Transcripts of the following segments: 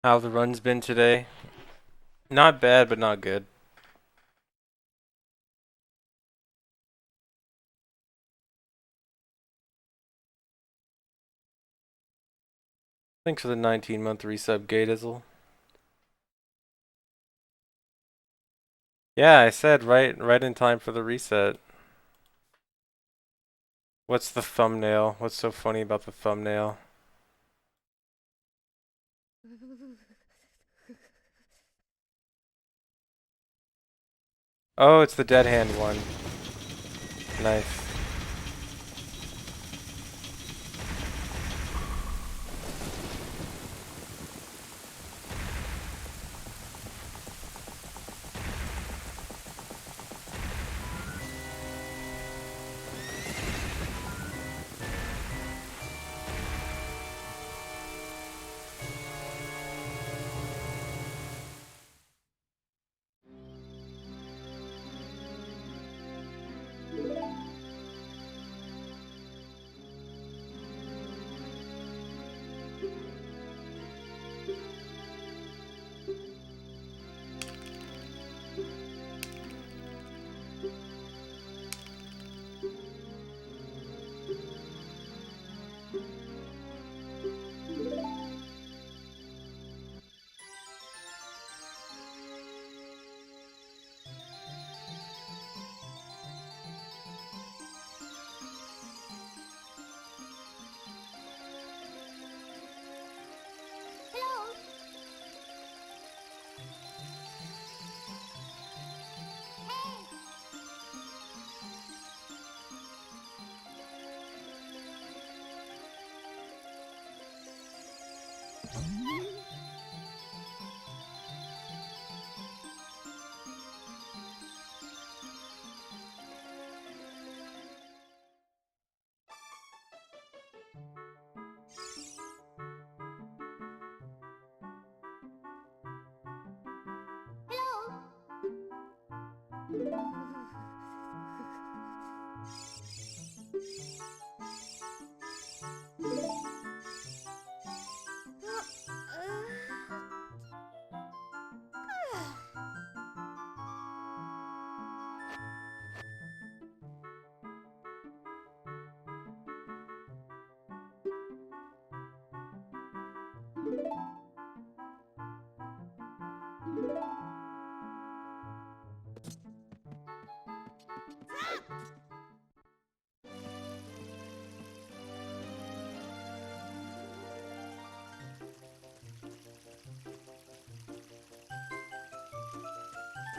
How the run's been today? Not bad, but not good. Thanks for the 19-month resub, Gatizzle. Yeah, I said right in time for the reset. What's the thumbnail? What's so funny about the thumbnail? Oh, it's the dead hand one. Nice.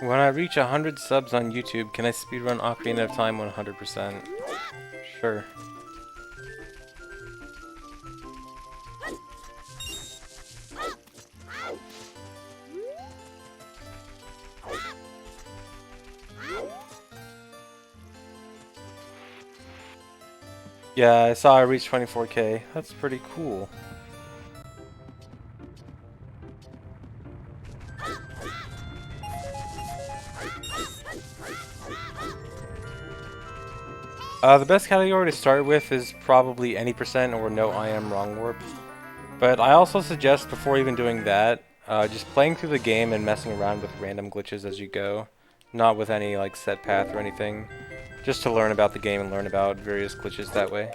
When I reach 100 subs on YouTube, can I speedrun Ocarina of Time 100%? Sure. Yeah, I saw I reached 24K. That's pretty cool. The best category to start with is probably any percent or no I am wrong warp. But I also suggest before even doing that, just playing through the game and messing around with random glitches as you go. Not with any like set path or anything. Just to learn about the game and learn about various glitches that way.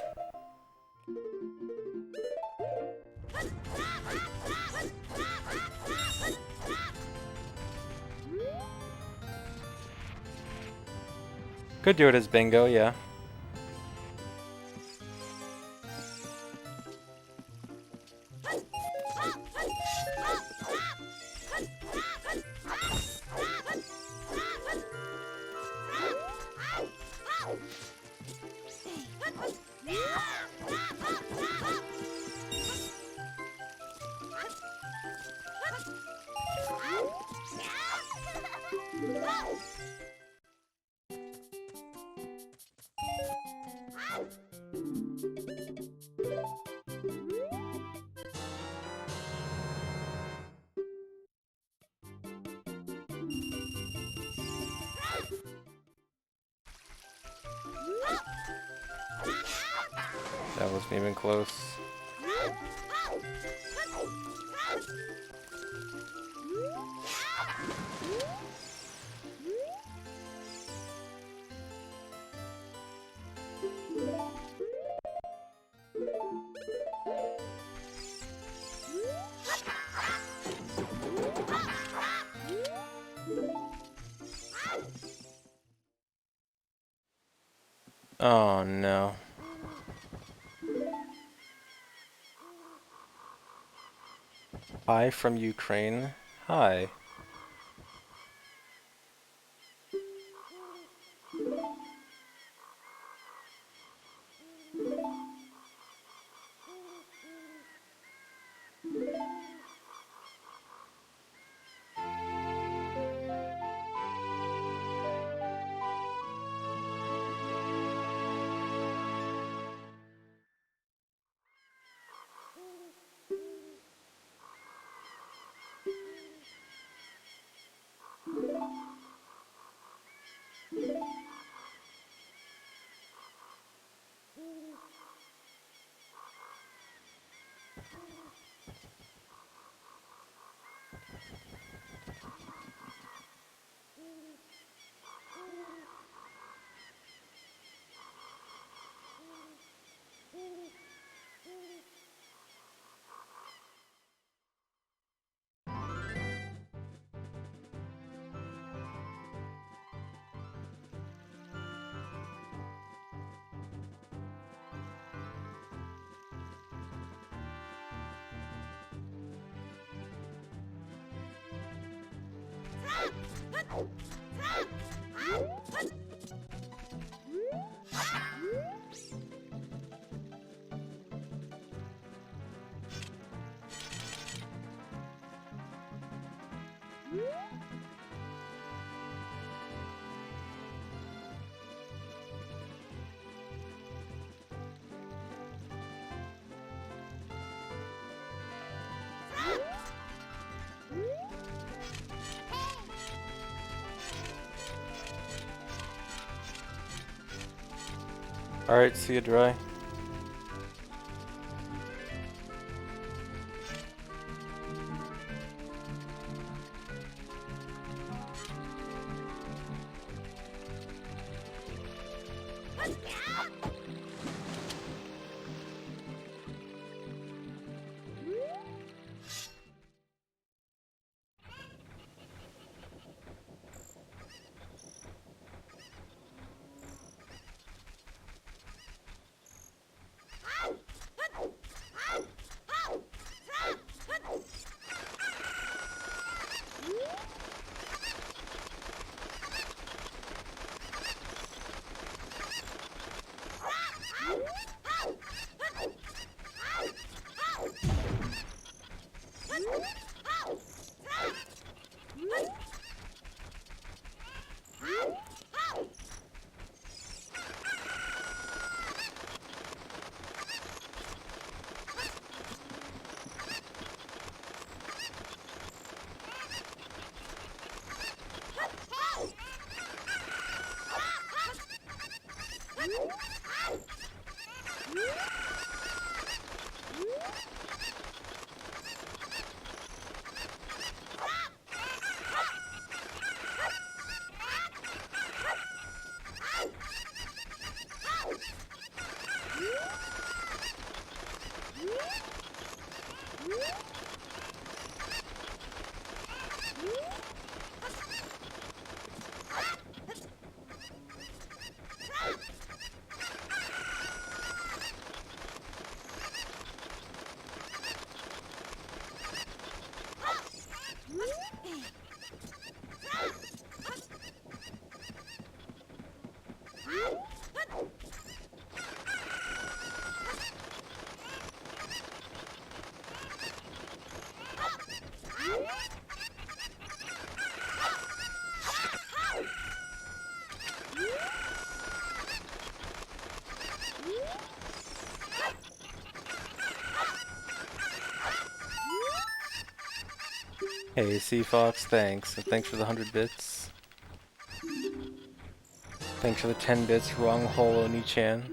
Could do it as bingo, yeah. That wasn't even close. Oh no. Hi from Ukraine. Hi. Alright, see you, Dry. Hey, Sea Fox, thanks. And thanks for the 100 bits. Thanks for the 10 bits, Wrong Hole Oni-chan.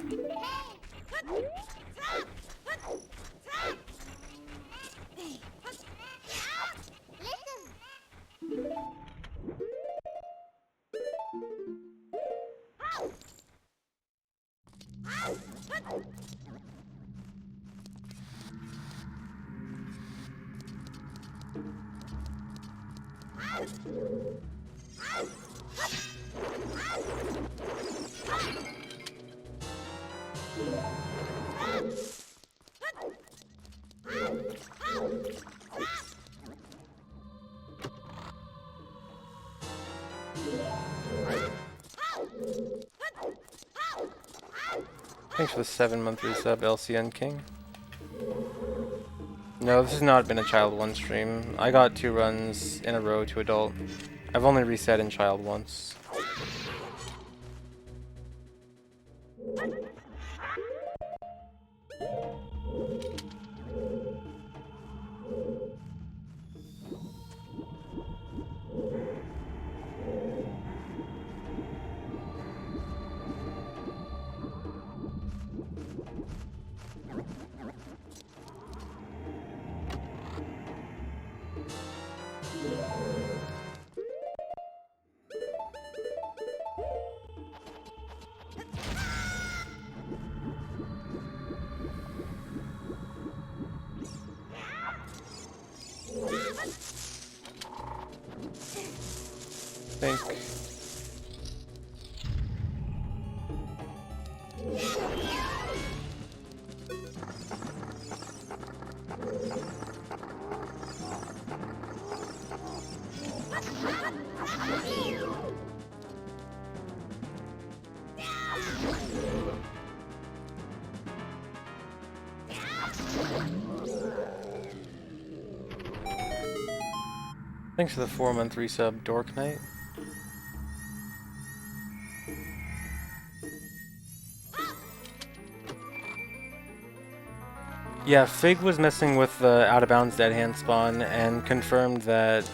Thanks for the 7-month resub, LCN King. No, this has not been a Child 1 stream. I got 2 runs in a row to adult. I've only reset in Child once. Think. Thanks for the 4-month resub, Dork Knight. Yeah, Fig was messing with the out-of-bounds dead hand spawn and confirmed that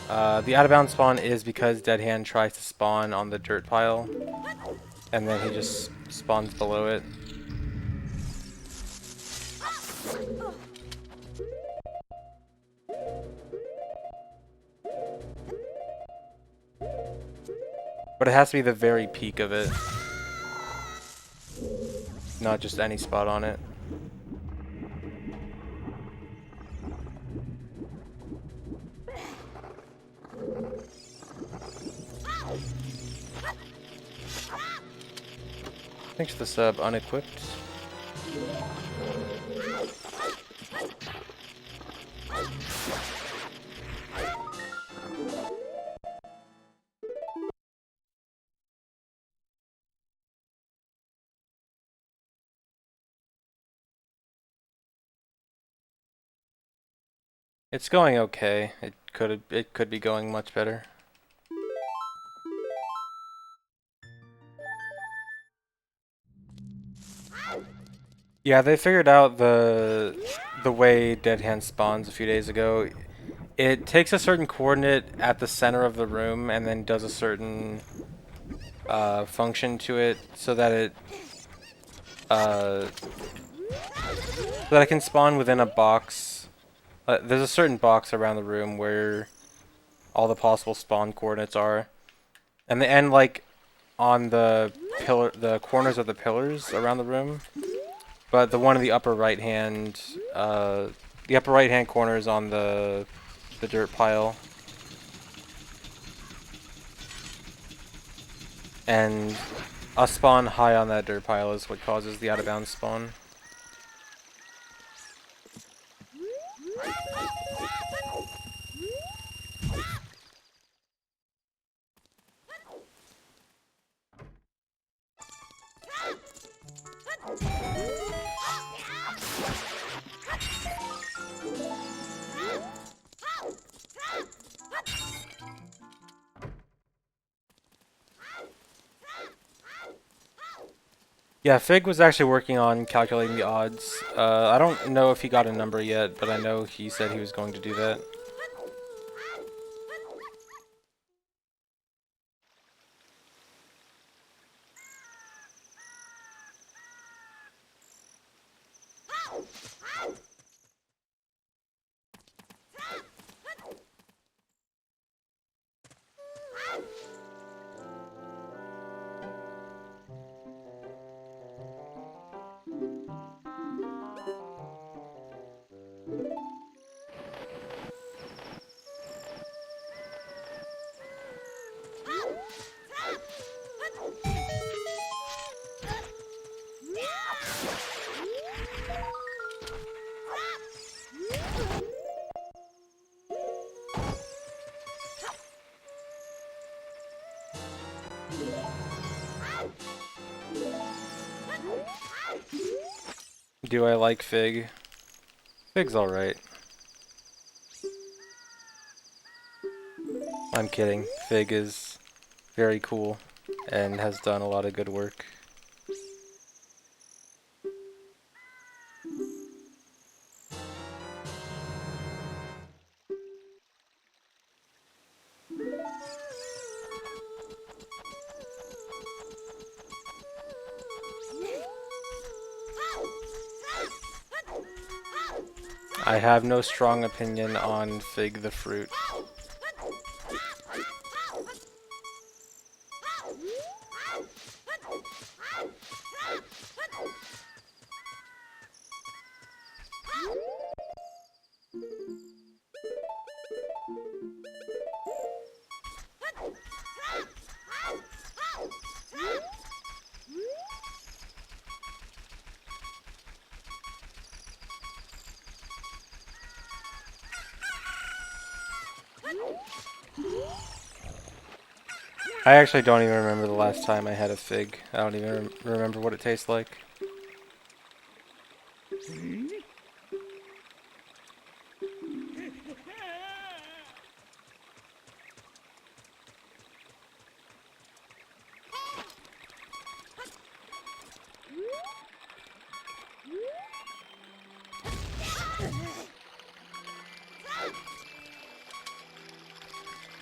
the out-of-bounds spawn is because dead hand tries to spawn on the dirt pile, and then he just spawns below it. But it has to be the very peak of it, not just any spot on it. Thanks for the sub, Unequipped. It's going okay. It could be going much better. Yeah, they figured out the way Dead Hand spawns a few days ago. It takes a certain coordinate at the center of the room and then does a certain function to it so that it can spawn within a box. There's a certain box around the room where all the possible spawn coordinates are, and they end like on the corners of the pillars around the room. But the one in the upper right hand corner is on the dirt pile, and a spawn high on that dirt pile is what causes the out of bounds spawn. Yeah, Fig was actually working on calculating the odds. I don't know if he got a number yet, but I know he said he was going to do that. Do I like Fig? Fig's alright. I'm kidding. Fig is very cool and has done a lot of good work. I have no strong opinion on Fig the fruit. I actually don't even remember the last time I had a fig. I don't even remember what it tastes like.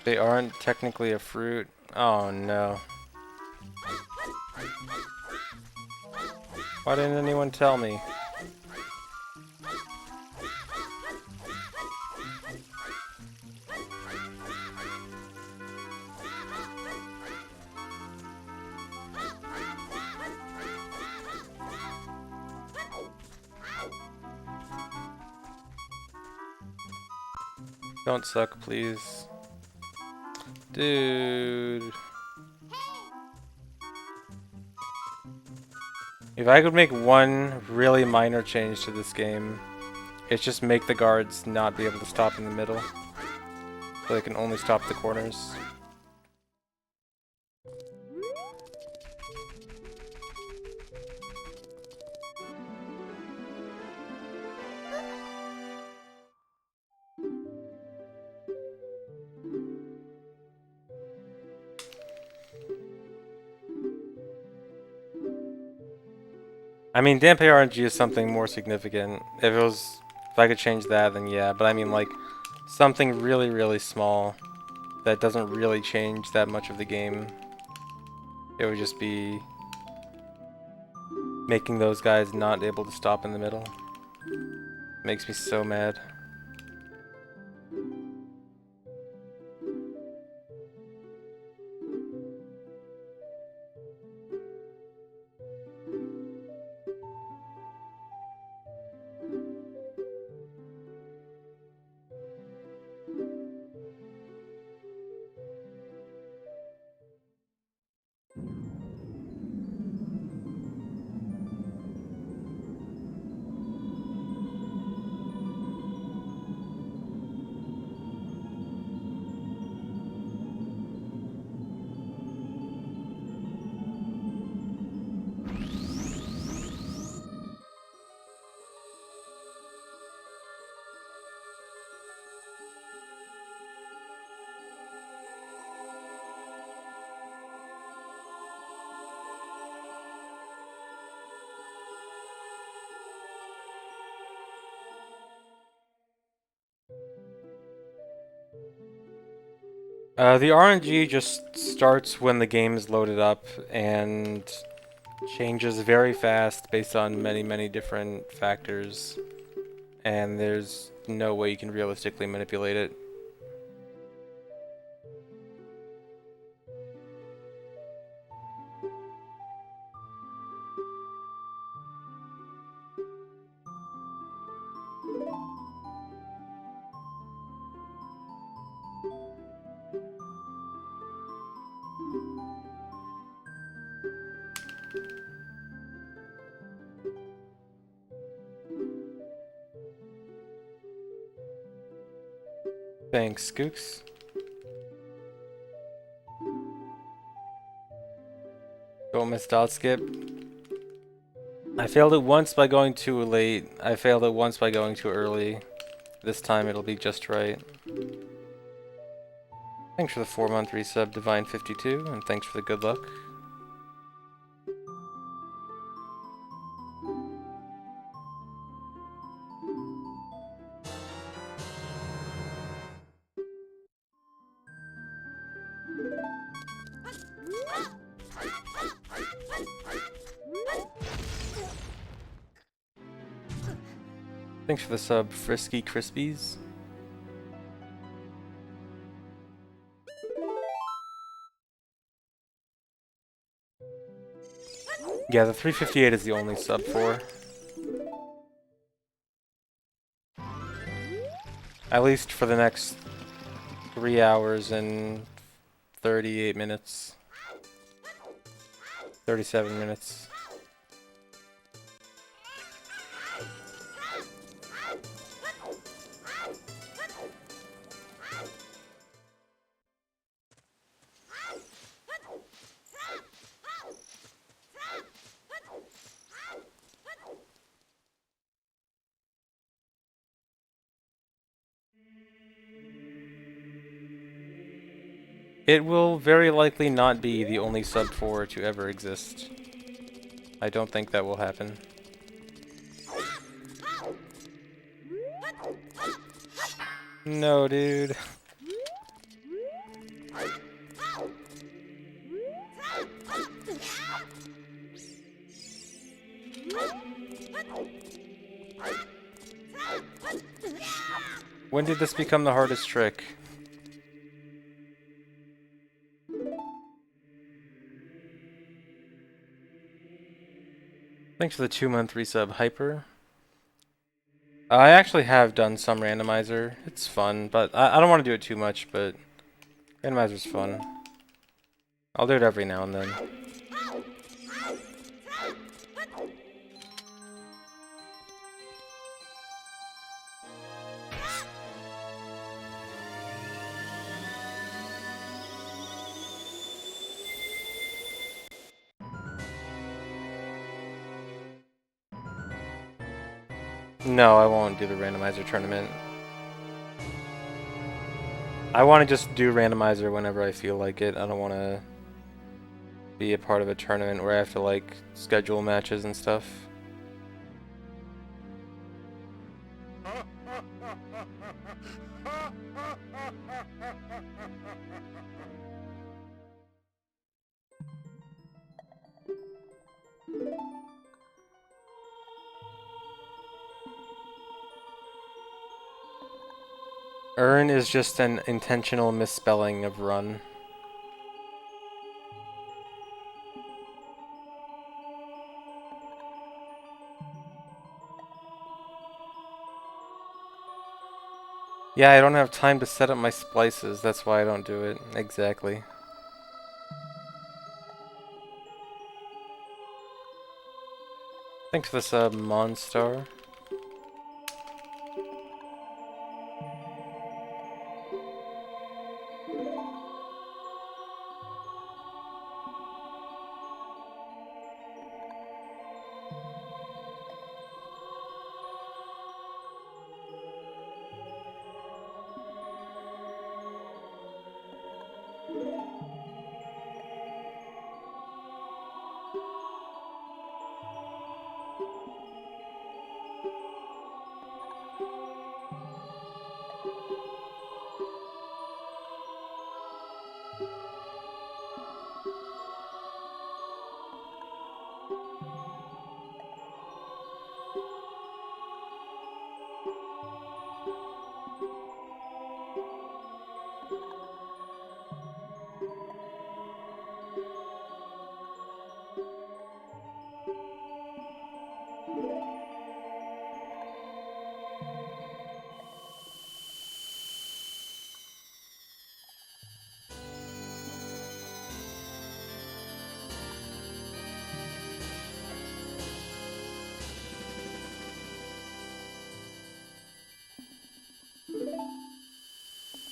They aren't technically a fruit. Oh no. Why didn't anyone tell me? Don't suck, please. Dude. If I could make one really minor change to this game, it's just make the guards not be able to stop in the middle. So they can only stop the corners. I mean, Dampe RNG is something more significant. If I could change that, then yeah. But I mean, like, something really, really small that doesn't really change that much of the game. It would just be making those guys not able to stop in the middle. Makes me so mad. The RNG just starts when the game is loaded up and changes very fast based on many, many different factors. And there's no way you can realistically manipulate it. Thanks, Skooks. Don't miss dot skip. I failed it once by going too late. I failed it once by going too early. This time it'll be just right. Thanks for the 4-month resub, Divine52, and thanks for the good luck. Thanks for the sub, Frisky Crispies. Yeah, the 358 is the only sub for. At least for the next 3 hours and 38 minutes. 37 minutes. It will very likely not be the only sub 4 to ever exist. I don't think that will happen. No, dude. When did this become the hardest trick? Thanks for the 2-month resub, Hyper. I actually have done some randomizer. It's fun, but I don't want to do it too much, but randomizer's fun. I'll do it every now and then. No, I won't do the randomizer tournament. I want to just do randomizer whenever I feel like it. I don't want to be a part of a tournament where I have to, like, schedule matches and stuff. Earn is just an intentional misspelling of run. Yeah, I don't have time to set up my splices, that's why I don't do it. Exactly. Thanks for the sub, Monstar.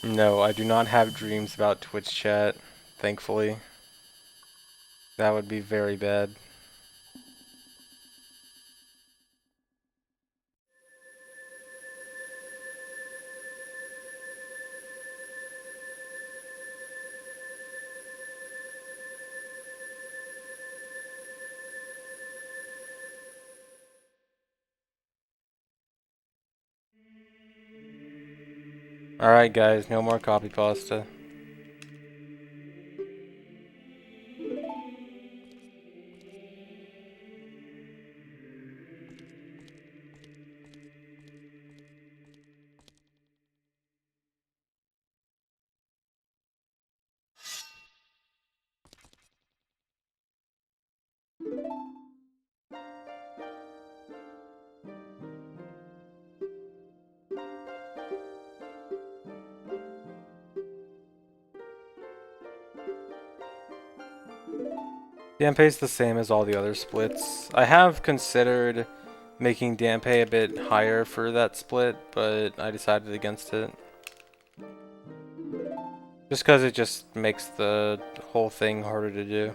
No, I do not have dreams about Twitch chat, thankfully. That would be very bad. Alright guys, no more copy pasta. Dampé's the same as all the other splits. I have considered making Dampé a bit higher for that split, but I decided against it. Just because it just makes the whole thing harder to do.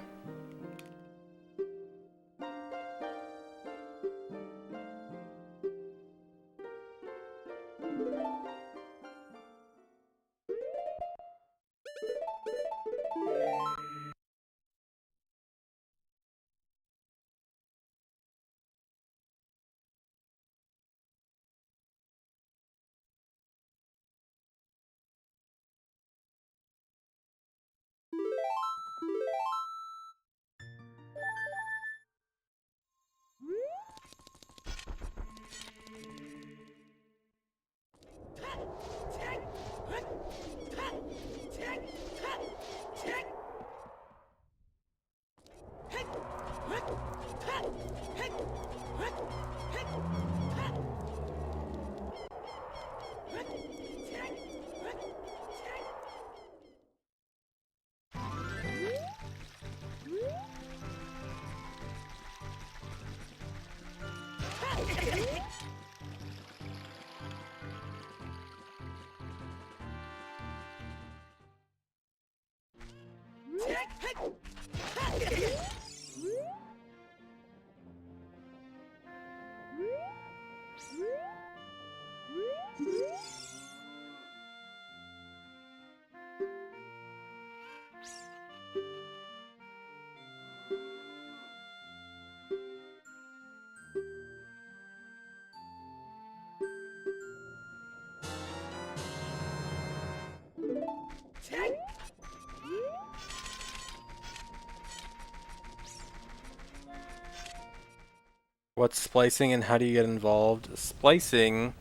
What's splicing and how do you get involved? Splicing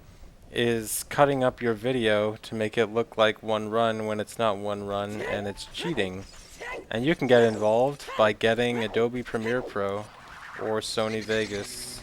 is cutting up your video to make it look like one run when it's not one run, and it's cheating. And you can get involved by getting Adobe Premiere Pro or Sony Vegas.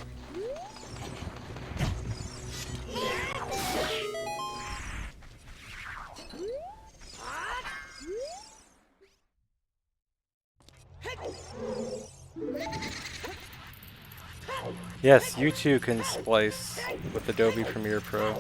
Yes, you too can splice with Adobe Premiere Pro.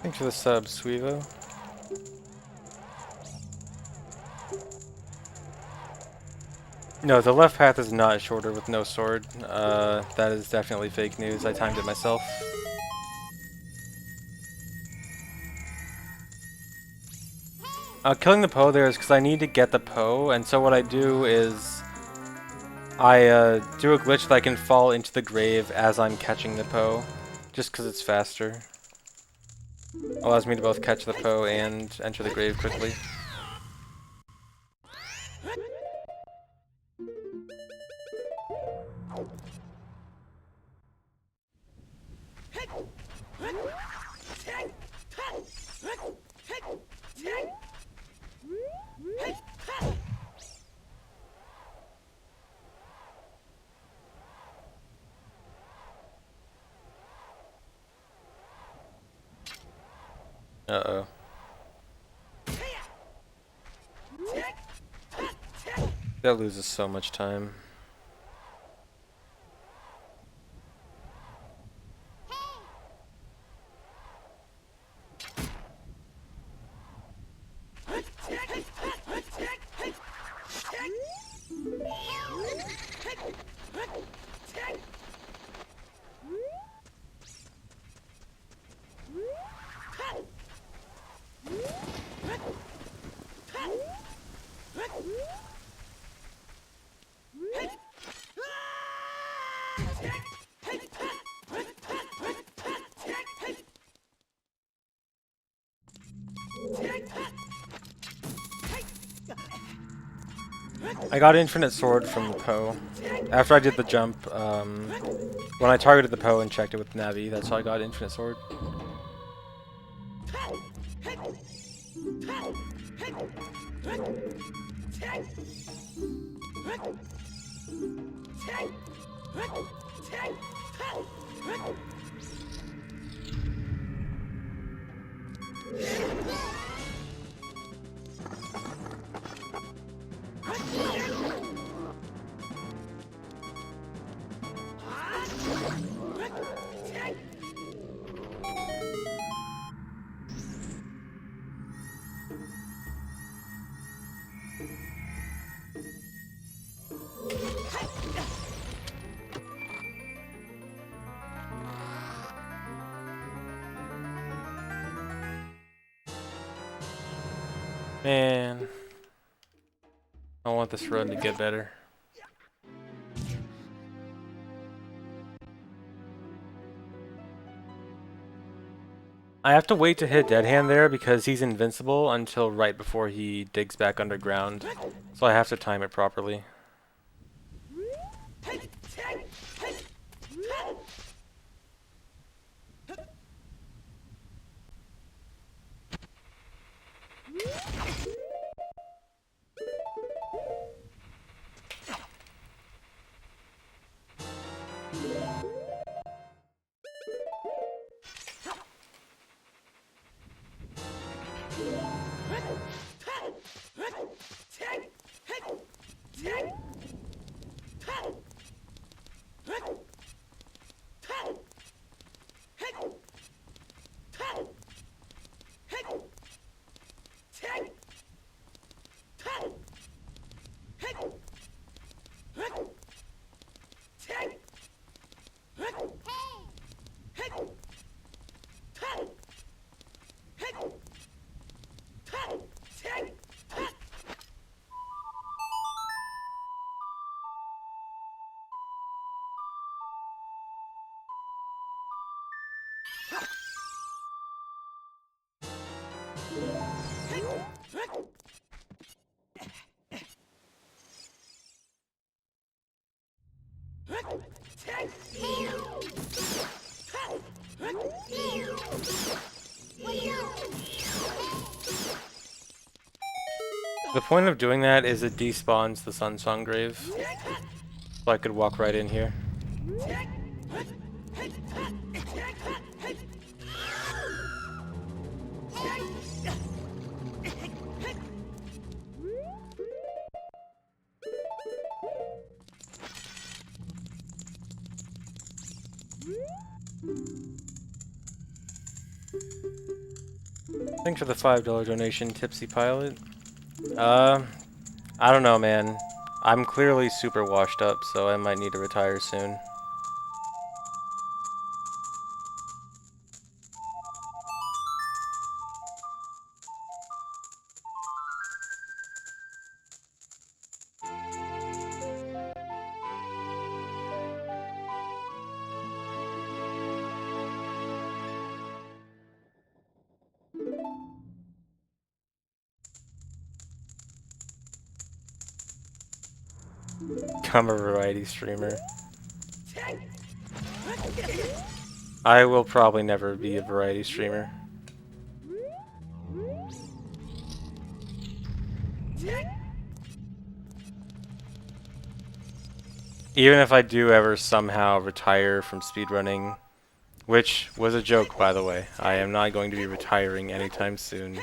Thanks for the sub, Suivo. No, the left path is not shorter with no sword. That is definitely fake news. I timed it myself. Killing the Poe there is because I need to get the Poe, and so what I do is I do a glitch that I can fall into the grave as I'm catching the Poe, just because it's faster. Allows me to both catch the Poe and enter the grave quickly. Uh-oh. That loses so much time. I got Infinite Sword from the Poe. After I did the jump, when I targeted the Poe and checked it with Navi, that's how I got Infinite Sword. Man, I want this run to get better. I have to wait to hit Dead Hand there because he's invincible until right before he digs back underground. So I have to time it properly. The point of doing that is it despawns the Sunsong Grave. So I could walk right in here. Thanks for the $5 donation, Tipsy Pilot. I don't know, man. I'm clearly super washed up, so I might need to retire soon. I'm a variety streamer. I will probably never be a variety streamer. Even if I do ever somehow retire from speedrunning Which was a joke, by the way. I am not going to be retiring anytime soon.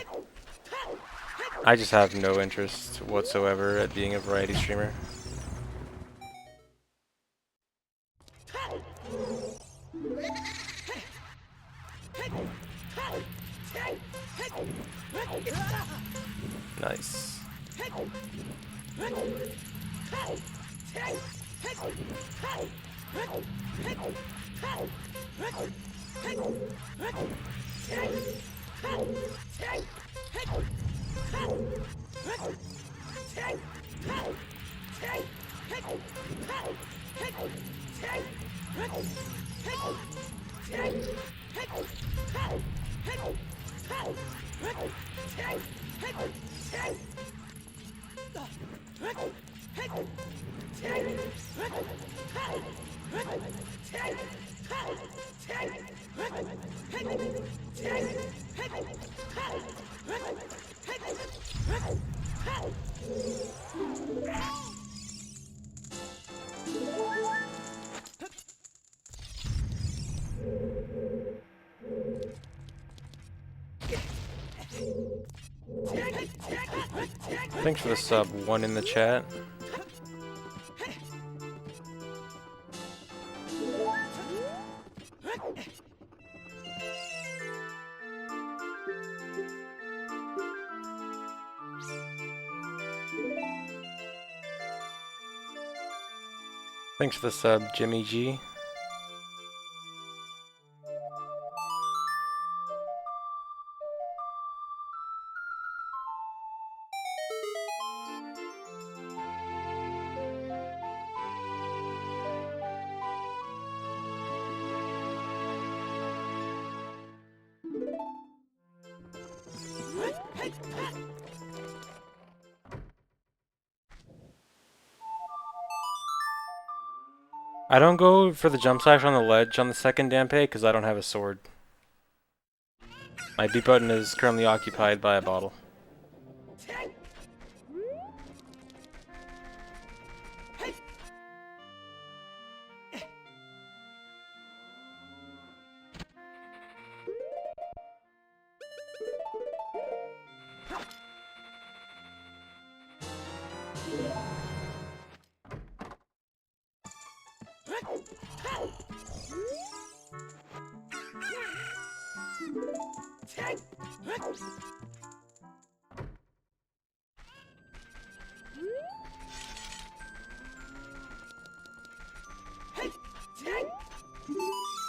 I just have no interest whatsoever at being a variety streamer. Nice. Thanks for the sub, one in the chat. Thanks for the sub, Jimmy G. I don't go for the jump slash on the ledge on the second Dampe because I don't have a sword. My B button is currently occupied by a bottle.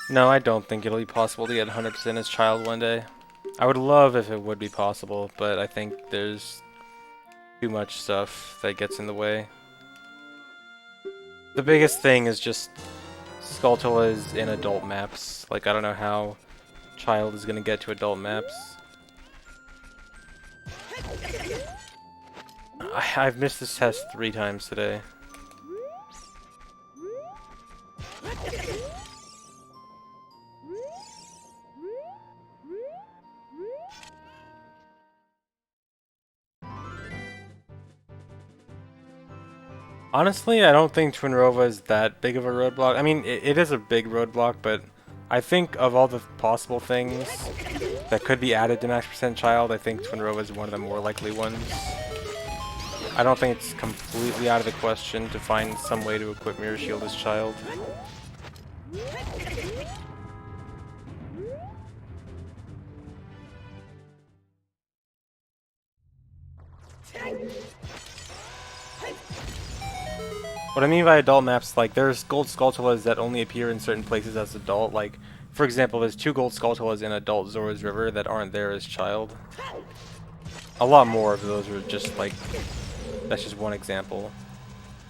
No, I don't think it'll be possible to get 100% as child one day. I would love if it would be possible, but I think there's too much stuff that gets in the way. The biggest thing is just Skulltulas in adult maps. Like, I don't know how child is gonna get to adult maps. I've missed this test 3 times today. Honestly, I don't think Twinrova is that big of a roadblock. I mean, it is a big roadblock, but I think of all the possible things that could be added to max percent child, I think Twinrova is one of the more likely ones. I don't think it's completely out of the question to find some way to equip Mirror Shield as child. What I mean by adult maps, like, there's gold Skulltulas that only appear in certain places as adult. Like, for example, there's 2 gold Skulltulas in adult Zora's River that aren't there as child. A lot more of those are just, like, that's just one example.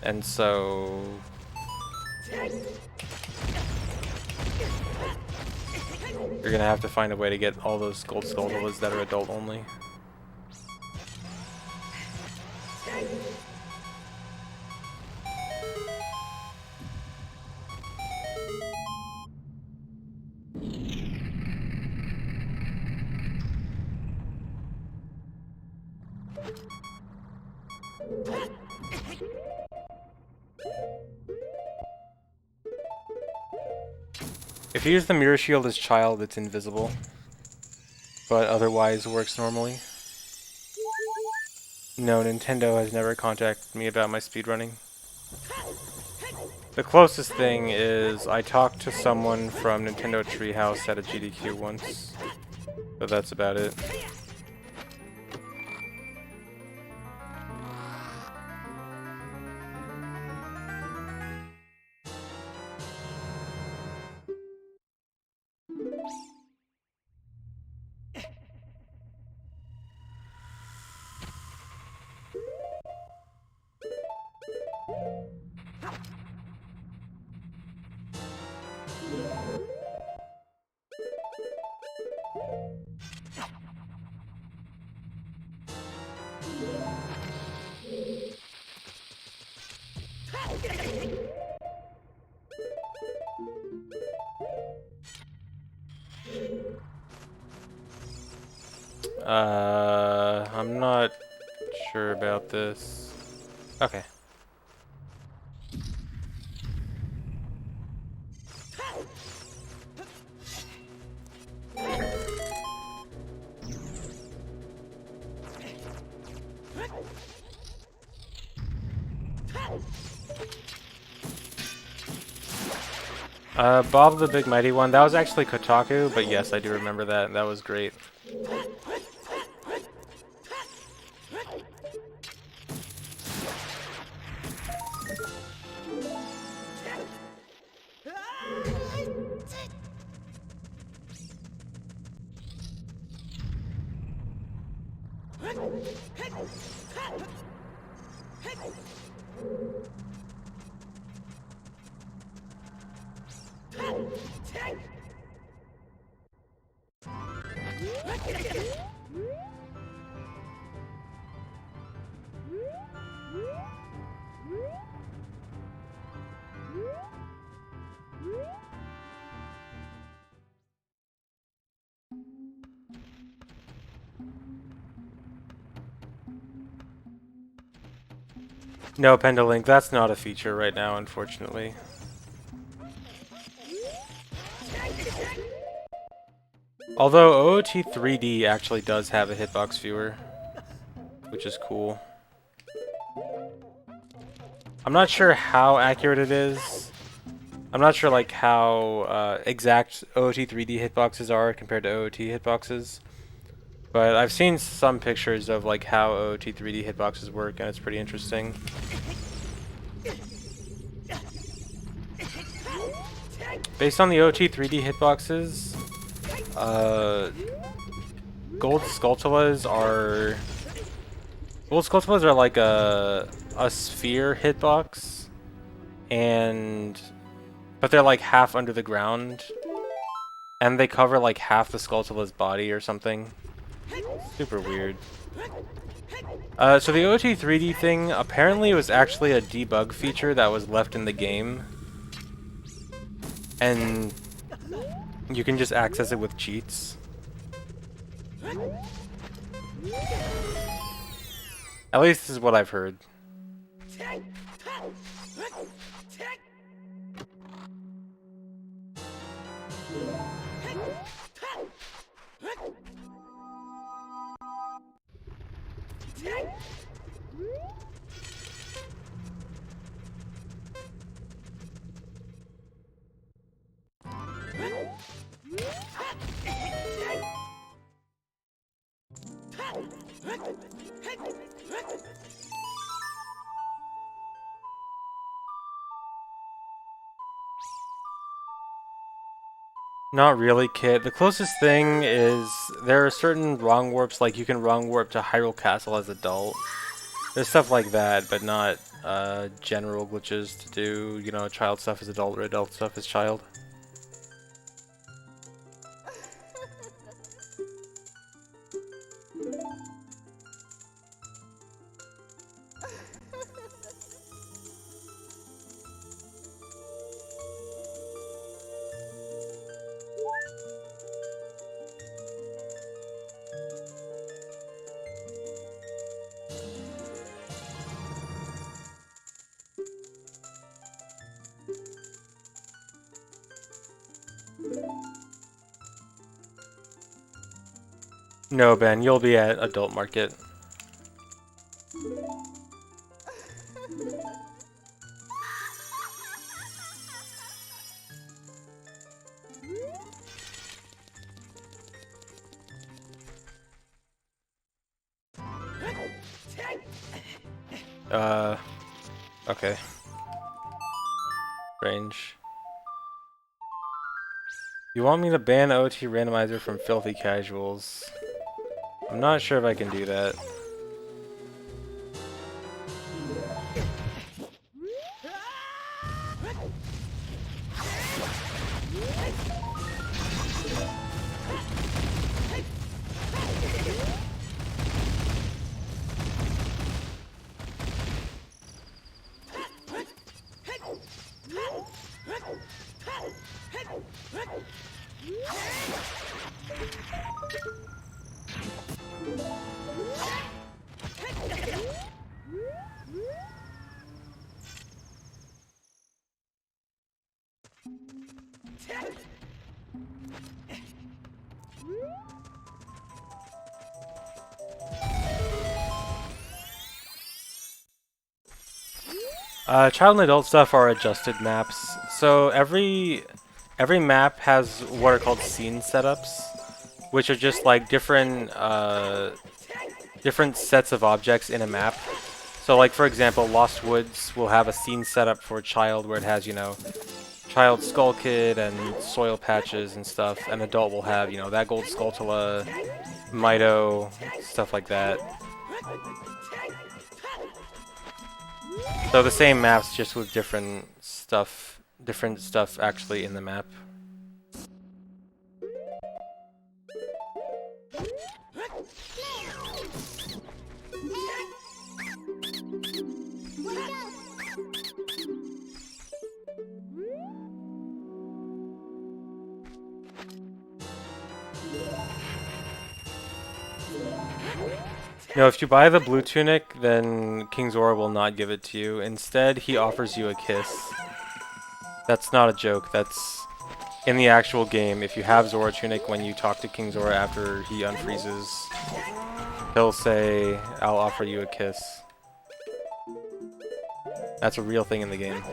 And so... you're gonna have to find a way to get all those gold Skulltulas that are adult only. If you use the mirror shield as child, it's invisible, but otherwise works normally. No, Nintendo has never contacted me about my speedrunning. The closest thing is I talked to someone from Nintendo Treehouse at a GDQ once, but that's about it. I'm not sure about this. Okay. Bob the Big Mighty One, that was actually Kotaku, but yes, I do remember that. That was great. No, Pendulink, that's not a feature right now, unfortunately. Although OOT 3D actually does have a hitbox viewer, which is cool. I'm not sure how accurate it is. I'm not sure like how exact OOT 3D hitboxes are compared to OOT hitboxes. But I've seen some pictures of like how OOT 3D hitboxes work, and it's pretty interesting. Based on the OOT 3D hitboxes, Gold Skulltulas are like a sphere hitbox, but they're like half under the ground, and they cover like half the Skulltula's body or something. Super weird. So the OOT 3D thing, apparently it was actually a debug feature that was left in the game, and you can just access it with cheats. At least this is what I've heard. Not really, Kit. The closest thing is there are certain wrong warps, like you can wrong warp to Hyrule Castle as adult. There's stuff like that, but not general glitches to do, you know, child stuff as adult or adult stuff as child. No, Ben, you'll be at Adult Market. Okay. Range. You want me to ban OT randomizer from filthy casuals? I'm not sure if I can do that. Child and adult stuff are adjusted maps. So every map has what are called scene setups, which are just like different sets of objects in a map. So like for example, Lost Woods will have a scene setup for Child where it has, you know, Child Skull Kid and soil patches and stuff, and adult will have, you know, that gold Skulltula, Mito, stuff like that. So the same maps, just with different stuff actually in the map. No, if you buy the blue tunic, then King Zora will not give it to you. Instead, he offers you a kiss. That's not a joke. That's in the actual game. If you have Zora tunic, when you talk to King Zora after he unfreezes, he'll say, "I'll offer you a kiss." That's a real thing in the game.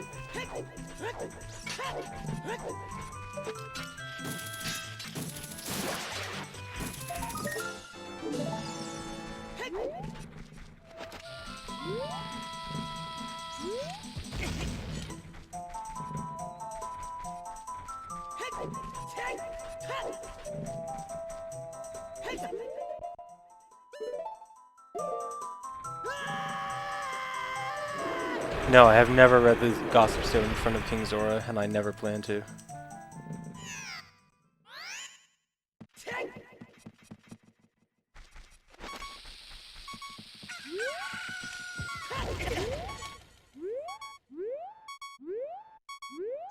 No, I have never read the Gossip Stone in front of King Zora, and I never plan to.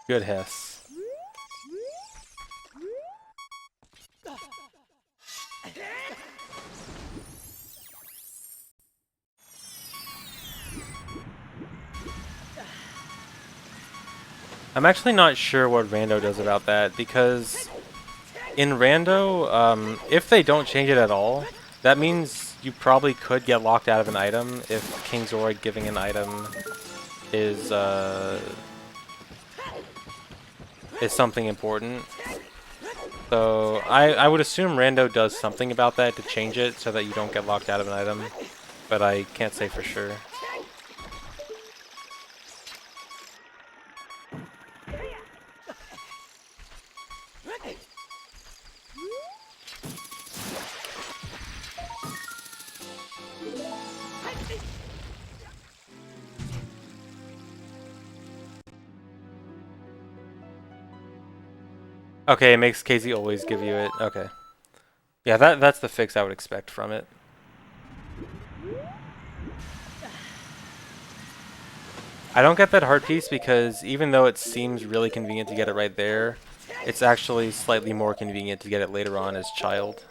Good Hess. I'm actually not sure what Rando does about that, because in Rando, if they don't change it at all, that means you probably could get locked out of an item if King Zora giving an item is something important. So I would assume Rando does something about that to change it so that you don't get locked out of an item, but I can't say for sure. Okay, it makes Casey always give you it. Okay. Yeah, that's the fix I would expect from it. I don't get that heart piece because even though it seems really convenient to get it right there, it's actually slightly more convenient to get it later on as Child.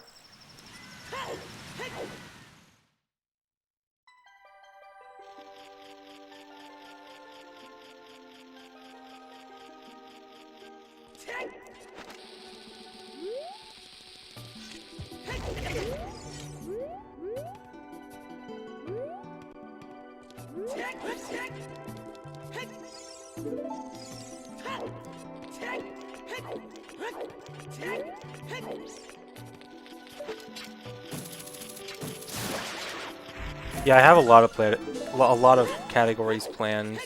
Yeah, I have a lot of categories planned.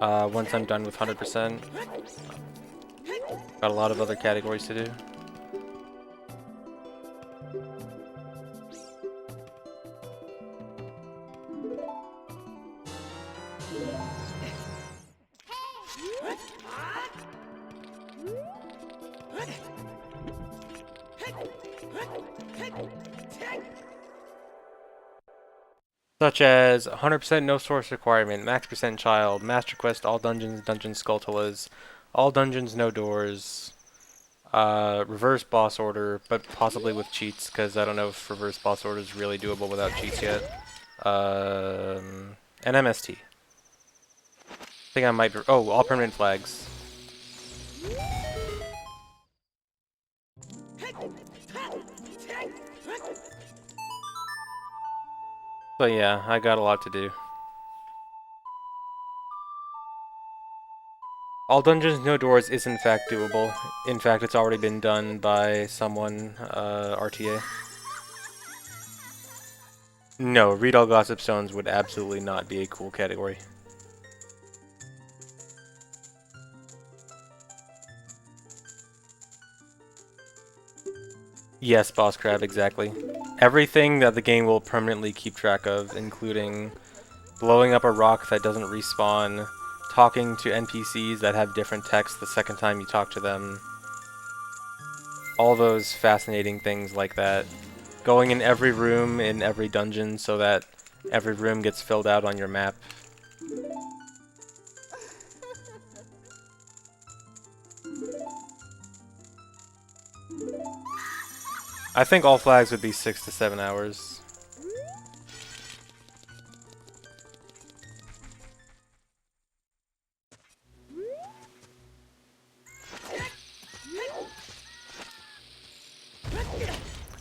Once I'm done with 100%, got a lot of other categories to do. Such as 100% no source requirement, max percent child, master quest, all dungeons, dungeon skulltulas, all dungeons, no doors, reverse boss order, but possibly with cheats, because I don't know if reverse boss order is really doable without cheats yet. And MST. I think I might be, oh, all permanent flags. So yeah, I got a lot to do. All dungeons, no doors is in fact doable. In fact, it's already been done by someone, RTA. No, read all gossip stones would absolutely not be a cool category. Yes, boss crab, exactly. Everything that the game will permanently keep track of, including blowing up a rock that doesn't respawn, talking to NPCs that have different text the second time you talk to them, all those fascinating things like that. Going in every room in every dungeon so that every room gets filled out on your map. I think all flags would be 6 to 7 hours.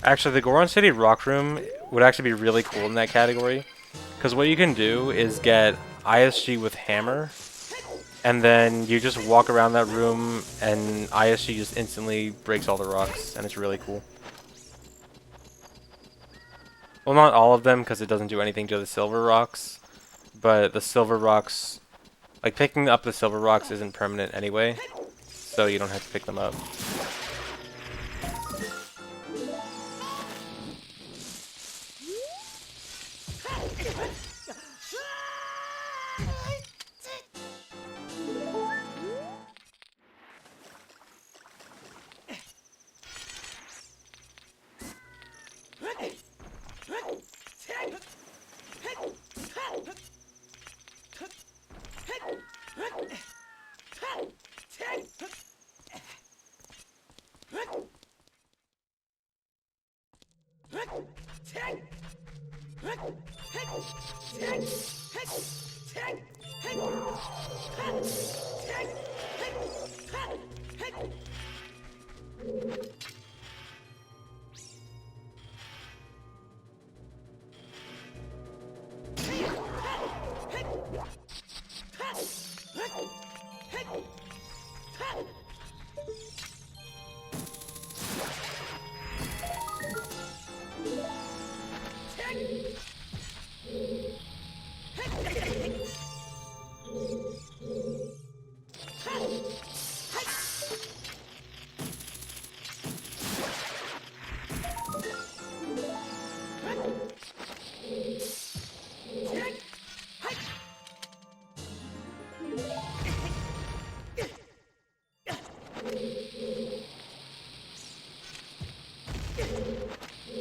Actually, the Goron City Rock Room would actually be really cool in that category. Because what you can do is get ISG with Hammer, and then you just walk around that room, and ISG just instantly breaks all the rocks, and it's really cool. Well, not all of them, because it doesn't do anything to the silver rocks, but the silver rocks, like picking up the silver rocks isn't permanent anyway, so you don't have to pick them up.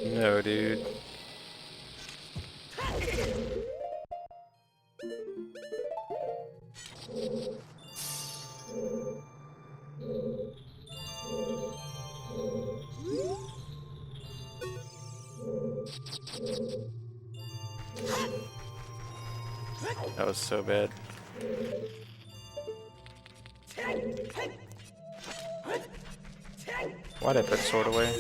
No, dude. That was so bad. Why'd I put sword away?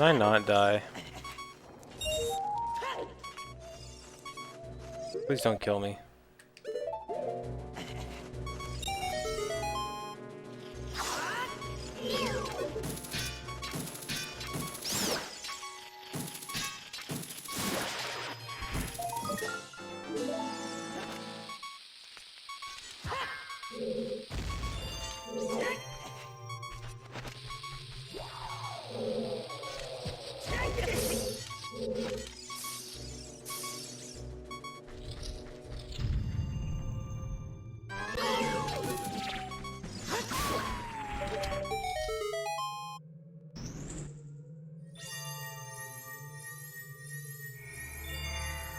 I not die? Please don't kill me.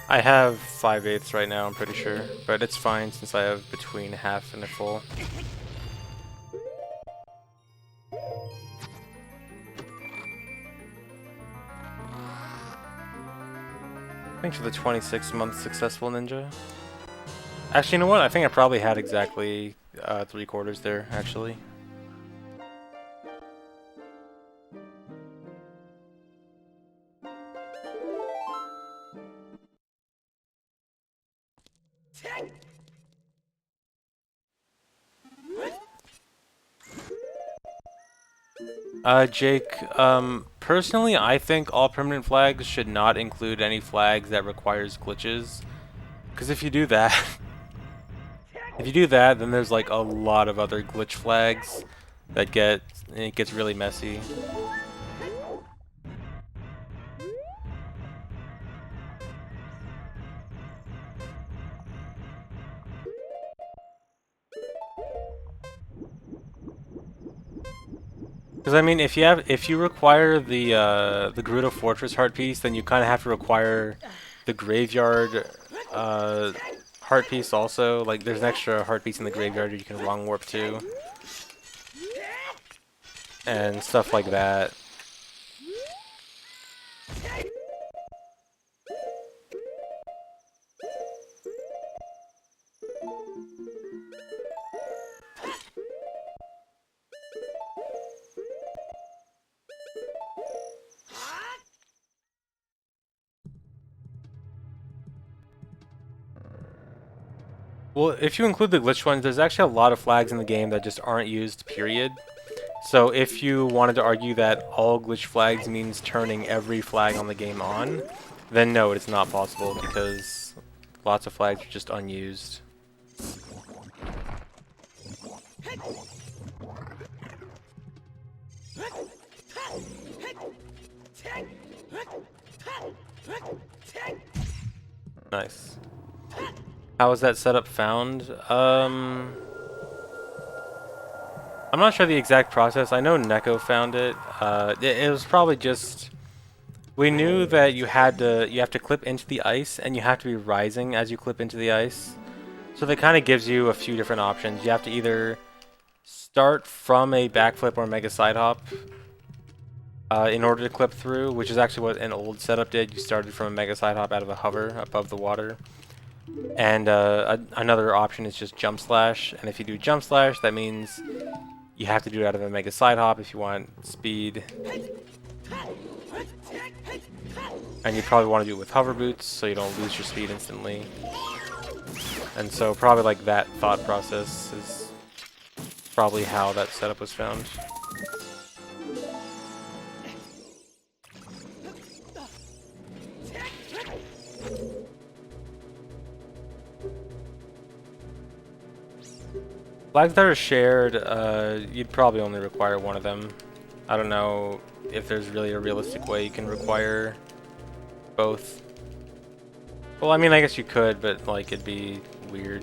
I have 5/8 right now, I'm pretty sure, but it's fine since I have between half and a full. Thanks for the 26-month successful ninja. Actually, you know what? I think I probably had exactly 3/4 there, actually. Jake, personally, I think all permanent flags should not include any flags that requires glitches. Because if you do that, then there's like a lot of other glitch flags that it gets really messy. Because I mean, if you require the Gerudo Fortress heart piece, then you kind of have to require the graveyard heart piece also. Like, there's an extra heart piece in the graveyard you can wrong warp to, and stuff like that. Well, if you include the glitch ones, there's actually a lot of flags in the game that just aren't used, period. So if you wanted to argue that all glitch flags means turning every flag on the game on, then no, it's not possible because lots of flags are just unused. Nice. How was that setup found? I'm not sure the exact process. I know Neko found it. It was probably just, we knew that you have to clip into the ice and you have to be rising as you clip into the ice. So that kind of gives you a few different options. You have to either start from a backflip or mega side hop in order to clip through, which is actually what an old setup did. You started from a mega side hop out of a hover above the water. And another option is just jump slash, and if you do jump slash, that means you have to do it out of a mega side hop if you want speed. And you probably want to do it with hover boots so you don't lose your speed instantly. And so probably like that thought process is probably how that setup was found. Flags that are shared, you'd probably only require one of them. I don't know if there's really a realistic way you can require both. Well, I mean, I guess you could, but like it'd be weird.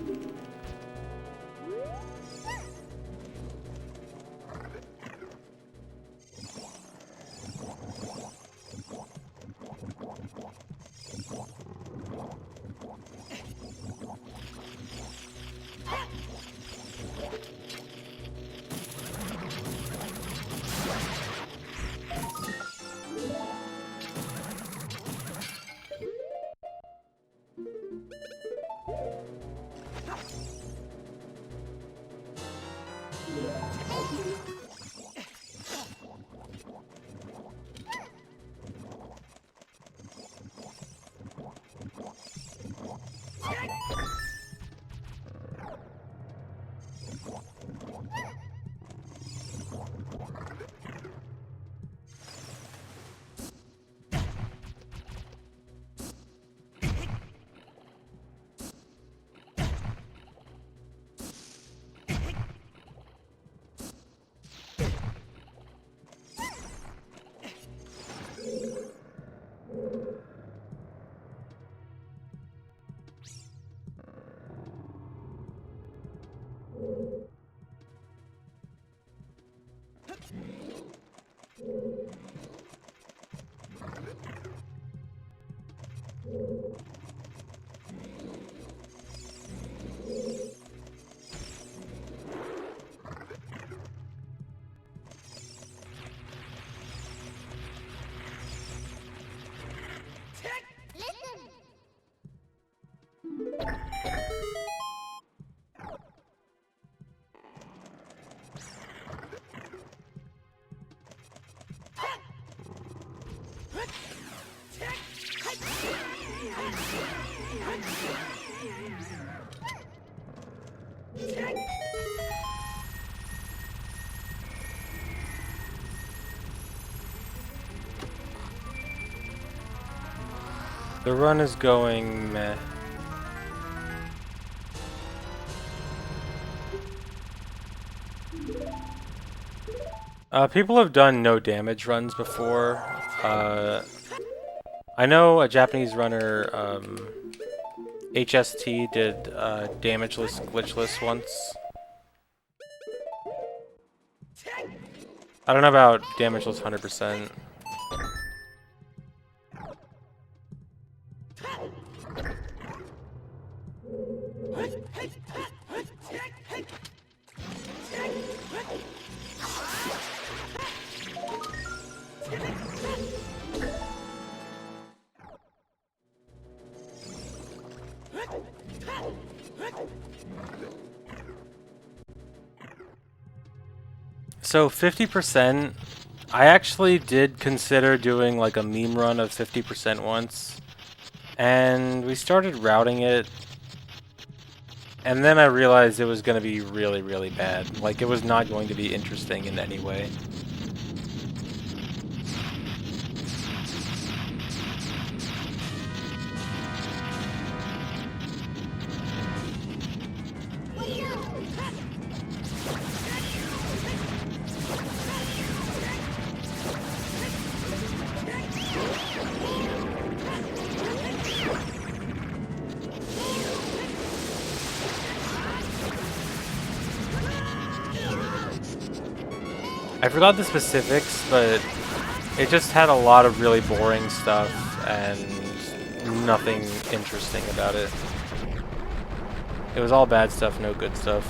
The run is going meh. People have done no damage runs before. I know a Japanese runner, HST, did damageless, glitchless once. I don't know about damageless 100%. So 50%, I actually did consider doing like a meme run of 50% once, and we started routing it, and then I realized it was going to be really, really bad. Like, it was not going to be interesting in any way. I forgot the specifics, but it just had a lot of really boring stuff and nothing interesting about it. It was all bad stuff, no good stuff.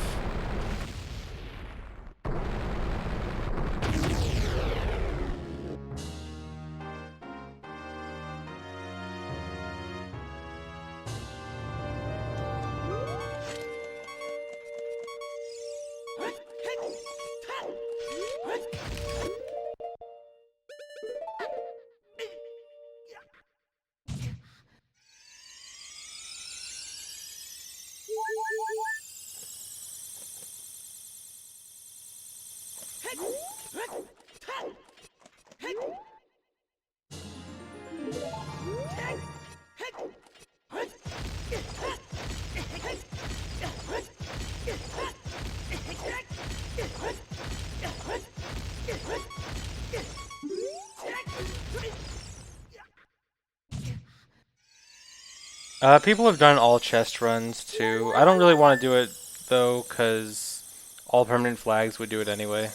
People have done all chest runs too. I don't really want to do it though, because all permanent flags would do it anyway.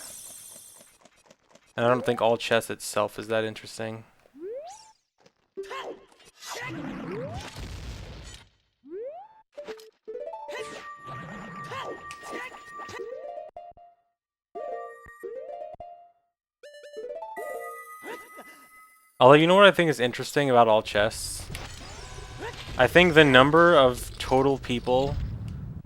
And I don't think all chest itself is that interesting. Although, you know what I think is interesting about all chests? I think the number of total people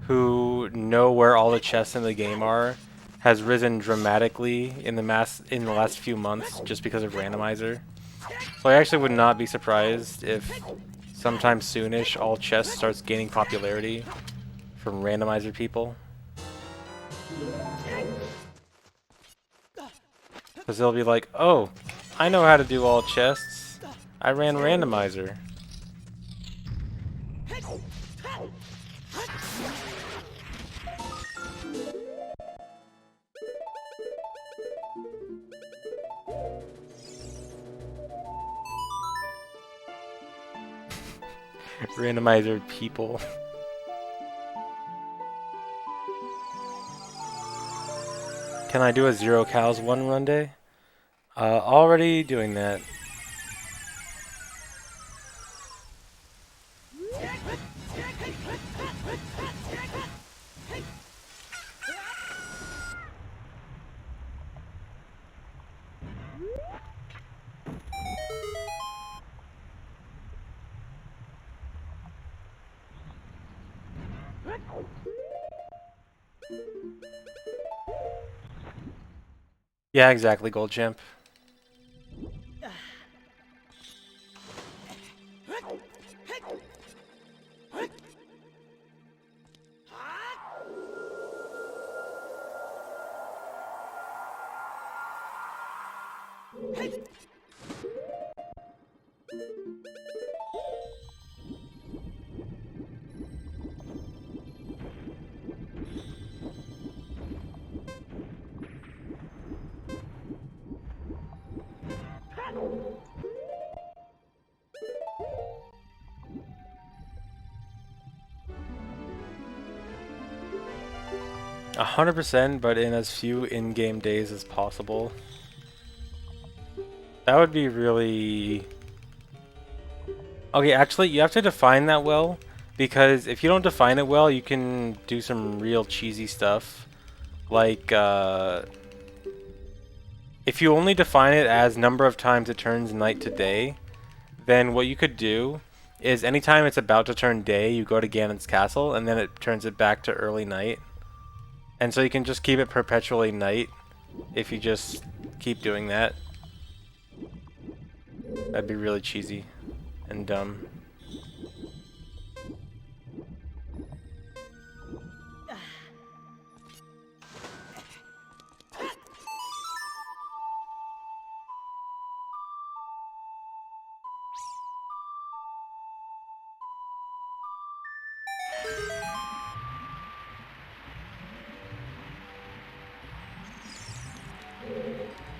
who know where all the chests in the game are has risen dramatically in the last few months just because of randomizer. So I actually would not be surprised if sometime soonish all chests starts gaining popularity from randomizer people. Because they'll be like, oh, I know how to do all chests. I ran randomizer. Randomizer people. Can I do a 0 cows 1 run day? Already doing that. Yeah, exactly, Gold Champ. A 100%, but in as few in-game days as possible. That would be really... Okay, actually, you have to define that well, because if you don't define it well, you can do some real cheesy stuff. Like, if you only define it as number of times it turns night to day, then what you could do is anytime it's about to turn day, you go to Ganon's castle, and then it turns it back to early night. And so you can just keep it perpetually night if you just keep doing that. That'd be really cheesy and dumb.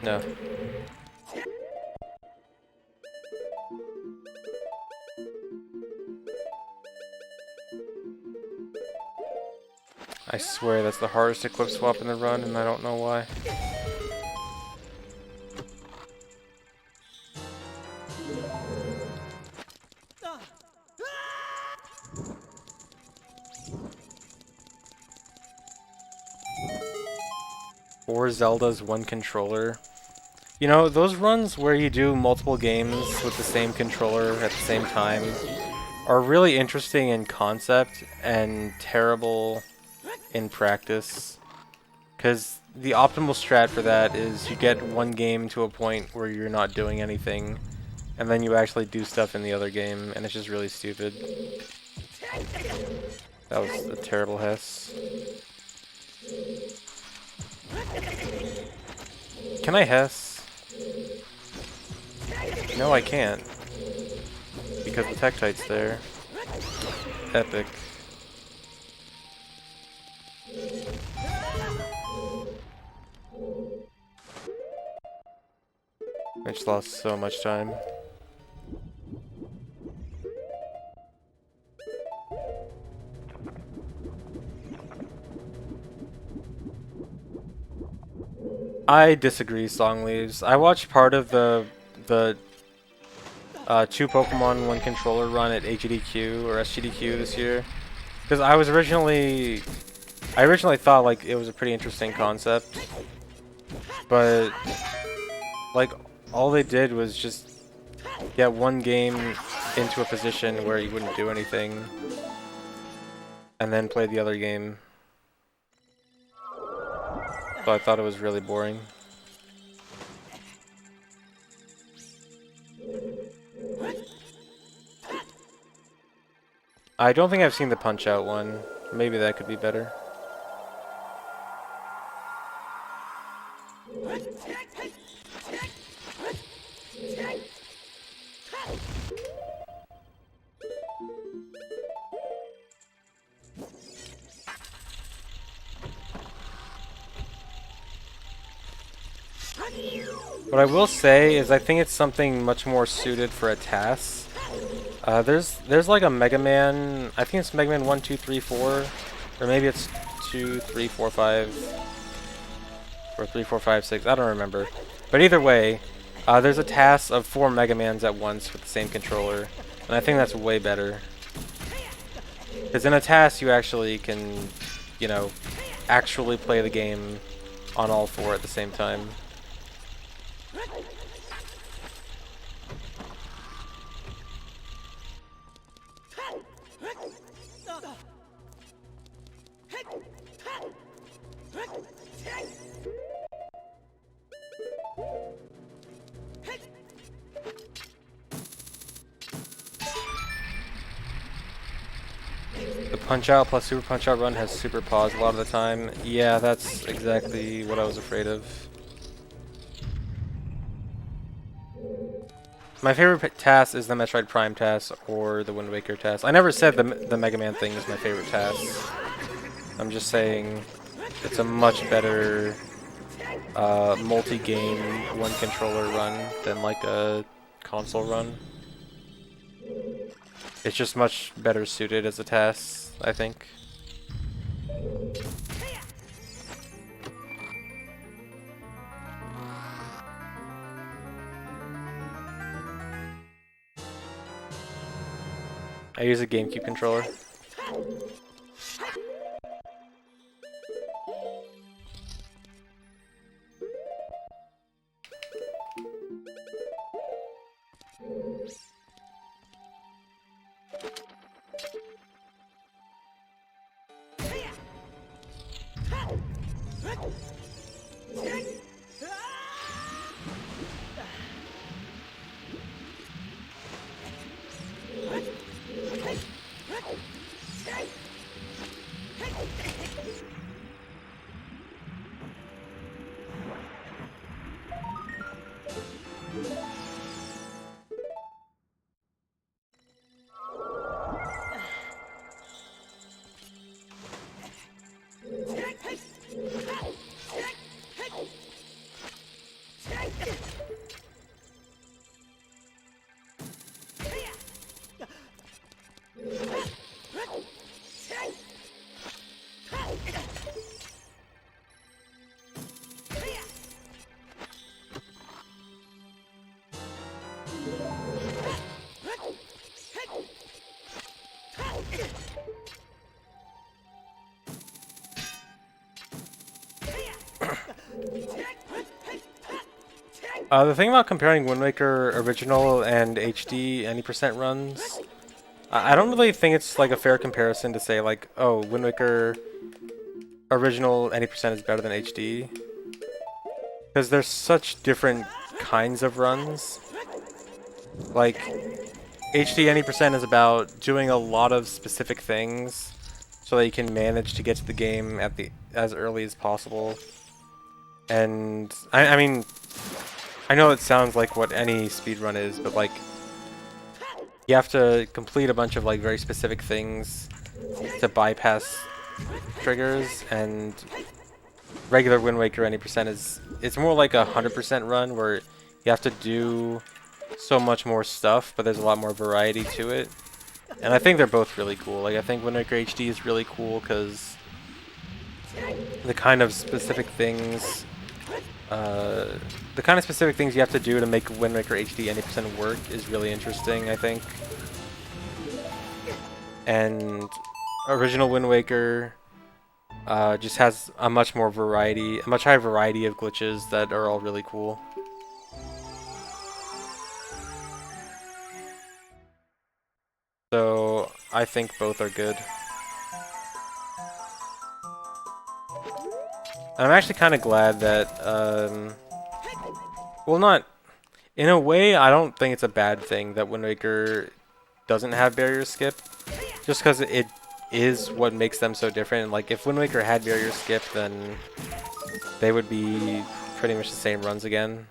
No. I swear that's the hardest equip swap in the run, and I don't know why. Four Zeldas, one controller. You know, those runs where you do multiple games with the same controller at the same time are really interesting in concept and terrible in practice. Because the optimal strat for that is you get one game to a point where you're not doing anything, and then you actually do stuff in the other game, and it's just really stupid. That was a terrible Hess. Can I Hess? No, I can't. Because the Tektite's there. Epic. I just lost so much time. I disagree, Songleaves. I watched part of the two Pokemon, one controller run at AGDQ or SGDQ this year, because I originally thought like it was a pretty interesting concept, but like all they did was just get one game into a position where you wouldn't do anything, and then play the other game. So I thought it was really boring. I don't think I've seen the Punch-Out one. Maybe that could be better. What I will say is I think it's something much more suited for a task. There's like a Mega Man, I think it's Mega Man 1, 2, 3, 4, or maybe it's 2, 3, 4, 5, or 3, 4, 5, 6, I don't remember. But either way, there's a task of 4 Mega Mans at once with the same controller, and I think that's way better. Because in a task you actually can, you know, actually play the game on all 4 at the same time. The punch out plus super punch out run has super pause a lot of the time. Yeah, that's exactly what I was afraid of. My favorite task is the Metroid Prime task or the Wind Waker task. I never said the Mega Man thing is my favorite task. I'm just saying it's a much better multi-game one controller run than like a console run. It's just much better suited as a task, I think. I use a GameCube controller. The thing about comparing Wind Waker original and HD any percent runs, I don't really think it's like a fair comparison to say like, oh, Wind Waker original any percent is better than HD, because there's such different kinds of runs. Like HD any percent is about doing a lot of specific things so that you can manage to get to the game at as early as possible. And I mean, I know it sounds like what any speedrun is, but like you have to complete a bunch of like very specific things to bypass triggers, and regular Wind Waker any percent it's more like a 100% run where you have to do so much more stuff, but there's a lot more variety to it. And I think they're both really cool. Like I think Wind Waker HD is really cool because the kind of specific things you have to do to make Wind Waker HD any percent work is really interesting, I think. And original Wind Waker just has a much higher variety of glitches that are all really cool. So I think both are good. And I'm actually kind of glad that, well, not in a way. I don't think it's a bad thing that Wind Waker doesn't have barrier skip, just because it is what makes them so different. Like if Wind Waker had barrier skip, then they would be pretty much the same runs again.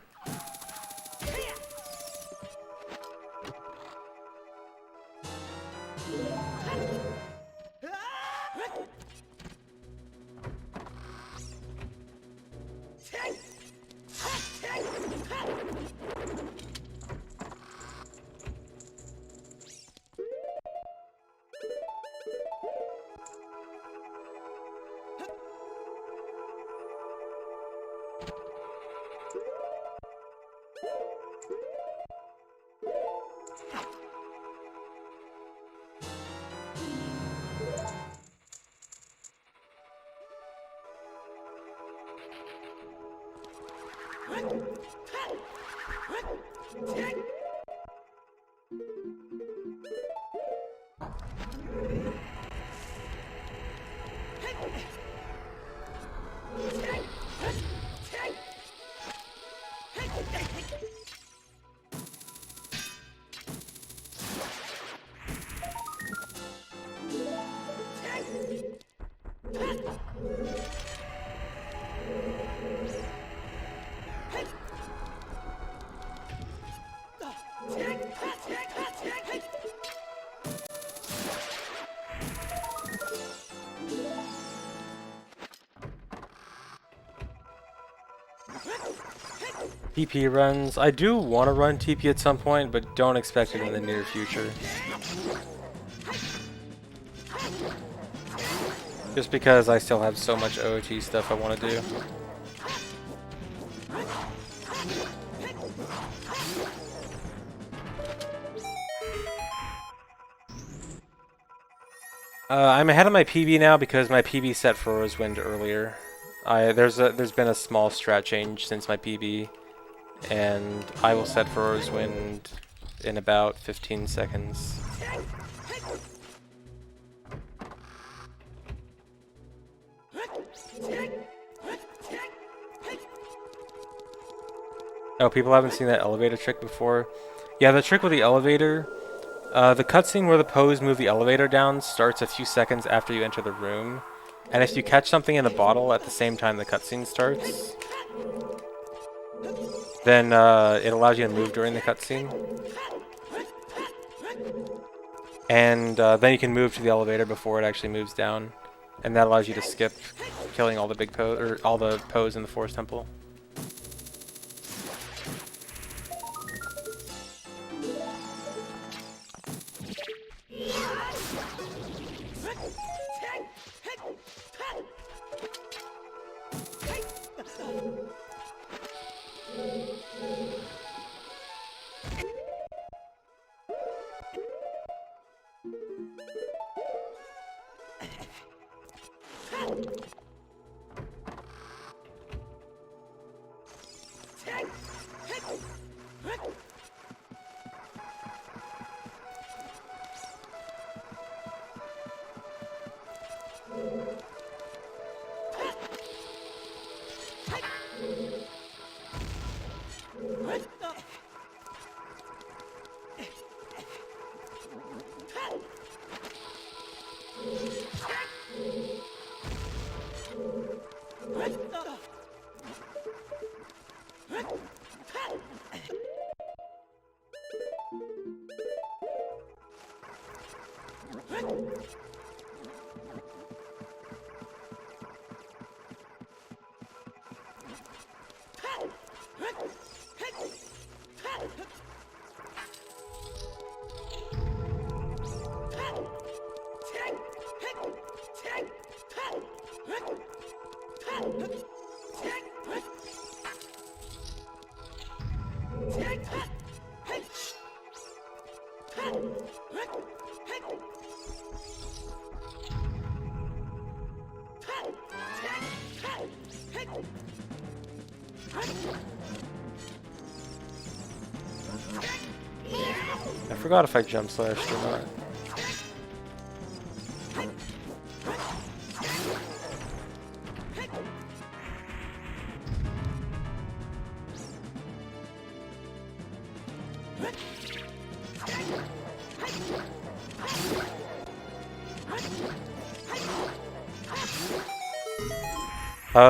TP runs. I do want to run TP at some point, but don't expect it in the near future. Just because I still have so much OOT stuff I want to do. I'm ahead of my PB now because my PB set for Rosewind earlier. There's been a small strat change since my PB, and I will set for Rosewind in about 15 seconds. Oh, people haven't seen that elevator trick before? Yeah, the trick with the elevator, the cutscene where the pose move the elevator down starts a few seconds after you enter the room. And if you catch something in the bottle at the same time the cutscene starts, then it allows you to move during the cutscene. And then you can move to the elevator before it actually moves down. And that allows you to skip killing all the big all the pose in the Forest Temple. I forgot if I jump slashed or not.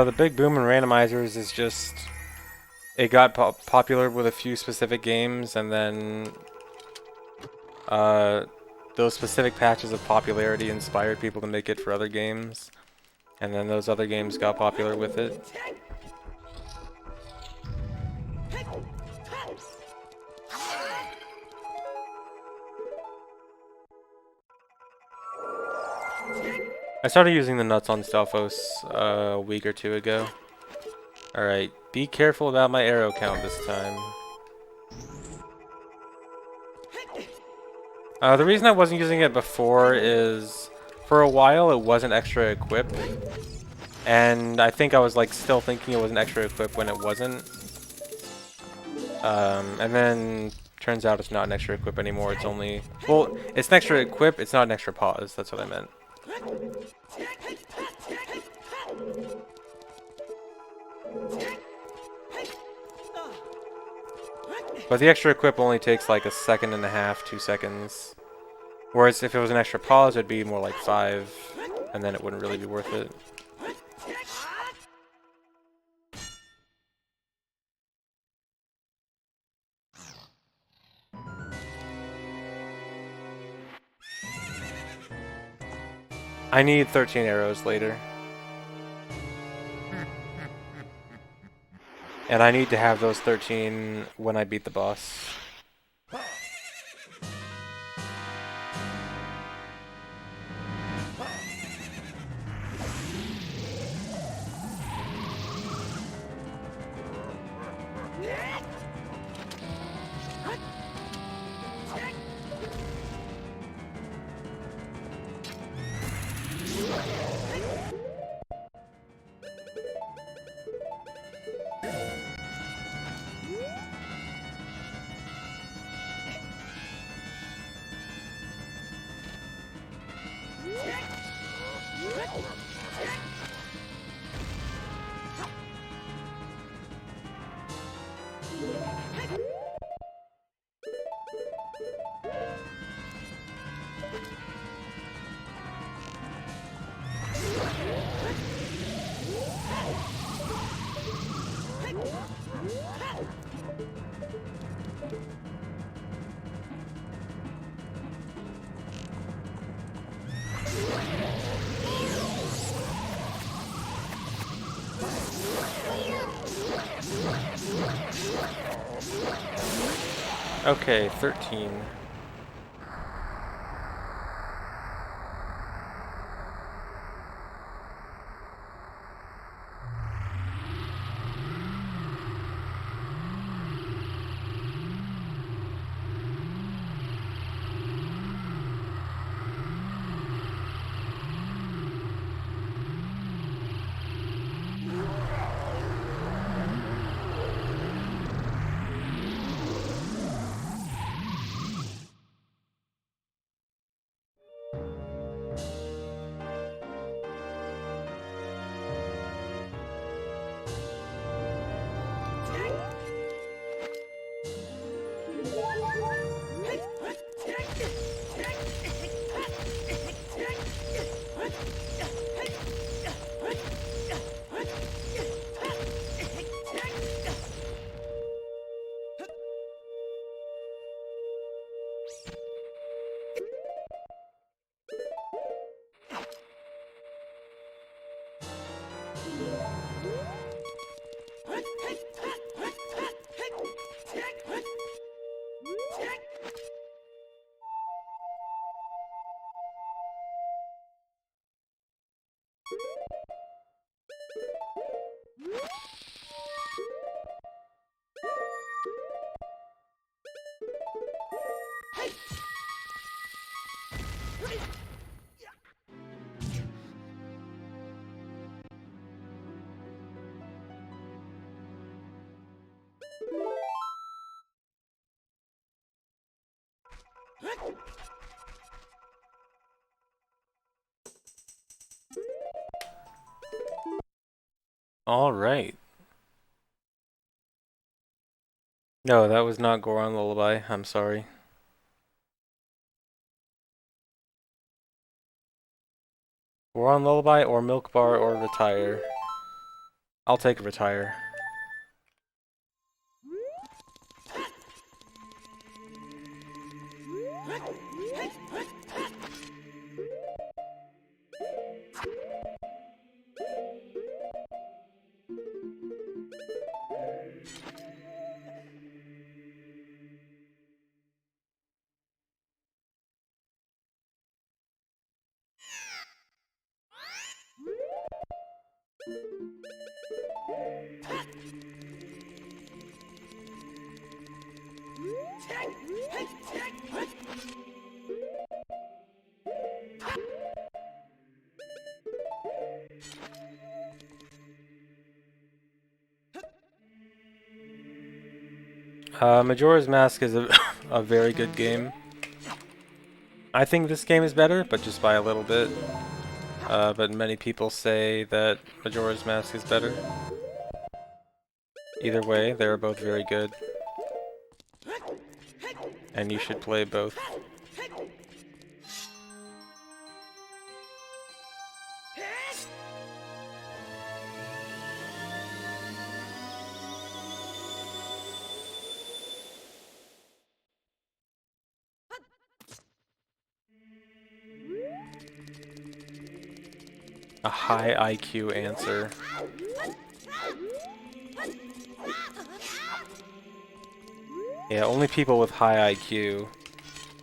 The big boom in randomizers is just it got popular with a few specific games, and then those specific patches of popularity inspired people to make it for other games, and then those other games got popular with it. I started using the nuts on Stalfos a week or two ago. Alright, be careful about my arrow count this time. The reason I wasn't using it before is, for a while it wasn't extra equip, and I think I was like still thinking it was an extra equip when it wasn't. And then turns out it's not an extra equip anymore. It's only, well, it's an extra equip. It's not an extra pause. That's what I meant. But the extra equip only takes like 1.5 seconds, 2 seconds. Whereas if it was an extra pause, it'd be more like 5, and then it wouldn't really be worth it. I need 13 arrows later. And I need to have those 13 when I beat the boss. Okay, 13. Alright. No, that was not Goron Lullaby. I'm sorry. Goron Lullaby or Milk Bar or Retire. I'll take Retire. Majora's Mask is a, a very good game. I think this game is better, but just by a little bit. But many people say that Majora's Mask is better. Either way, they're both very good. And you should play both. A high IQ answer. Yeah, only people with high IQ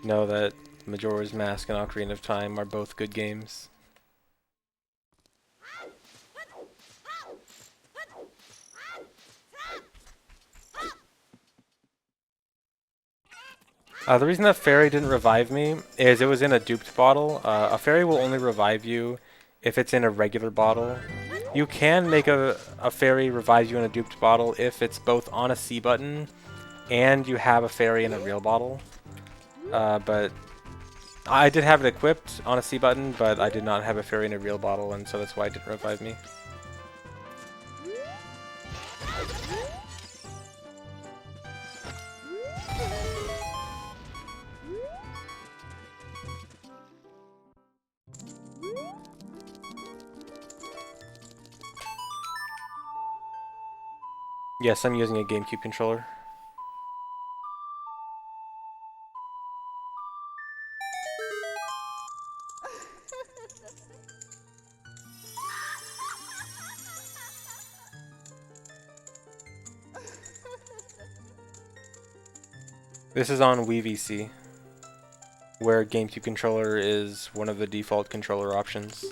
know that Majora's Mask and Ocarina of Time are both good games. The reason that fairy didn't revive me is it was in a duped bottle. A fairy will only revive you if it's in a regular bottle. You can make a fairy revive you in a duped bottle if it's both on a C button and you have a fairy in a real bottle. But I did have it equipped on a C button, but I did not have a fairy in a real bottle, and so that's why it didn't revive me. Yes, I'm using a GameCube controller. This is on Wii VC, where GameCube controller is one of the default controller options.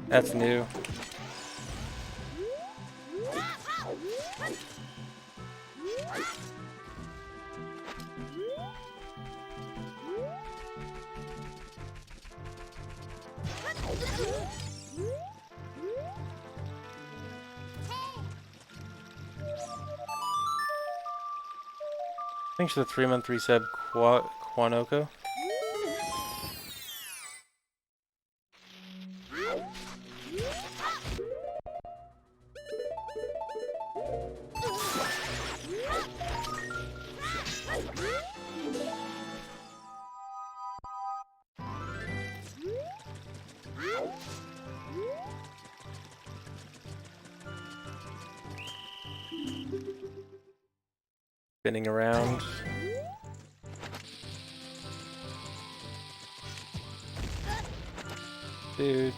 That's new. Thanks for the 3-month resub, Quanoko. Spinning around. Dude.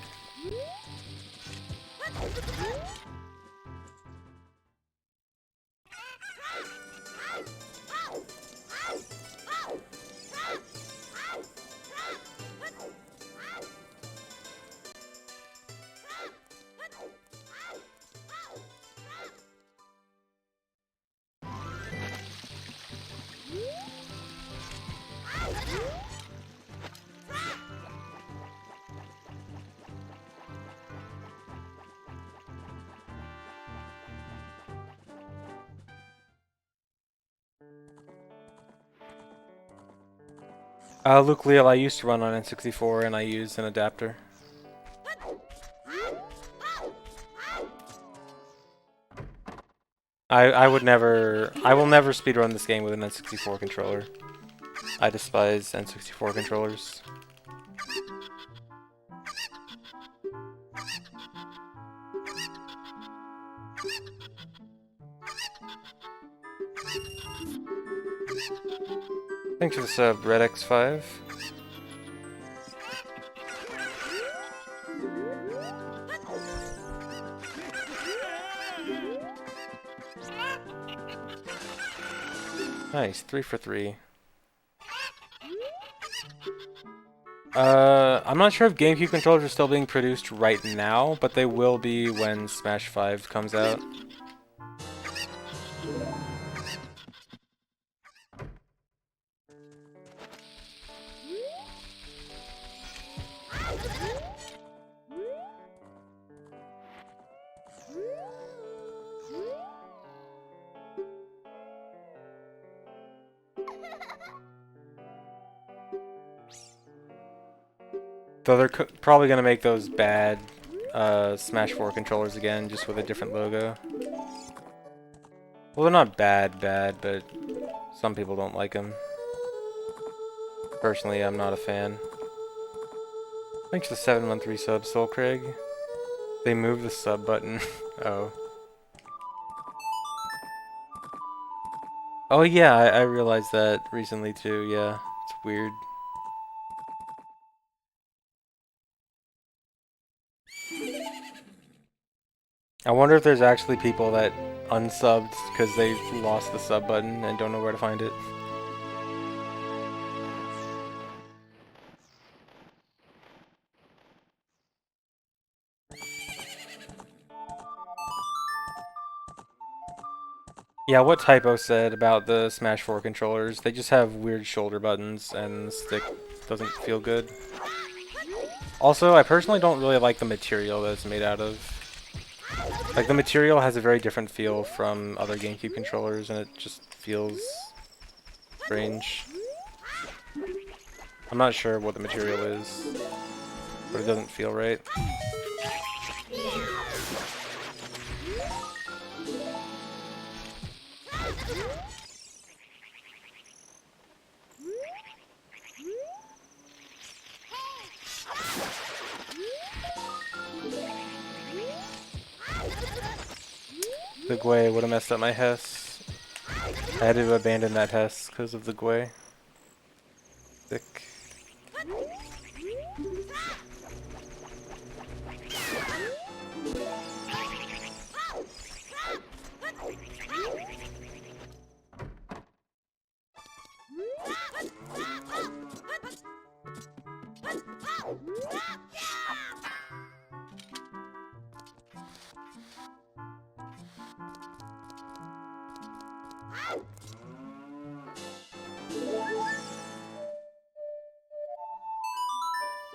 Luke Leal, I used to run on N64 and I used an adapter. I will never speedrun this game with an N64 controller. I despise N64 controllers. Thanks for the sub, RedX5. Nice, 3 for 3. I'm not sure if GameCube controllers are still being produced right now, but they will be when Smash 5 comes out. Though they're probably gonna make those bad Smash 4 controllers again, just with a different logo. Well, they're not bad, but some people don't like them. Personally, I'm not a fan. Thanks for the 7-month resub, Soul Craig. They moved the sub button. Oh. Oh yeah, I realized that recently too, yeah. It's weird. I wonder if there's actually people that unsubbed because they lost the sub button and don't know where to find it. Yeah, what Typo said about the Smash 4 controllers, they just have weird shoulder buttons and the stick doesn't feel good. Also, I personally don't really like the material that it's made out of. Like, the material has a very different feel from other GameCube controllers and it just feels strange. I'm not sure what the material is, but it doesn't feel right. The Gwei would have messed up my Hess. I had to abandon that Hess because of the Gwei. Thick.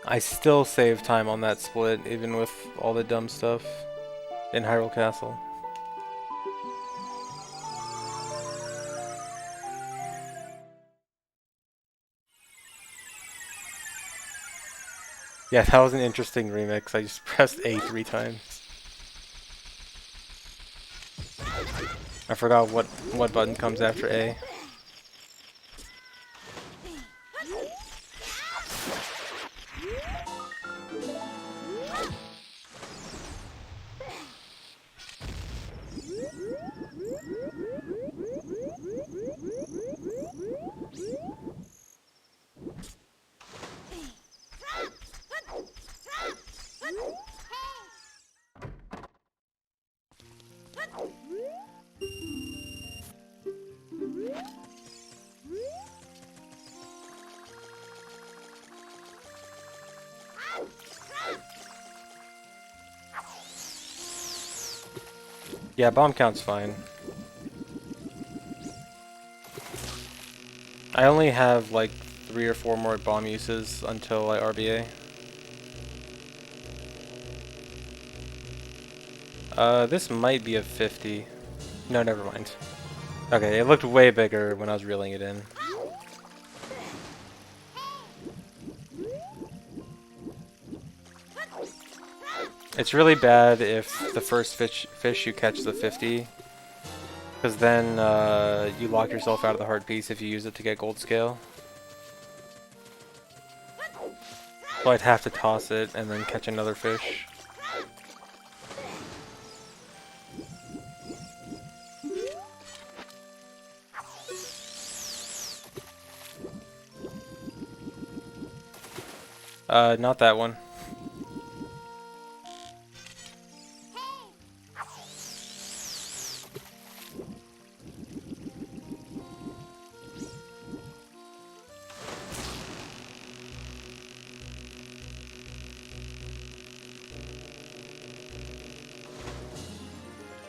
I still save time on that split, even with all the dumb stuff in Hyrule Castle. Yeah, that was an interesting remix. I just pressed A 3 times. I forgot what button comes after A. Yeah, bomb count's fine. I only have like 3 or 4 more bomb uses until I RBA. This might be a 50. No, never mind. Okay, it looked way bigger when I was reeling it in. It's really bad if the first fish you catch the 50, because then you lock yourself out of the heart piece if you use it to get gold scale. So I'd have to toss it and then catch another fish. Not that one.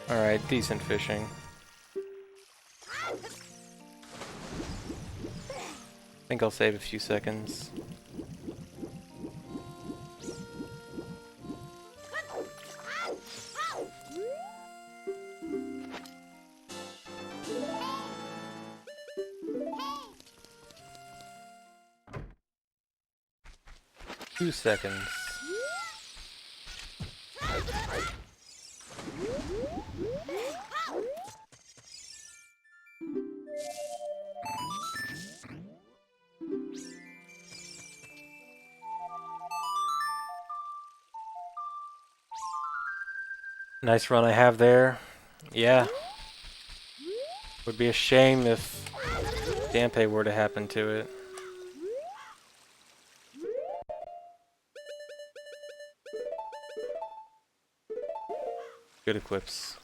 Alright, decent fishing. I think I'll save a few seconds. 2 seconds. Nice run I have there. Yeah. Would be a shame if Dampe were to happen to it. Good equips.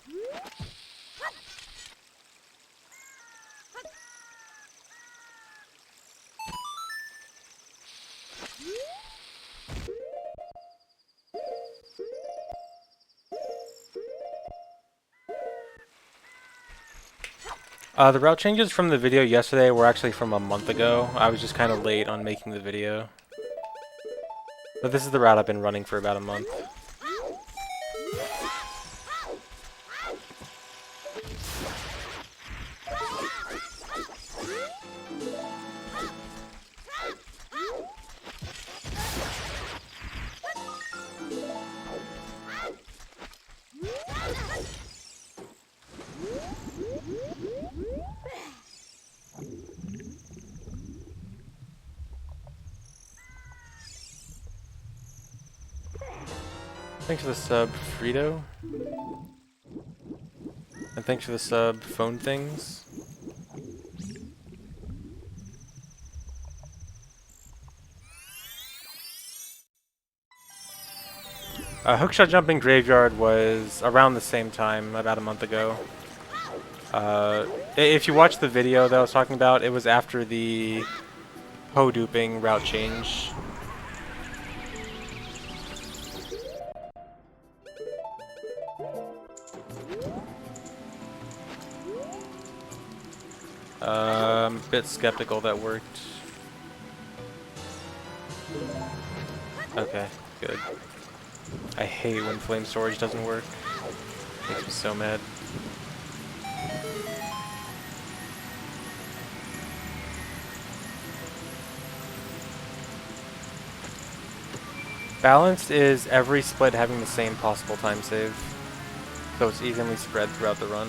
The route changes from the video yesterday were actually from a month ago. I was just kind of late on making the video. But this is the route I've been running for about a month. Thanks for the sub, Frito. And thanks for the sub, Phone Things. Hookshot Jumping Graveyard was around the same time, about a month ago. If you watch the video that I was talking about, it was after the Ho-duping route change. I'm a bit skeptical that worked. Okay, good. I hate when flame storage doesn't work. Makes me so mad. Balanced is every split having the same possible time save, so it's evenly spread throughout the run.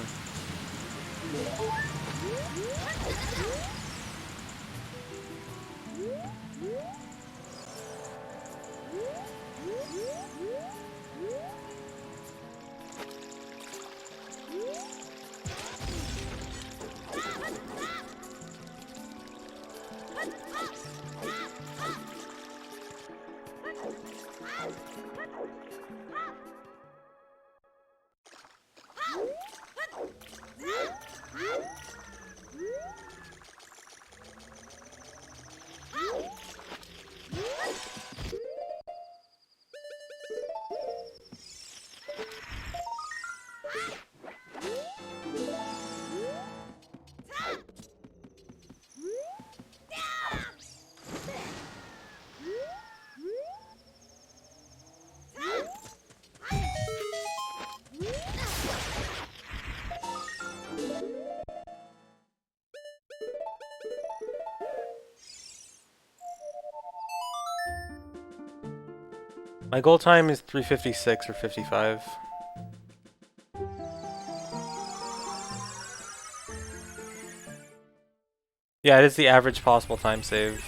My goal time is 3:56 or 55. Yeah, it is the average possible time save.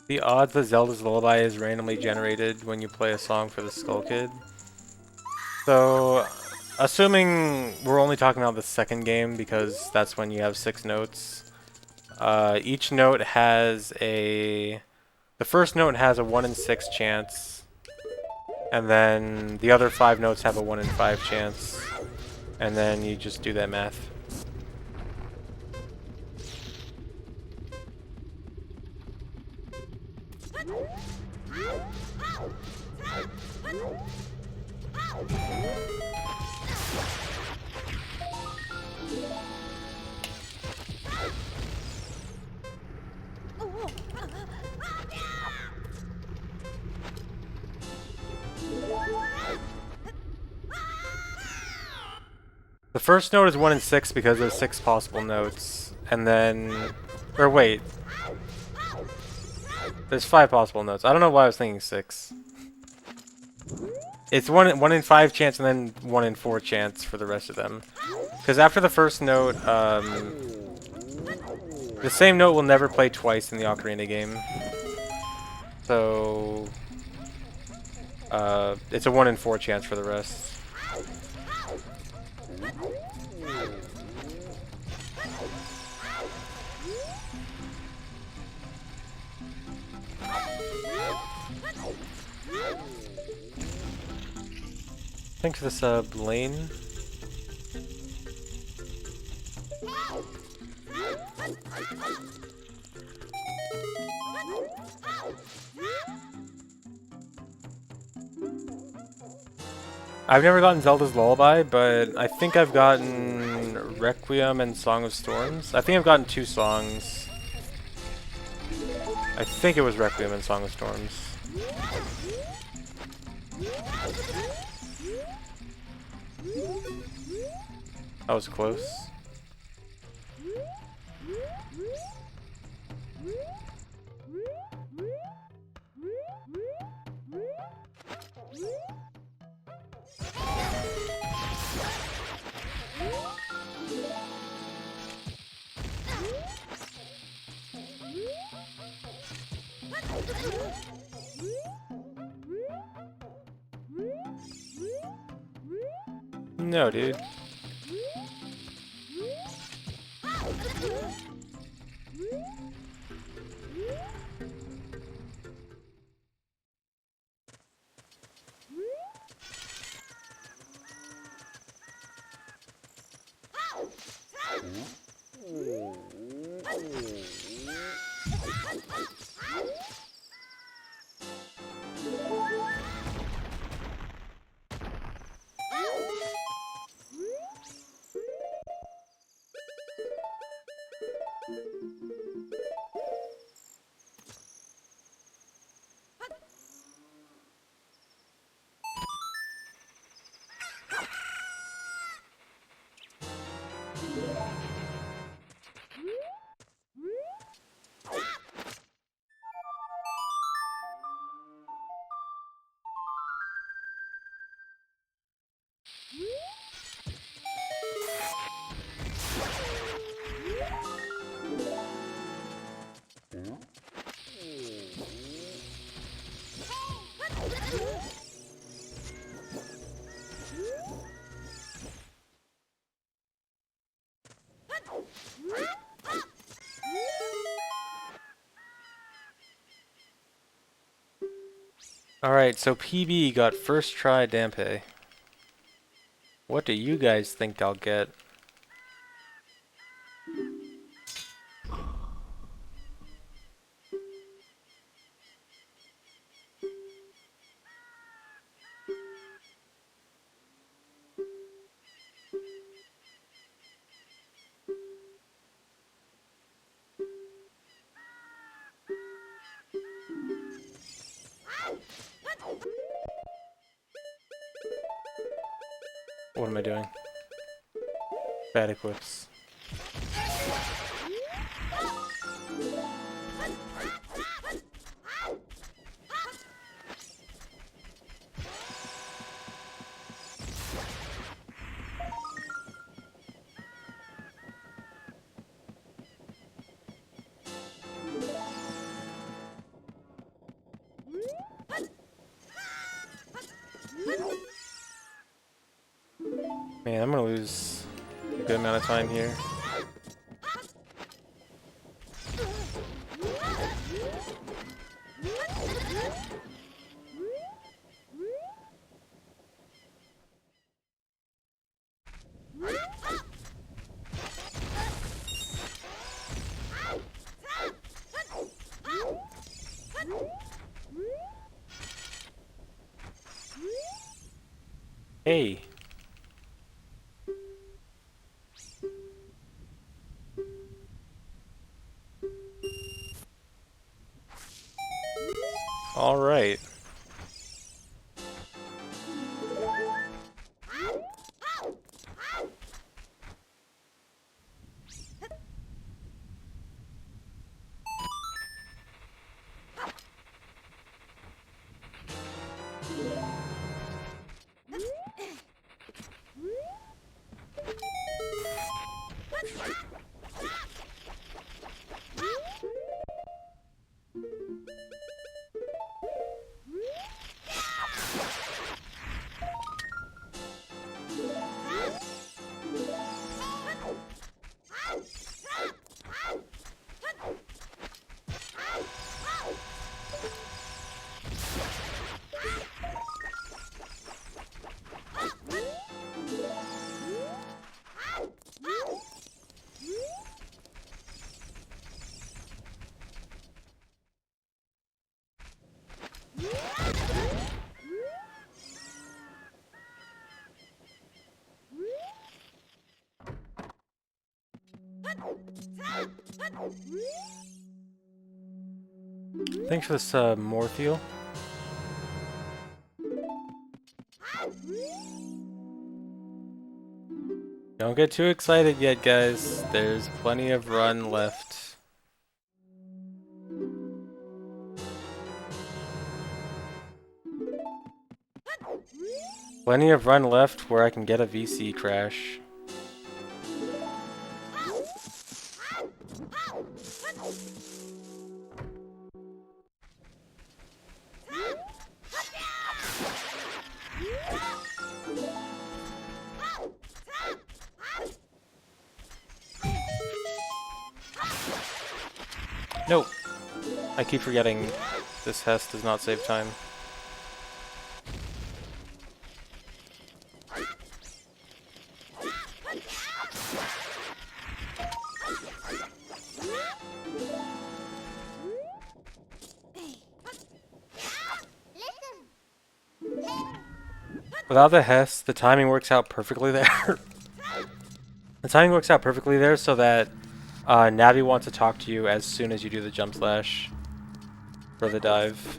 The odds that Zelda's Lullaby is randomly generated when you play a song for the Skull Kid. So, assuming we're only talking about the second game because that's when you have 6 notes. Each note has a... The first note has a 1 in 6 chance. And then the other 5 notes have a 1 in 5 chance. And then you just do that math. The first note is 1 in 6 because there's 6 possible notes. And then... Or wait. There's 5 possible notes. I don't know why I was thinking 6. It's 1 in 5 chance and then 1 in 4 chance for the rest of them. Because after the first note, the same note will never play twice in the Ocarina game. So... it's a 1 in 4 chance for the rest. Thanks for the sub, Lane. I've never gotten Zelda's Lullaby, but I think I've gotten Requiem and Song of Storms. I think I've gotten 2 songs. I think it was Requiem and Song of Storms. That was close. No, dude. Alright, so PB got first try Dampe. What do you guys think I'll get? What am I doing? Bad equips. Man, I'm gonna lose a good amount of time here. Hey. All right. Thanks for this Morpheal. Don't get too excited yet, guys. There's plenty of run left. Plenty of run left where I can get a VC crash. Nope. I keep forgetting this Hess does not save time. Without the Hess, the timing works out perfectly there. The timing works out perfectly there so that Navi wants to talk to you as soon as you do the jump slash for the dive.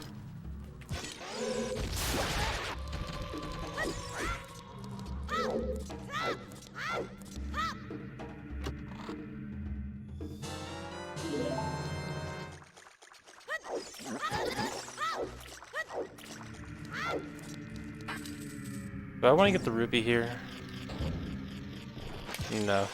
Do I want to get the rupee here? No.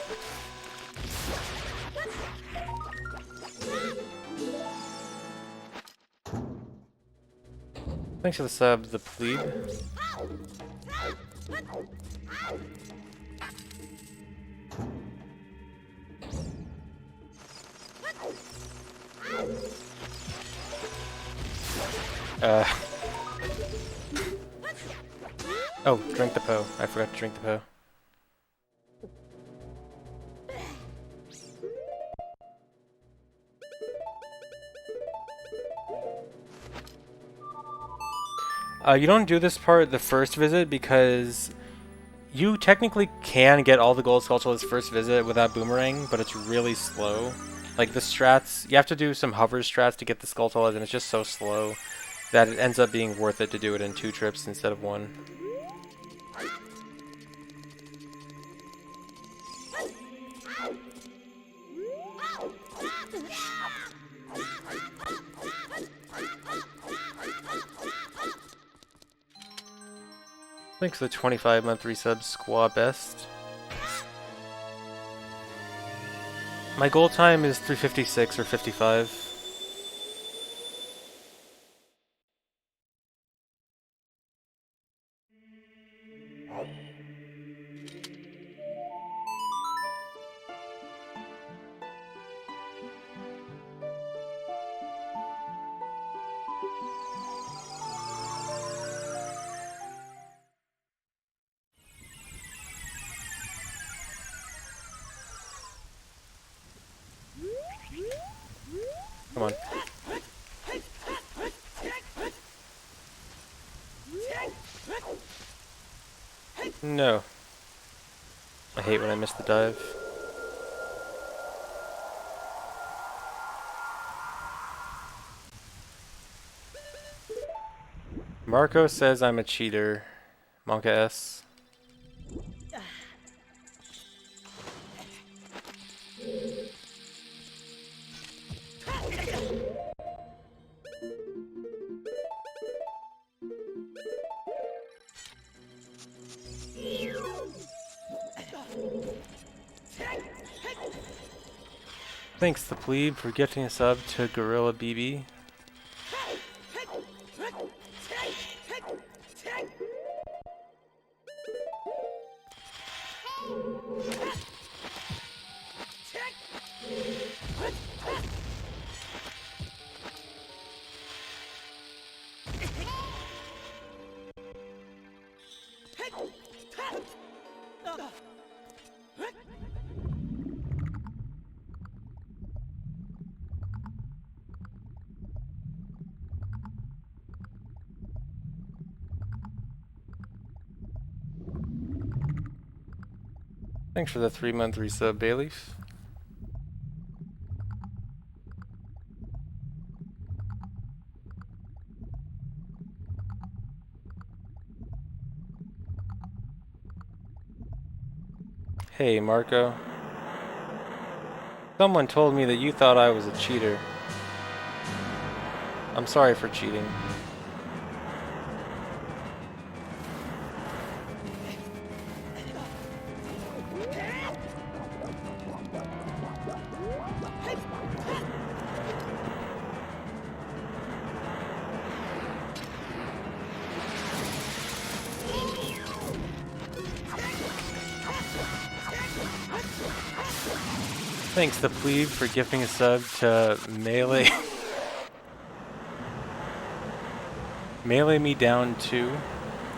Thanks for the sub, the plebe. Oh, drink the po. I forgot to drink the po. You don't do this part the first visit because you technically can get all the gold skulltulas first visit without boomerang, but it's really slow. Like the strats, you have to do some hover strats to get the skulltulas, and it's just so slow that it ends up being worth it to do it in 2 trips instead of 1. Thanks for the 25-month resub, Squaw Best. My goal time is 356 or 55. Come on. No. I hate when I miss the dive. Marco says I'm a cheater. Monka S. Thanks the plebe for gifting a sub to Gorilla BB. Thanks for the 3-month resub, Bayleaf. Hey, Marco. Someone told me that you thought I was a cheater. I'm sorry for cheating. Thanks the plebe for gifting a sub to Melee. Melee me down 2.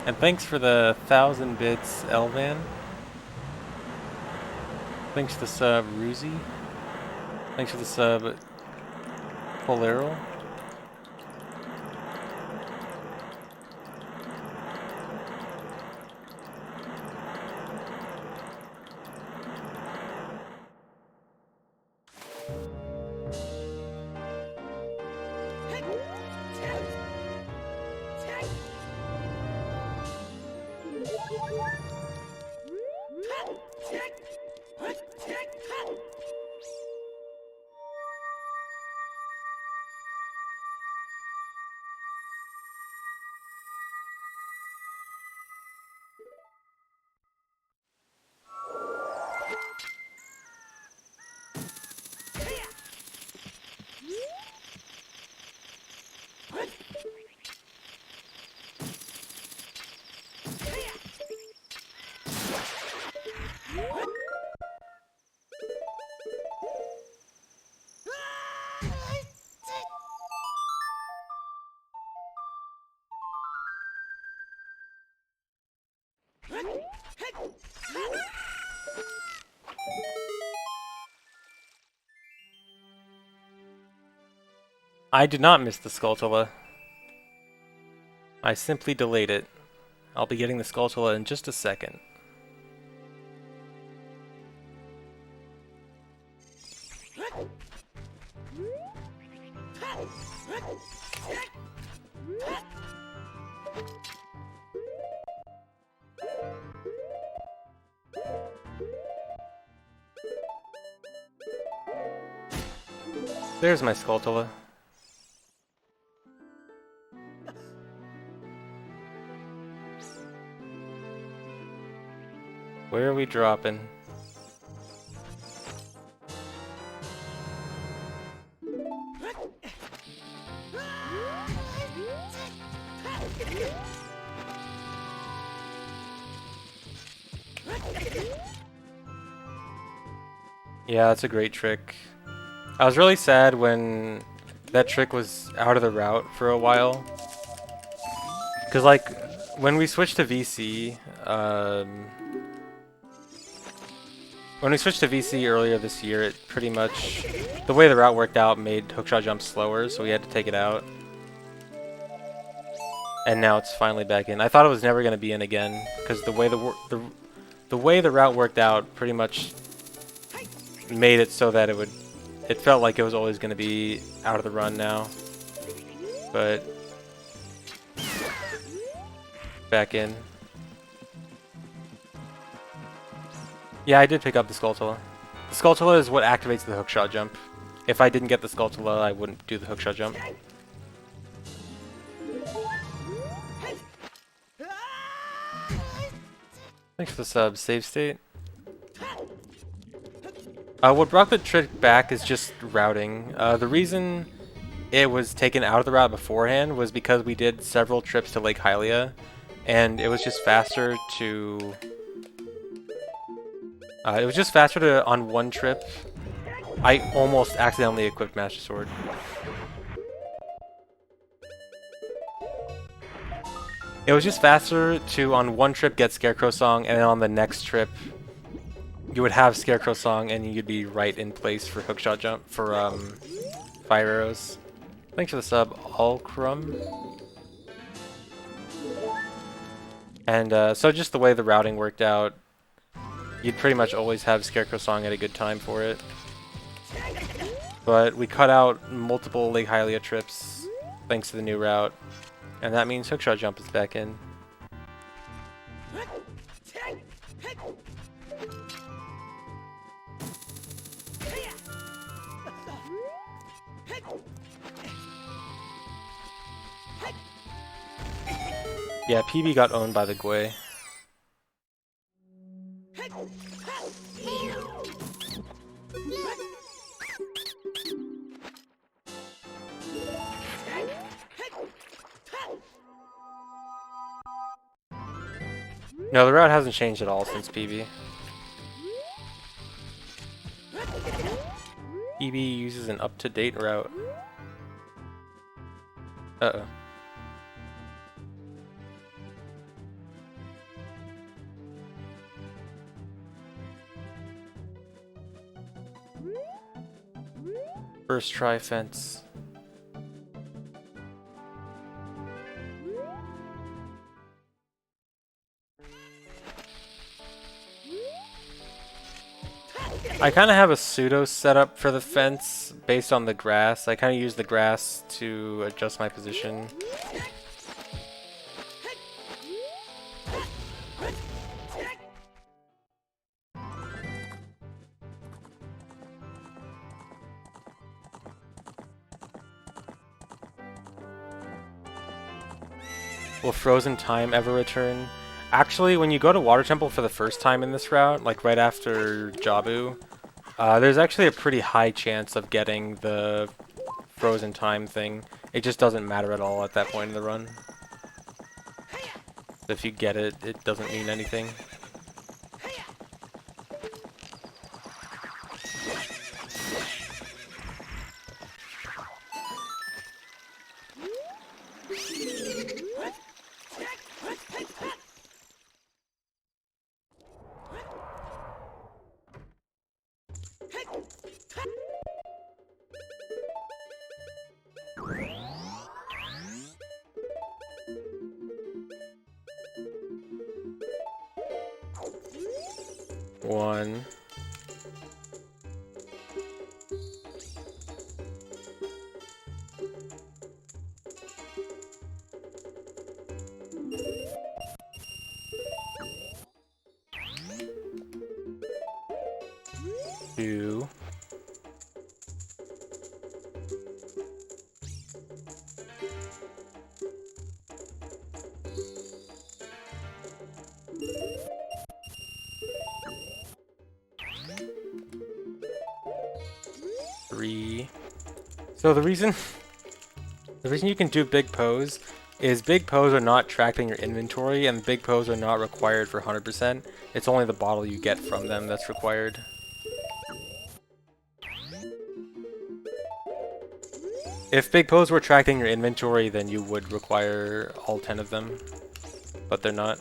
And thanks for the 1,000 bits, Elvan. Thanks for the sub, Ruzy. Thanks for the sub, Polero. I did not miss the Skulltula. I simply delayed it. I'll be getting the Skulltula in just a second. There's my Skulltula. Where are we dropping? Yeah, that's a great trick. I was really sad when that trick was out of the route for a while. Because, like, when we switched to VC, When we switched to VC earlier this year, it pretty much, the way the route worked out made hookshot jumps slower, so we had to take it out. And now it's finally back in. I thought it was never going to be in again, because the way the way the route worked out pretty much made it so that it felt like it was always going to be out of the run now. But back in. Yeah, I did pick up the Skulltula. The Skulltula is what activates the hookshot jump. If I didn't get the Skulltula, I wouldn't do the hookshot jump. Thanks for the sub. Save state. What brought the trick back is just routing. The reason it was taken out of the route beforehand was because we did several trips to Lake Hylia, and it was just faster to... on one trip. I almost accidentally equipped Master Sword. It was just faster to, on one trip, get Scarecrow Song, and then on the next trip, you would have Scarecrow Song, and you'd be right in place for hookshot jump, for fire arrows. Thanks for the sub, Alcrum. And so just the way the routing worked out, you'd pretty much always have Scarecrow Song at a good time for it. But we cut out multiple Lake Hylia trips, thanks to the new route. And that means hookshot jump is back in. Yeah, PB got owned by the Gwei. No, the route hasn't changed at all since PB. PB uses an up-to-date route. Uh-oh. First try fence. I kind of have a pseudo setup for the fence based on the grass. I kind of use the grass to adjust my position. Will Frozen Time ever return? Actually, when you go to Water Temple for the first time in this route, like right after Jabu, there's actually a pretty high chance of getting the Frozen Time thing. It just doesn't matter at all at that point in the run. If you get it, it doesn't mean anything. One. Two. Three. So the reason you can do big pose is big pose are not tracked in your inventory, and big pose are not required for 100%. It's only the bottle you get from them that's required. If big pose were tracked in your inventory, then you would require all 10 of them, but they're not.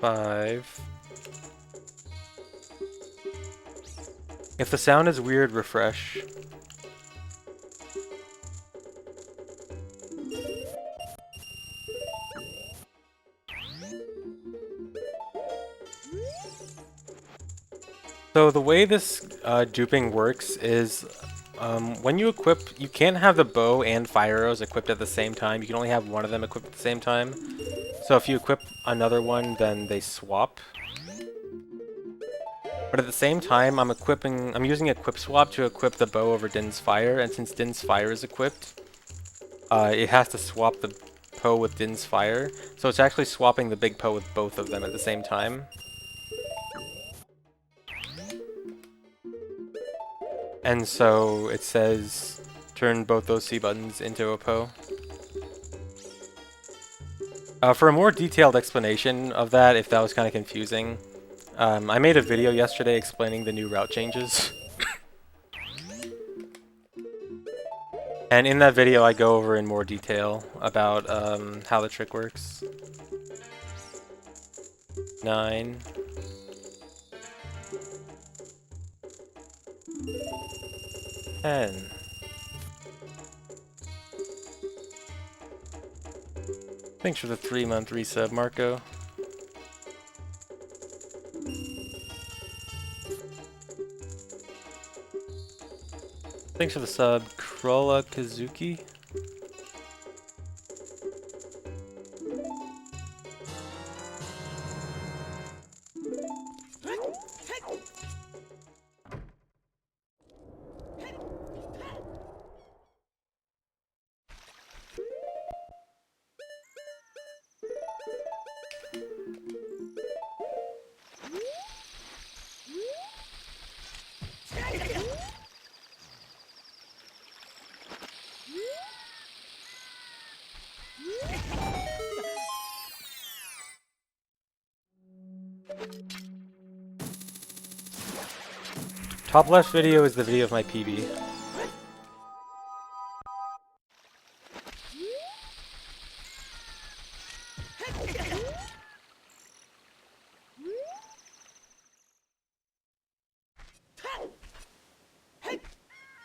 5. If the sound is weird, refresh. So the way this duping works is when you equip, you can't have the bow and fire arrows equipped at the same time. You can only have one of them equipped at the same time. So if you equip another one, then they swap. But at the same time, I'm using equip swap to equip the bow over Din's fire, and since Din's fire is equipped, it has to swap the bow with Din's fire. So it's actually swapping the big bow with both of them at the same time. And so it says, turn both those C buttons into a PO. For a more detailed explanation of that, if that was kind of confusing, I made a video yesterday explaining the new route changes. And in that video I go over in more detail about how the trick works. 9. Thanks for the 3-month resub, Marco. Thanks for the sub, Krola Kazuki. Top left video is the video of my PB.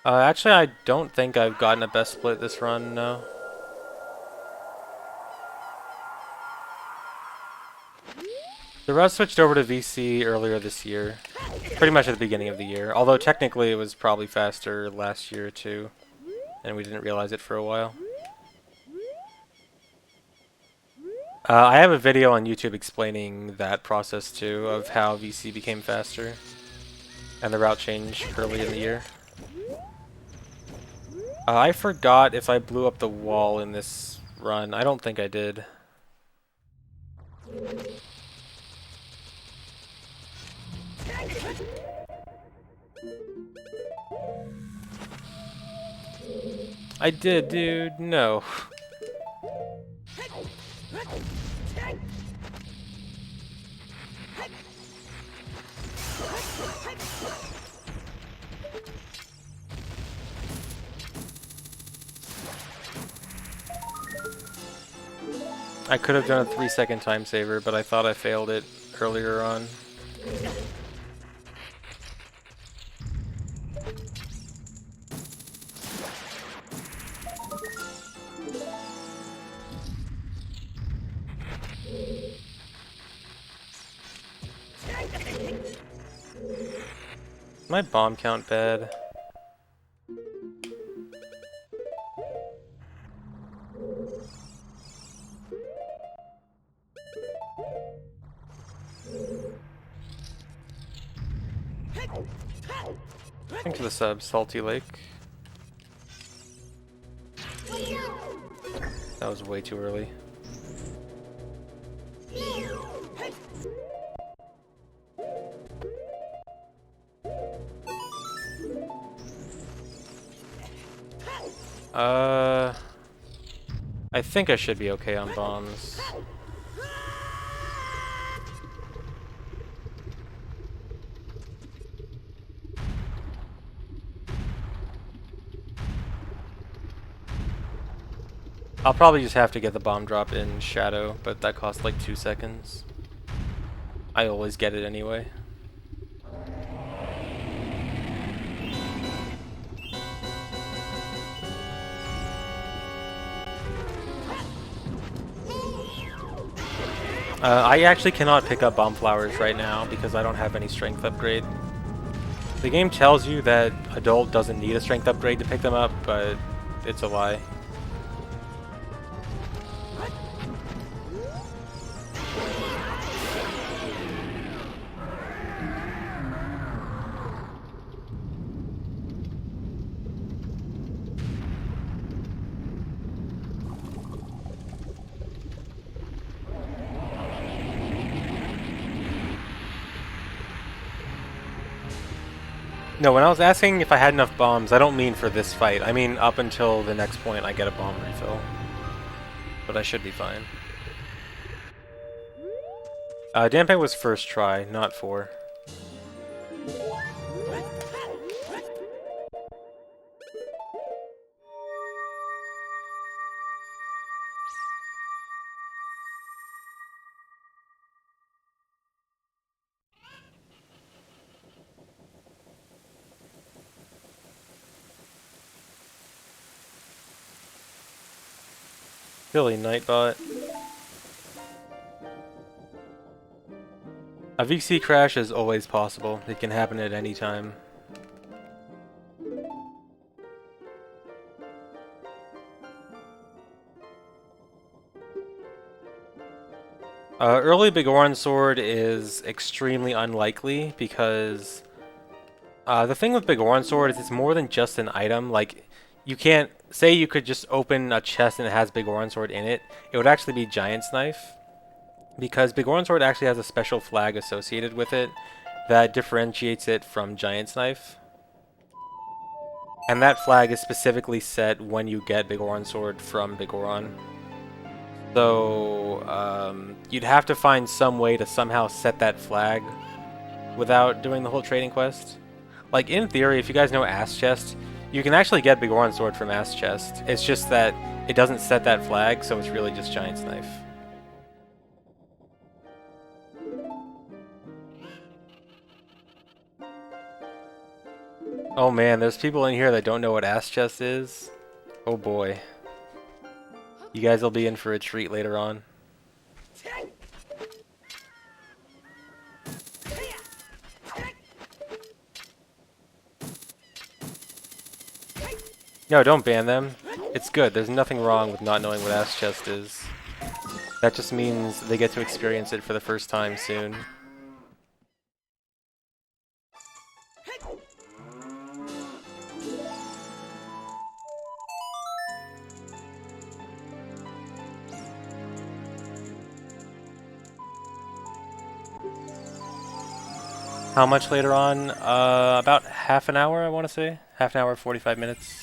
Actually, I don't think I've gotten a best split this run, no. The rest switched over to VC earlier this year. Pretty much at the beginning of the year. Although technically it was probably faster last year too. And we didn't realize it for a while. I have a video on YouTube explaining that process too, of how VC became faster. And the route change early in the year. I forgot if I blew up the wall in this run. I don't think I did. I did, dude. No. I could have done a 3-second time saver, but I thought I failed it earlier on. My bomb count bad. Thanks for the sub, Salty Lake. That was way too early. I think I should be okay on bombs. I'll probably just have to get the bomb drop in Shadow, but that costs like 2 seconds. I always get it anyway. I actually cannot pick up bomb flowers right now because I don't have any strength upgrade. The game tells you that adult doesn't need a strength upgrade to pick them up, but it's a lie. No, when I was asking if I had enough bombs, I don't mean for this fight. I mean up until the next point I get a bomb refill. But I should be fine. Dampe was first try, not 4. Silly Nightbot. A VC crash is always possible. It can happen at any time. Early Biggoron Sword is extremely unlikely because the thing with Biggoron Sword is it's more than just an item. Like, you can't say you could just open a chest and it has Biggoron Sword in it. It would actually be Giant's Knife because Biggoron Sword actually has a special flag associated with it that differentiates it from Giant's Knife. And that flag is specifically set when you get Biggoron Sword from Biggoron. So, you'd have to find some way to somehow set that flag without doing the whole trading quest. Like, in theory, if you guys know Ass Chest, you can actually get Biggoron Sword from Ass Chest. It's just that it doesn't set that flag, so it's really just Giant's Knife. Oh man, there's people in here that don't know what Ass Chest is. Oh boy. You guys will be in for a treat later on. No, don't ban them. It's good. There's nothing wrong with not knowing what Ass Chest is. That just means they get to experience it for the first time soon. How much later on? About half an hour, I want to say. Half an hour, 45 minutes.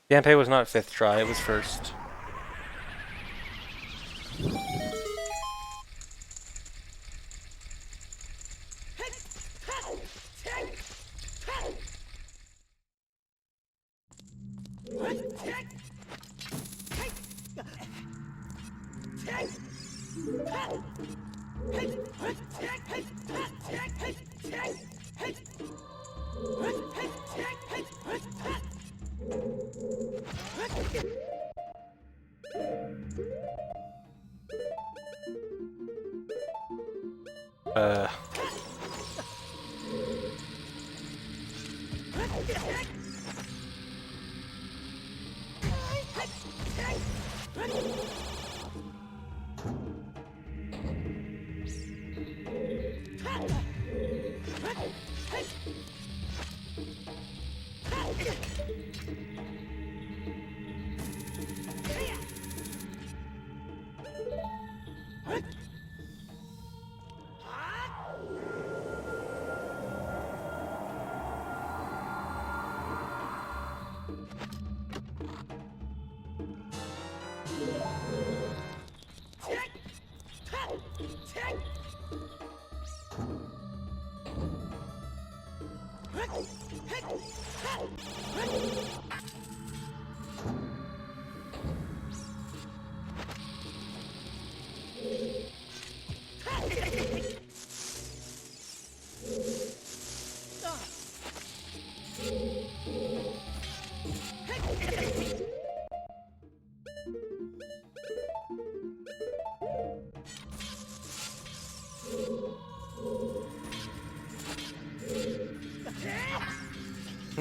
Dampe was not 5th try, it was 1st.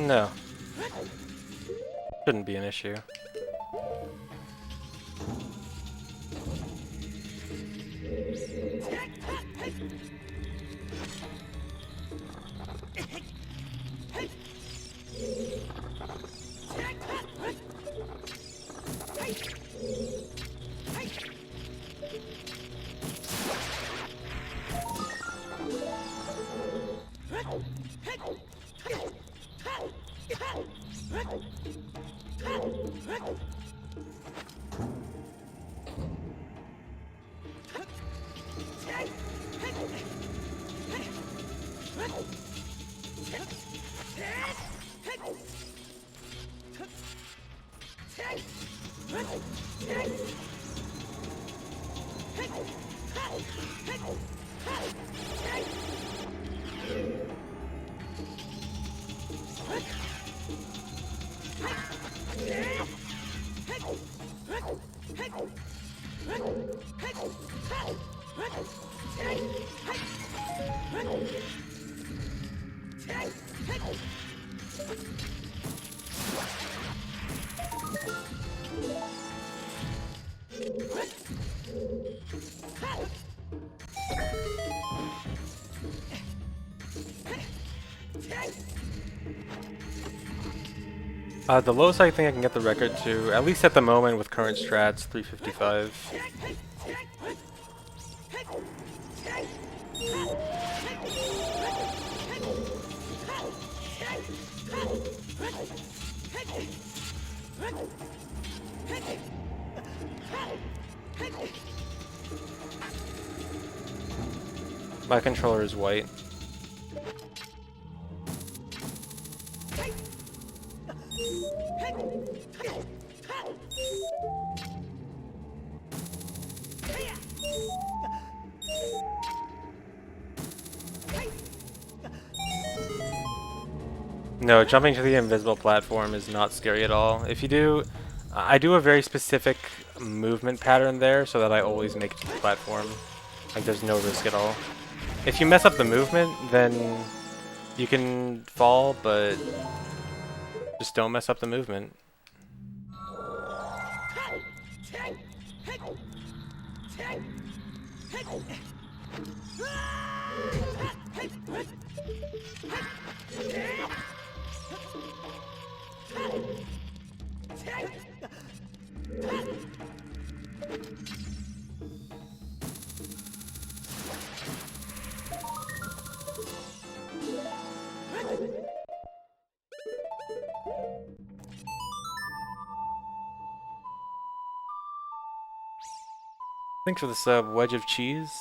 No. Shouldn't be an issue. The lowest I think I can get the record to, at least at the moment with current strats, 355. My controller is white. No, jumping to the invisible platform is not scary at all. If you do, I do a very specific movement pattern there so that I always make it to the platform. Like there's no risk at all. If you mess up the movement, then you can fall, but just don't mess up the movement. Thanks for the sub, Wedge of Cheese.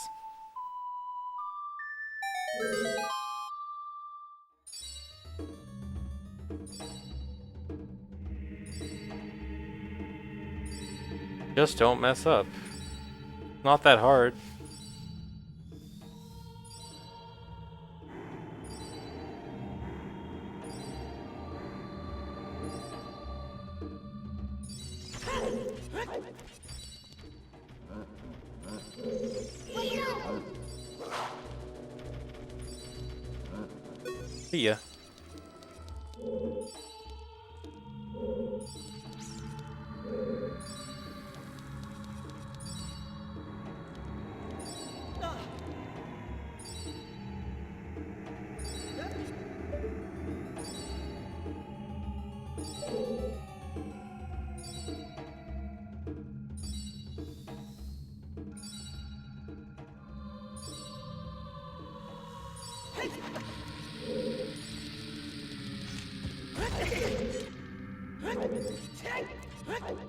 Just don't mess up. Not that hard. See ya.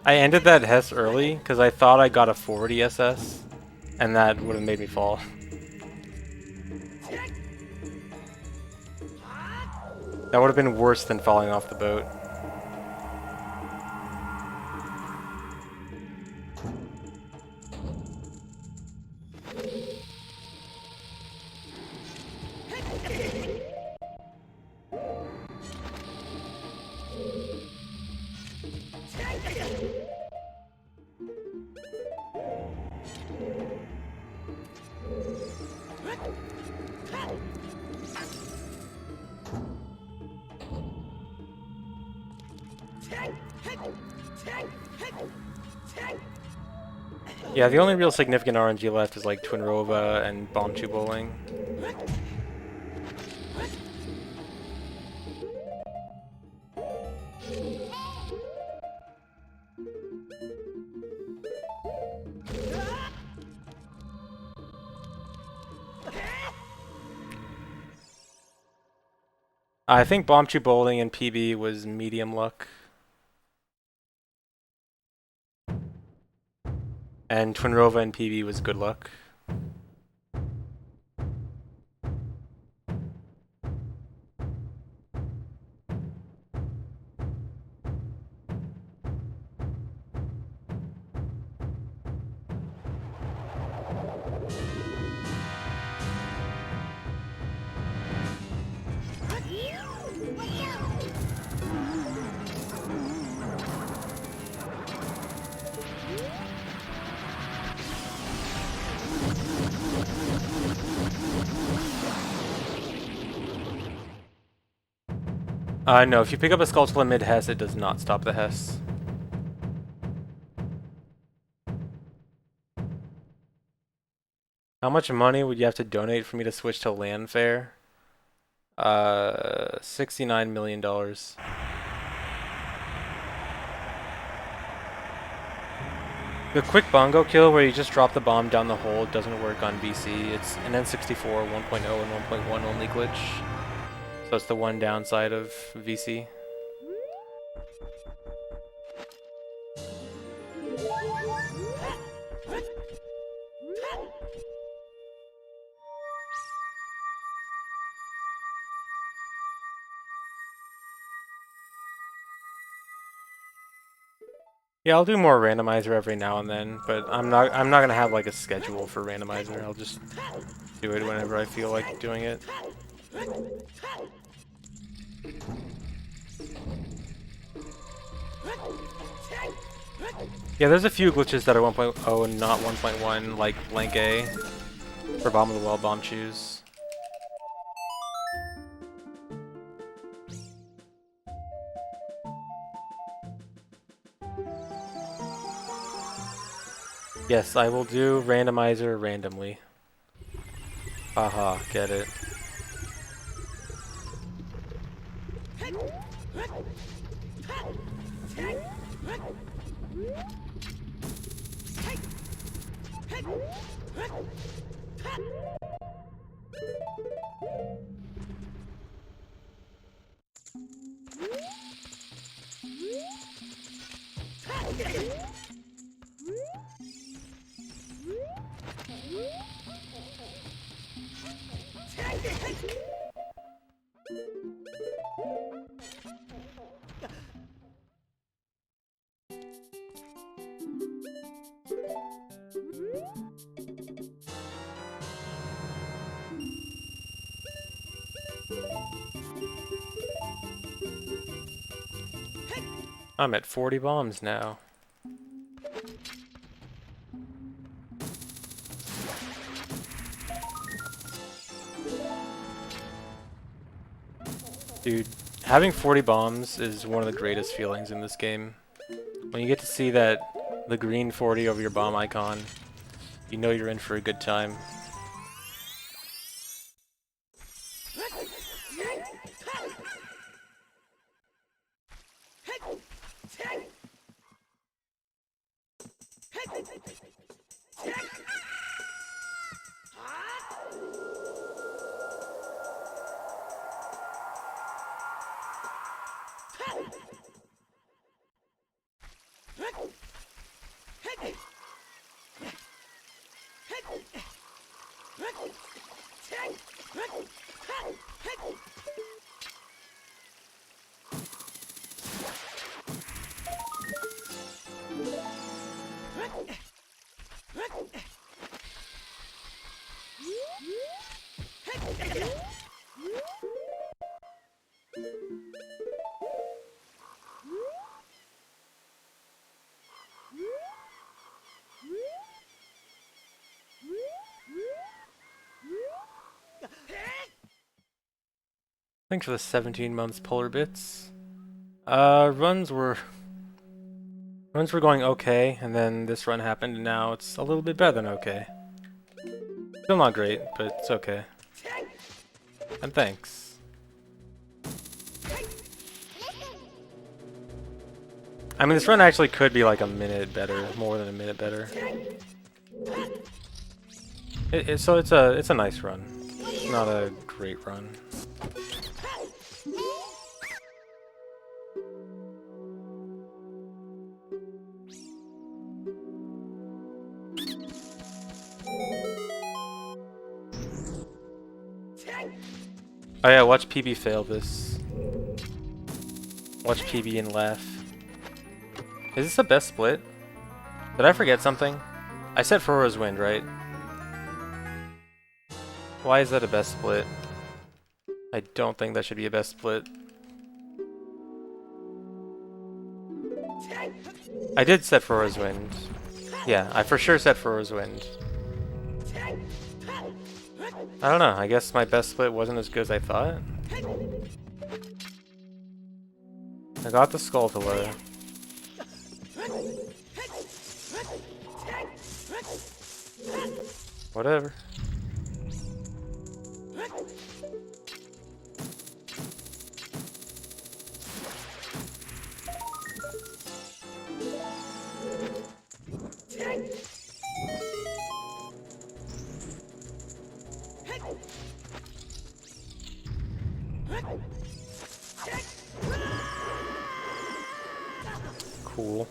I ended that Hess early because I thought I got a 40 SS, and that would have made me fall. That would have been worse than falling off the boat. Yeah, the only real significant RNG left is like Twinrova and Bombchu Bowling. I think Bombchu Bowling and PB was medium luck. And Twinrova and PB was good luck. No, if you pick up a Skulltula mid-Hess, it does not stop the Hess. How much money would you have to donate for me to switch to Landfair? $69 million. The quick bongo kill where you just drop the bomb down the hole doesn't work on VC. It's an N64 1.0 and 1.1 only glitch. So it's the one downside of VC. Yeah, I'll do more randomizer every now and then, but I'm not gonna have like a schedule for randomizer. I'll just do it whenever I feel like doing it. Yeah, there's a few glitches that are 1.0 and not 1.1, like Blank A for Bomb of the Well Bomb Choose. Yes, I will do randomizer randomly. Haha, get it. I'm at 40 bombs now. Dude, having 40 bombs is one of the greatest feelings in this game. When you get to see that the green 40 over your bomb icon, you know you're in for a good time. Thanks for the 17 months, Polar Bits. Runs were going okay, and then this run happened, and now it's a little bit better than okay. Still not great, but it's okay. And thanks. I mean, this run actually could be like a minute better, more than a minute better. So it's a nice run. It's not a great run. Oh yeah, watch PB fail this. Watch PB and laugh. Is this the best split? Did I forget something? I said Furrow's Wind, right? Why is that a best split? I don't think that should be a best split. I did set Furrow's Wind. Yeah, I for sure set Furrow's Wind. I don't know, I guess my best split wasn't as good as I thought. I got the Skulltula. Whatever. Cool.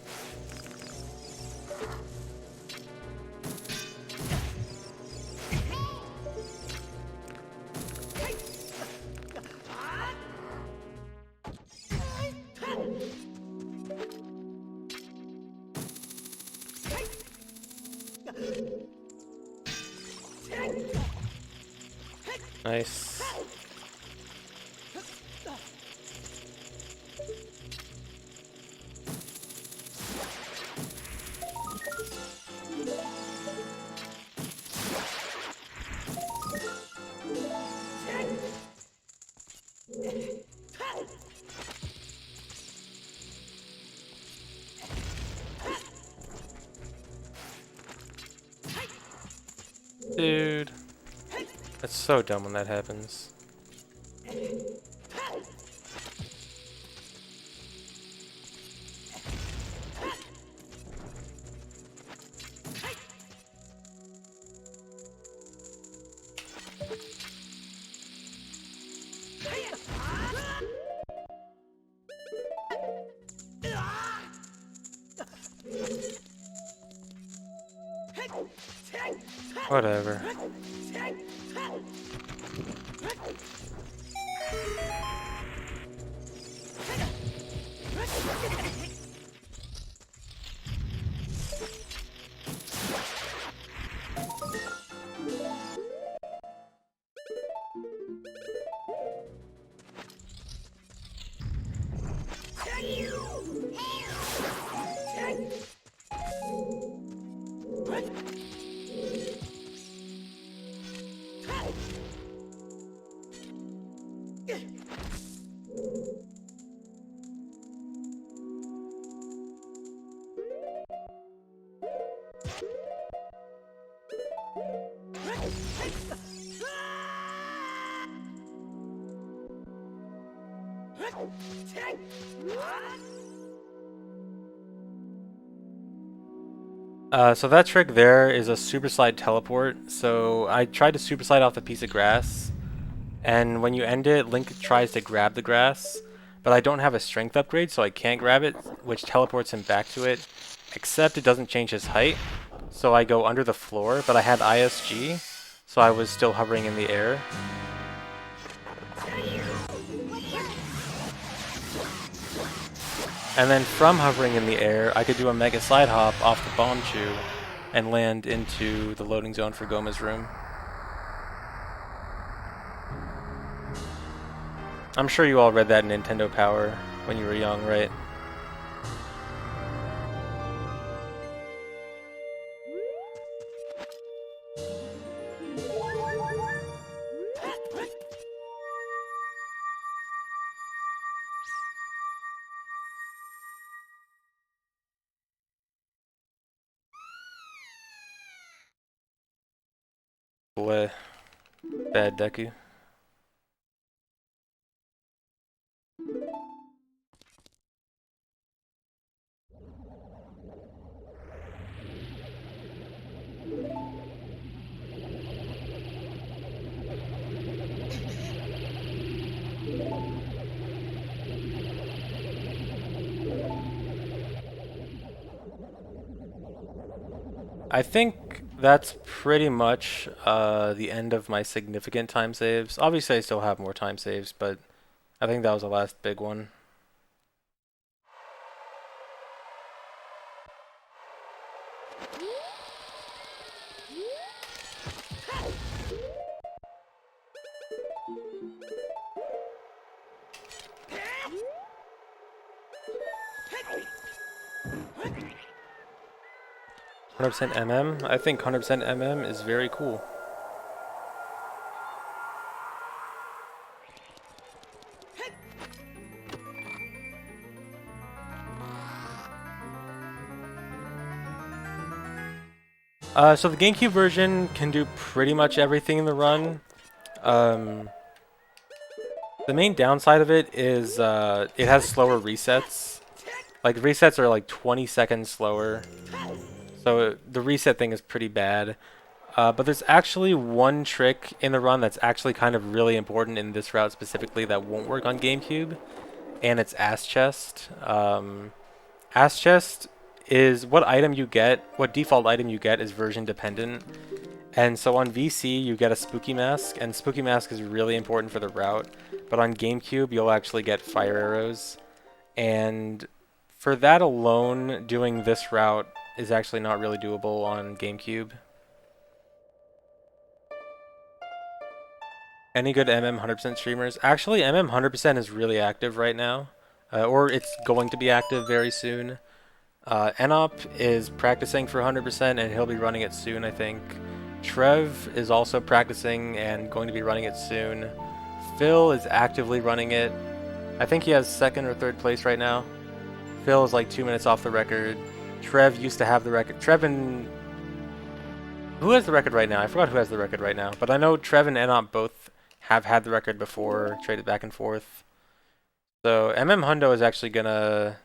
Nice. Dude. That's so dumb when that happens. Whatever. So that trick there is a super slide teleport. So I tried to super slide off the piece of grass, and when you end it, Link tries to grab the grass, but I don't have a strength upgrade, so I can't grab it, which teleports him back to it, except it doesn't change his height. So I go under the floor, but I had ISG, so I was still hovering in the air. And then from hovering in the air, I could do a mega slide hop off the Bonchu and land into the loading zone for Goma's room. I'm sure you all read that in Nintendo Power when you were young, right? Bleh. Bad Deku. I think that's pretty much the end of my significant time saves. Obviously, I still have more time saves, but I think that was the last big one. %MM? I think 100% MM is very cool. So the GameCube version can do pretty much everything in the run. The main downside of it is it has slower resets. Like, resets are like 20 seconds slower. So the reset thing is pretty bad. But there's actually one trick in the run that's actually kind of really important in this route specifically that won't work on GameCube, and it's Ass Chest. Ass Chest is what default item you get is version dependent. And so on VC you get a Spooky Mask, and Spooky Mask is really important for the route. But on GameCube you'll actually get Fire Arrows. And for that alone, doing this route is actually not really doable on GameCube. Any good MM 100% streamers? Actually, MM 100% is really active right now. Or it's going to be active very soon. Enop is practicing for 100% and he'll be running it soon, I think. Trev is also practicing and going to be running it soon. Phil is actively running it. I think he has 2nd or 3rd place right now. Phil is like 2 minutes off the record. Trev used to have the record. Who has the record right now? I forgot who has the record right now. But I know Trev and Enop both have had the record before, traded back and forth. So MM Hundo is actually gonna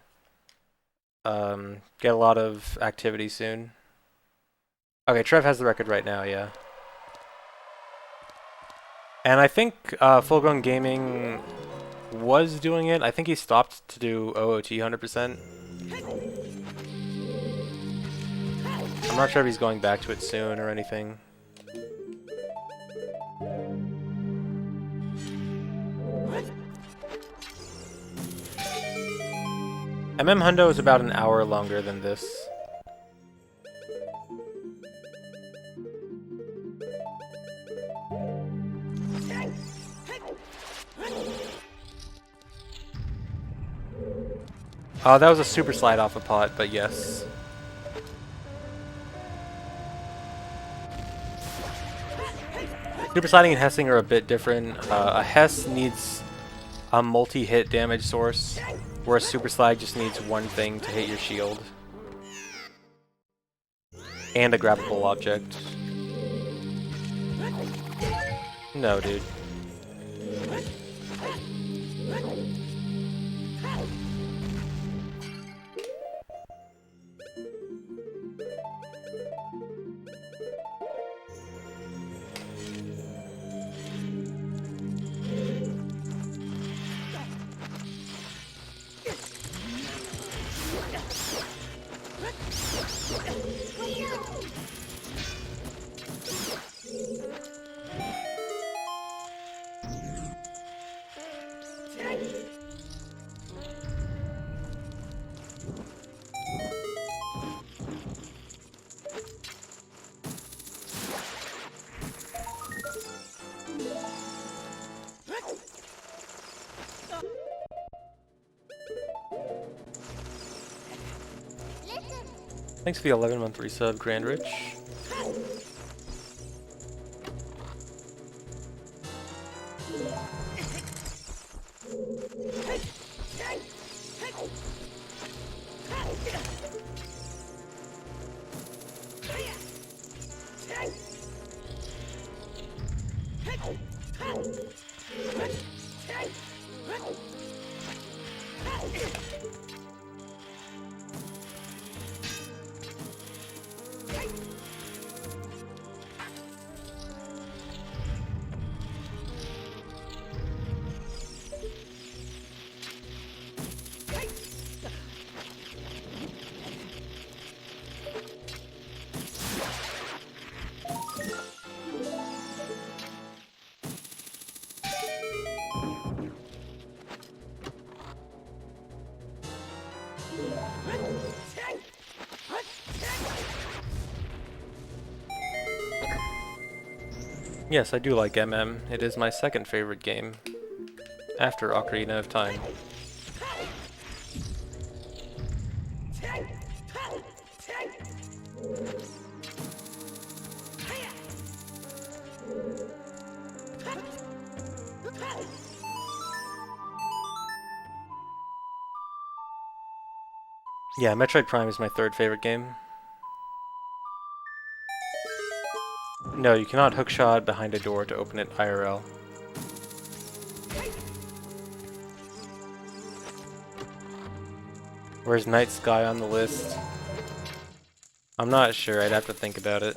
get a lot of activity soon. Okay, Trev has the record right now, yeah. And I think Full Grown Gaming was doing it. I think he stopped to do OOT 100%. I'm not sure if he's going back to it soon or anything. MM Hundo is about an hour longer than this. That was a super slide off a pot, but yes. Super sliding and hessing are a bit different. A hess needs a multi-hit damage source, where a super slide just needs one thing to hit your shield. And a grabbable object. No, dude. Thanks for the 11-month resub, Grand Rich. Yes, I do like MM. It is my second favorite game, after Ocarina of Time. Yeah, Metroid Prime is my third favorite game. No, you cannot hookshot behind a door to open it IRL. Where's Night Sky on the list? I'm not sure, I'd have to think about it.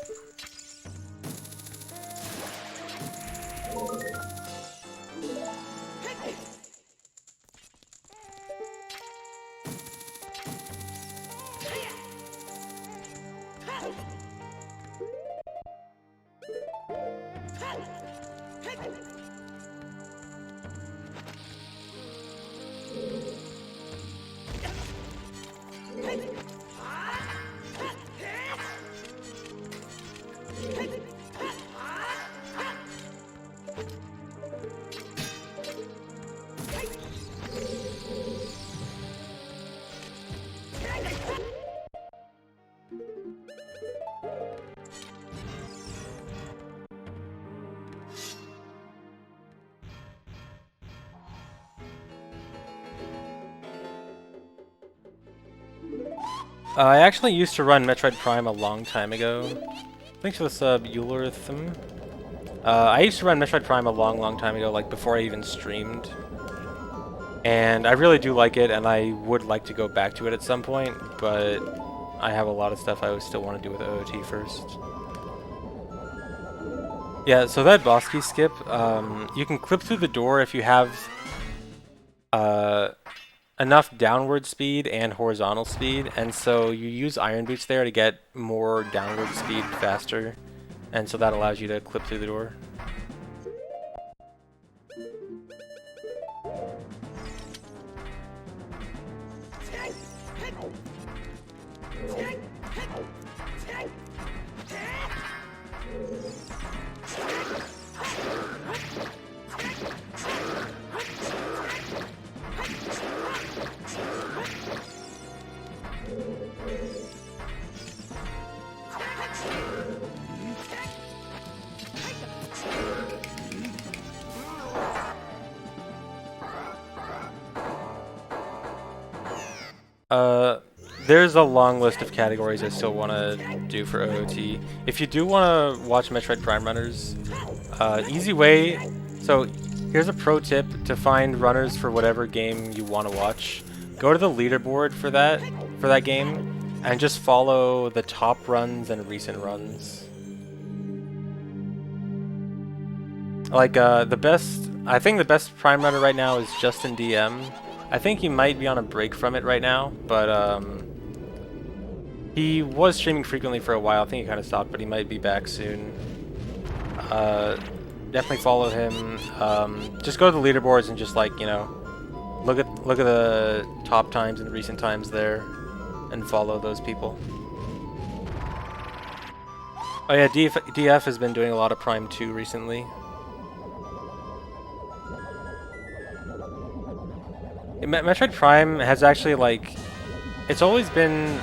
I actually used to run Metroid Prime a long time ago. Thanks for the sub, Eulerthm. I used to run Metroid Prime a long time ago, like before I even streamed. And I really do like it, and I would like to go back to it at some point, but I have a lot of stuff I still want to do with OOT first. Yeah, so that boss key skip, you can clip through the door if you have enough downward speed and horizontal speed, and so you use Iron Boots there to get more downward speed faster, and so that allows you to clip through the door. There's a long list of categories I still want to do for OOT. If you do want to watch Metroid Prime runners, easy way, so here's a pro tip to find runners for whatever game you want to watch. Go to the leaderboard for that game, and just follow the top runs and recent runs. Like, I think the best Prime runner right now is Justin DM. I think he might be on a break from it right now, but he was streaming frequently for a while. I think he kind of stopped, but he might be back soon. Definitely follow him. Just go to the leaderboards and just, like, you know, look at the top times and recent times there, and follow those people. Oh yeah, DF has been doing a lot of Prime 2 recently. Metroid Prime has actually, like, it's always been,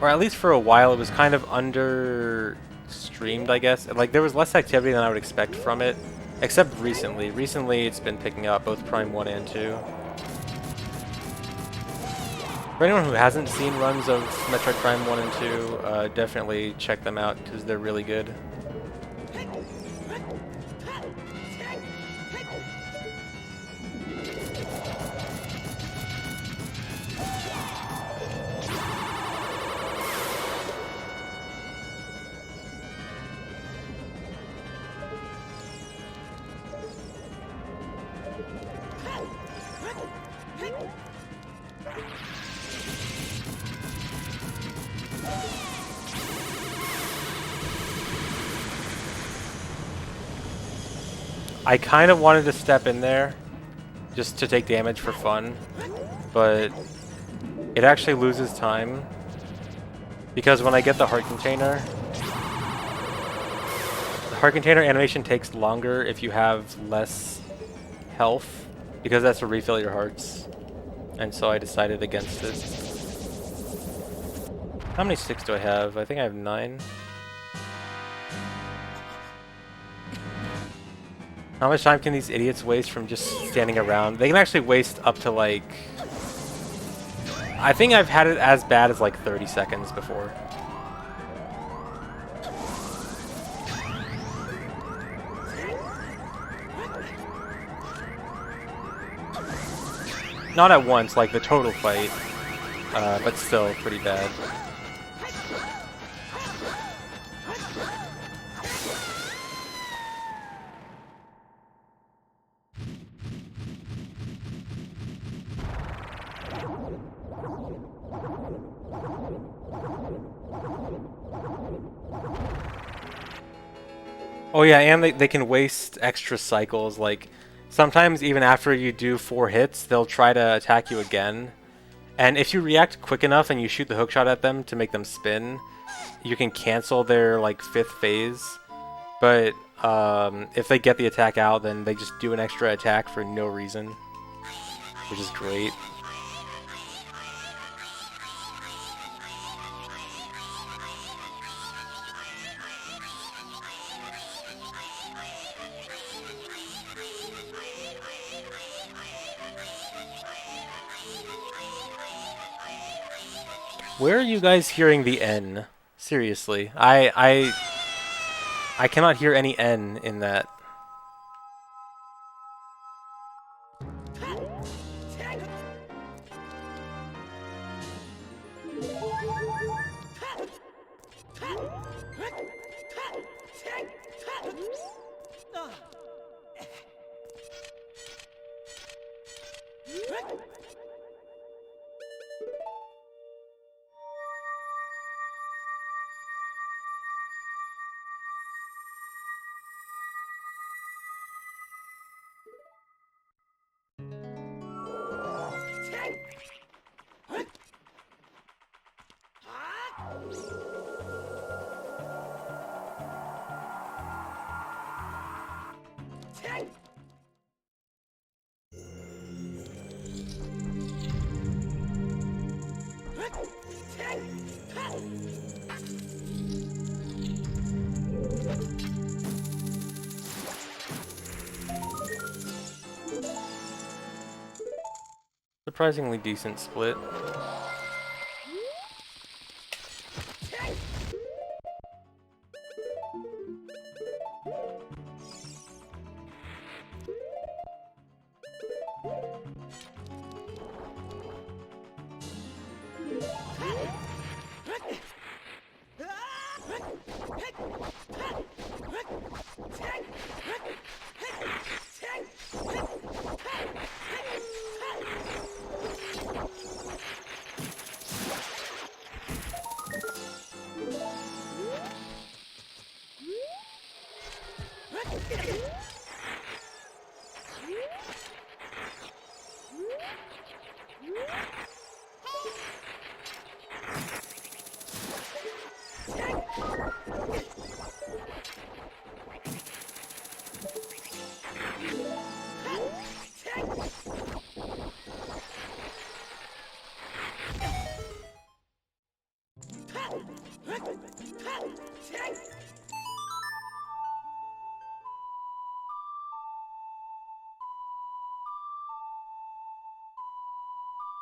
or at least for a while, it was kind of under-streamed, I guess. Like, there was less activity than I would expect from it, except recently. Recently, it's been picking up, both Prime 1 and 2. For anyone who hasn't seen runs of Metroid Prime 1 and 2, definitely check them out, because they're really good. I kind of wanted to step in there just to take damage for fun, but it actually loses time because when I get the heart container, Heart container animation takes longer if you have less health, because that's to refill your hearts. And so I decided against it. How many sticks do I have? I think I have 9. How much time can these idiots waste from just standing around? They can actually waste up to like... I think I've had it as bad as like 30 seconds before. Not at once, like the total fight, but still pretty bad. Oh yeah, and they can waste extra cycles, like sometimes even after you do 4 hits, they'll try to attack you again. And if you react quick enough and you shoot the hookshot at them to make them spin, you can cancel their like 5th phase. But if they get the attack out, then they just do an extra attack for no reason, which is great. Where are you guys hearing the N? Seriously, I cannot hear any N in that. Surprisingly decent split.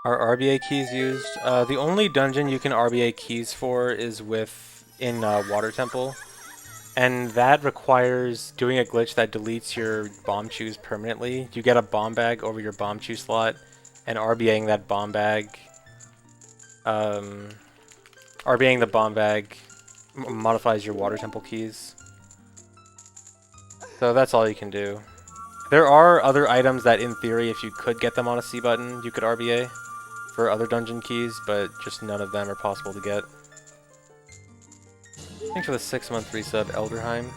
Are RBA keys used? The only dungeon you can RBA keys for is in Water Temple, and that requires doing a glitch that deletes your bomb chews permanently. You get a bomb bag over your bomb chew slot, and RBAing that bomb bag, RBAing the bomb bag modifies your Water Temple keys. So that's all you can do. There are other items that, in theory, if you could get them on a C button, you could RBA for other dungeon keys, but just none of them are possible to get. Thanks for the 6-month resub, Elderheim.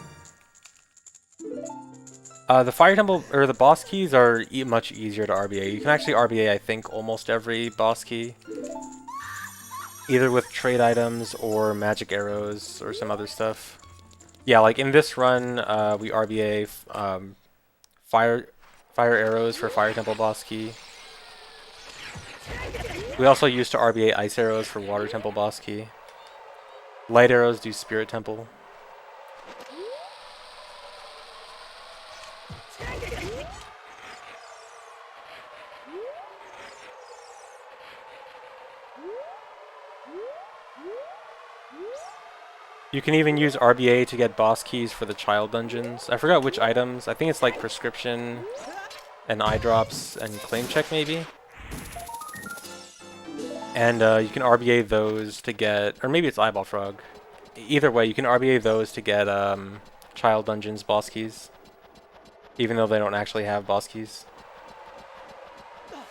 The Fire Temple, or the boss keys are much easier to RBA. You can actually RBA, I think, almost every boss key. Either with trade items or magic arrows or some other stuff. Yeah, like in this run, we RBA fire fire arrows for Fire Temple boss key. We also used to RBA ice arrows for Water Temple boss key. Light arrows do Spirit Temple. You can even use RBA to get boss keys for the child dungeons. I forgot which items. I think it's like prescription and eye drops and claim check maybe. And you can RBA those to get, or maybe it's eyeball frog. Either way, you can RBA those to get child dungeons boss keys, even though they don't actually have boss keys.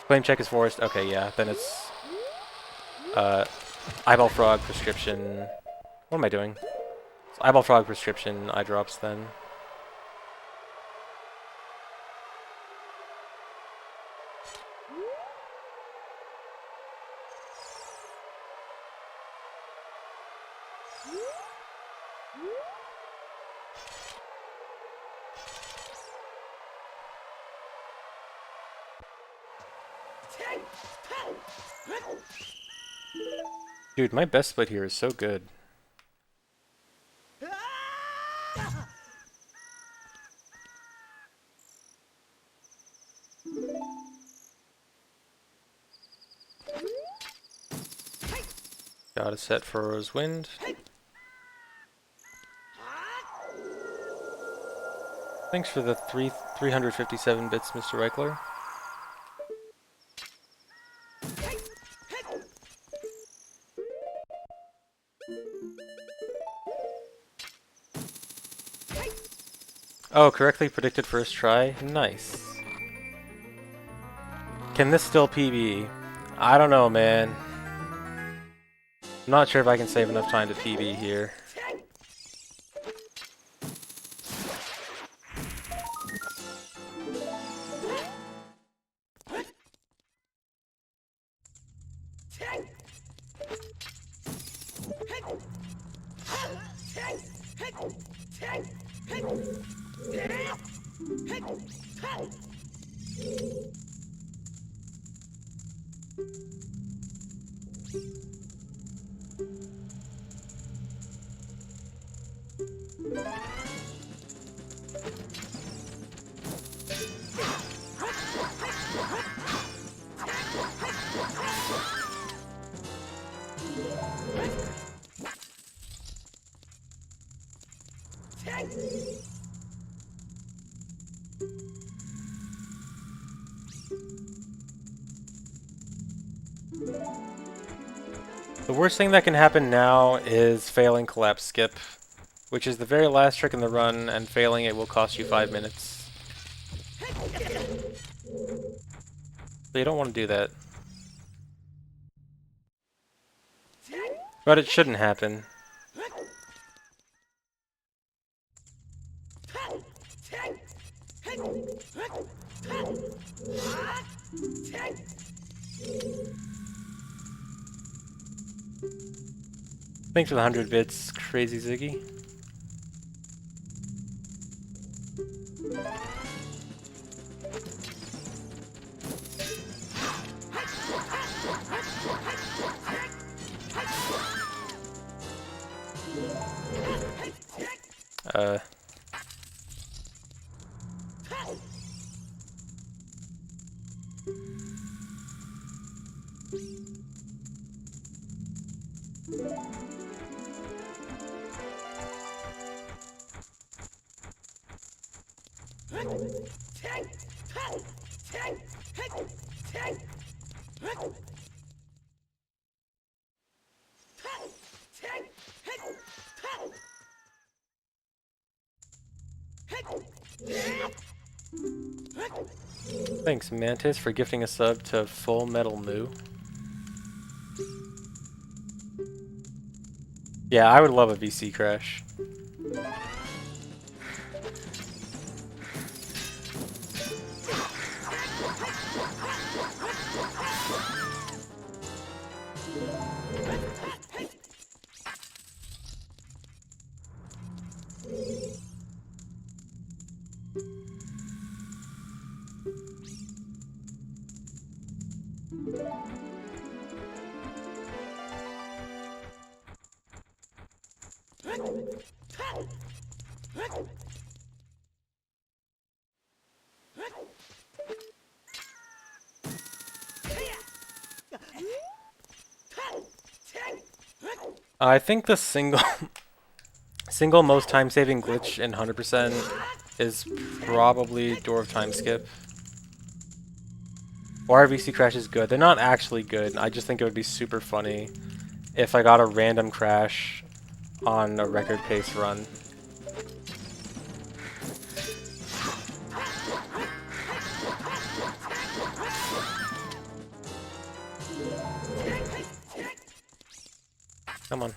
Claim check is forced. Okay, yeah, then it's eyeball frog prescription. What am I doing? It's eyeball frog prescription eye drops then. Dude, my best split here is so good. Got a set for Rose Wind. Thanks for the 357 bits, Mr. Reichler. Oh, correctly predicted first try? Nice. Can this still PB? I don't know, man. I'm not sure if I can save enough time to PB here. The worst thing that can happen now is failing collapse skip, which is the very last trick in the run, and failing it will cost you 5 minutes. So you don't want to do that. But it shouldn't happen. Thanks for the 100 bits, Crazy Ziggy. Thanks, Mantis, for gifting a sub to Full Metal Moo. Yeah, I would love a VC crash. I think the single most time-saving glitch in 100% is probably Door of Time Skip. RVC Crash is good. They're not actually good. I just think it would be super funny if I got a random crash on a record pace run. Come on.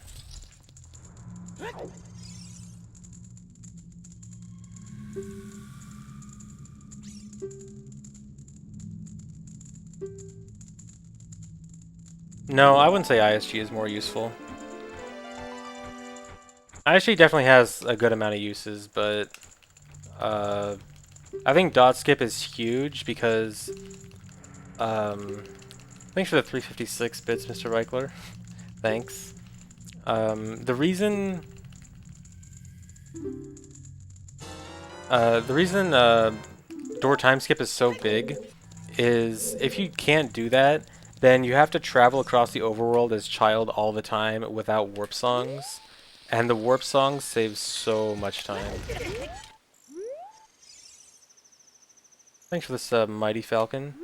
No, I wouldn't say ISG is more useful. ISG definitely has a good amount of uses, but I think dot skip is huge because thanks for the 356 bits, Mr. Reichler. Thanks. The reason door time skip is so big is if you can't do that, then you have to travel across the overworld as Child all the time without warp songs, and the warp songs save so much time. Thanks for this, Mighty Falcon.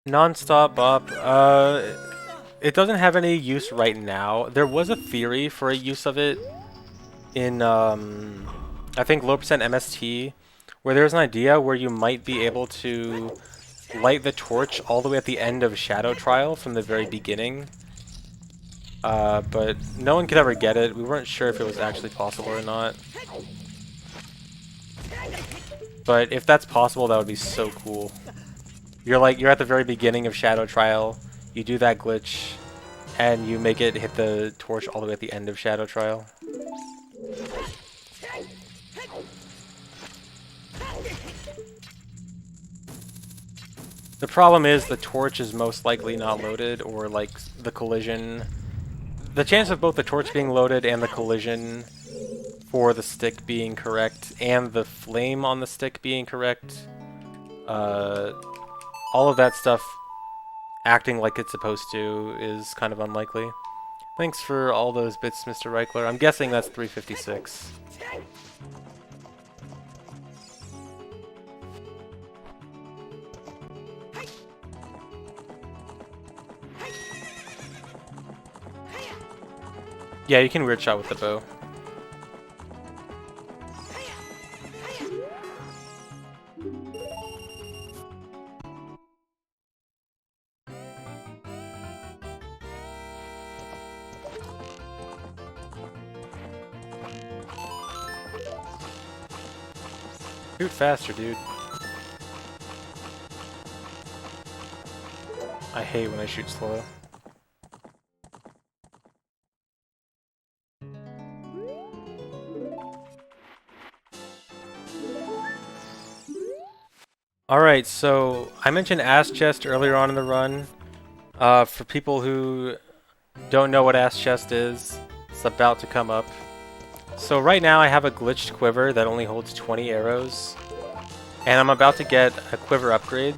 Non-stop bop. It doesn't have any use right now. There was a theory for a use of it in, I think low percent MST, where there's an idea where you might be able to light the torch all the way at the end of Shadow Trial from the very beginning. But no one could ever get it. We weren't sure if it was actually possible or not. But if that's possible, that would be so cool. You're at the very beginning of Shadow Trial, you do that glitch, and you make it hit the torch all the way at the end of Shadow Trial. The problem is the torch is most likely not loaded, or like the collision. The chance of both the torch being loaded and the collision for the stick being correct, and the flame on the stick being correct, all of that stuff acting like it's supposed to is kind of unlikely. Thanks for all those bits, Mr. Reichler. I'm guessing that's 356. Yeah, you can weird shot with the bow. Shoot faster, dude. I hate when I shoot slow. Alright, so I mentioned Ass Chest earlier on in the run. For people who don't know what Ass Chest is, it's about to come up. So right now I have a glitched quiver that only holds 20 arrows, and I'm about to get a quiver upgrade.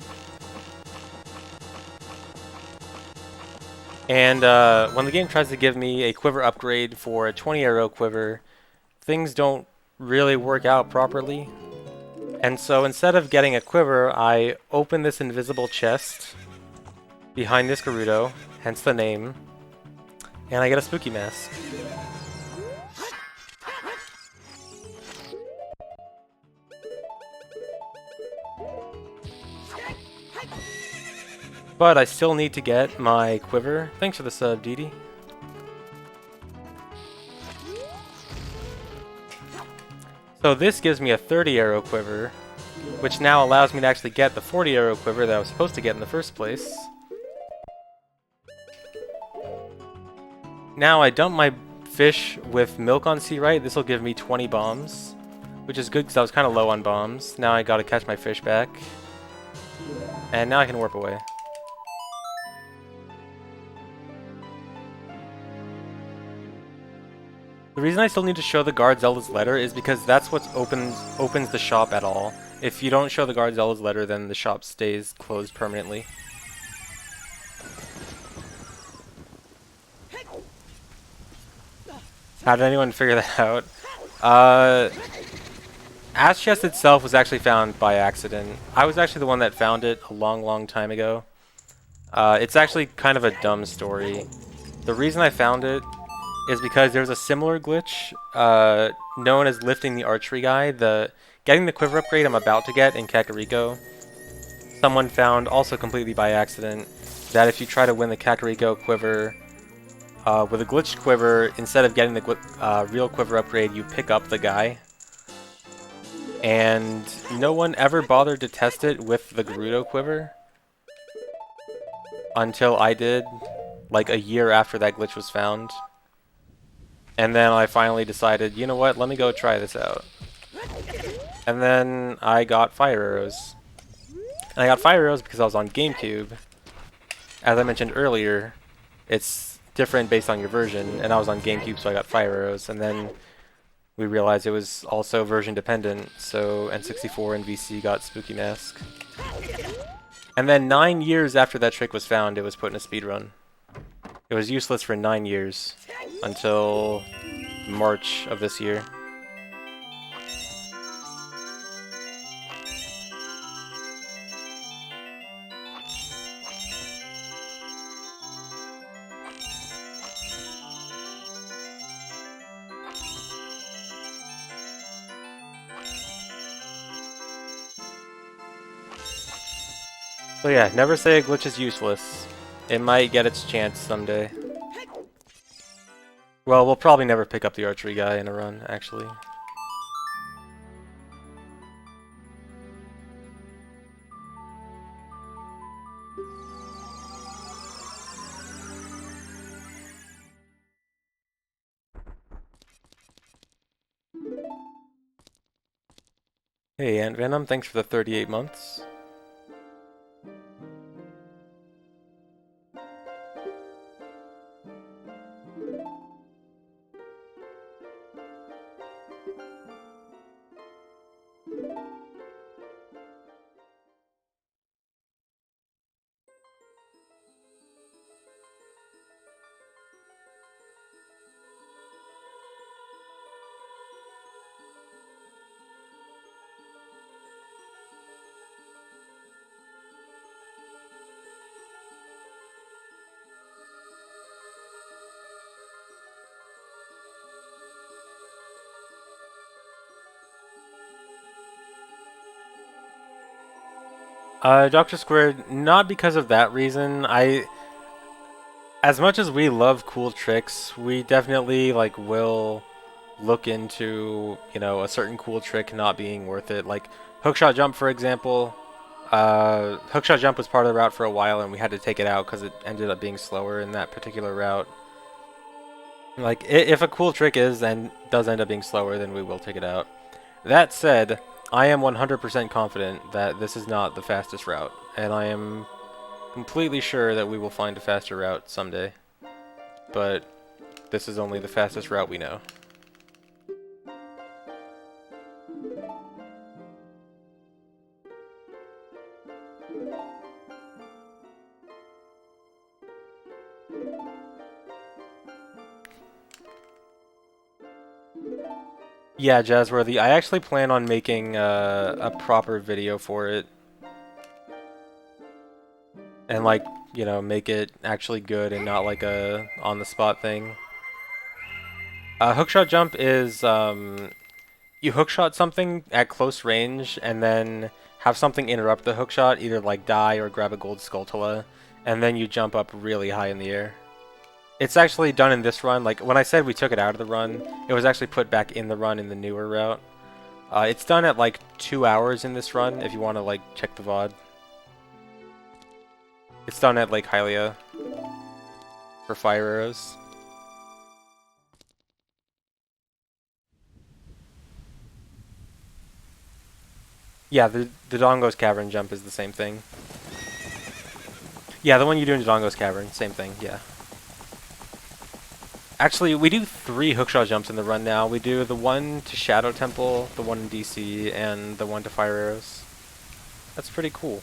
And when the game tries to give me a quiver upgrade for a 20 arrow quiver, things don't really work out properly. And so instead of getting a quiver, I open this invisible chest behind this Gerudo, hence the name, and I get a spooky mask. But I still need to get my quiver. Thanks for the sub, Didi. So this gives me a 30 arrow quiver, which now allows me to actually get the 40 arrow quiver that I was supposed to get in the first place. Now I dump my fish with milk on sea right. This will give me 20 bombs, which is good because I was kind of low on bombs. Now I gotta catch my fish back. And now I can warp away. The reason I still need to show the guard Zelda's letter is because that's what opens the shop at all. If you don't show the guard Zelda's letter, then the shop stays closed permanently. How did anyone figure that out? Ash Chest itself was actually found by accident. I was actually the one that found it a long time ago. It's actually kind of a dumb story. The reason I found it is because there's a similar glitch known as lifting the archery guy. Getting the quiver upgrade I'm about to get in Kakariko. Someone found, also completely by accident, that if you try to win the Kakariko quiver with a glitched quiver, instead of getting the real quiver upgrade, you pick up the guy. And no one ever bothered to test it with the Gerudo quiver until I did, like a year after that glitch was found. And then I finally decided, you know what, let me go try this out. And then I got fire arrows. And I got fire arrows because I was on GameCube. As I mentioned earlier, it's different based on your version, and I was on GameCube, so I got fire arrows. And then we realized it was also version dependent, so N64 and VC got Spooky Mask. And then 9 years after that trick was found, it was put in a speedrun. It was useless for 9 years, until March of this year. So yeah, never say a glitch is useless. It might get its chance someday. Well, we'll probably never pick up the archery guy in a run, actually. Hey, Ant Venom, thanks for the 38 months. Dr. Squared, not because of that reason. As much as we love cool tricks, we definitely, like, will look into, you know, a certain cool trick not being worth it. Like, hookshot jump, for example. Hookshot jump was part of the route for a while, and we had to take it out because it ended up being slower in that particular route. Like, if a cool trick is and does end up being slower, then we will take it out. That said, I am 100% confident that this is not the fastest route, and I am completely sure that we will find a faster route someday. But this is only the fastest route we know. Yeah, Jazzworthy, I actually plan on making a proper video for it. And, like, you know, make it actually good and not like a on-the-spot thing. Hookshot jump is, you hookshot something at close range and then have something interrupt the hookshot, either like die or grab a gold Skulltula, and then you jump up really high in the air. It's actually done in this run. Like, when I said we took it out of the run, it was actually put back in the run in the newer route. It's done at like 2 hours in this run, if you want to like check the VOD. It's done at Lake Hylia for fire arrows. Yeah, the Dongo's Cavern jump is the same thing. Yeah, the one you do in Dodongo's Cavern, same thing, yeah. Actually, we do 3 hookshot jumps in the run now. We do the one to Shadow Temple, the one in DC, and the one to Fire Arrows. That's pretty cool.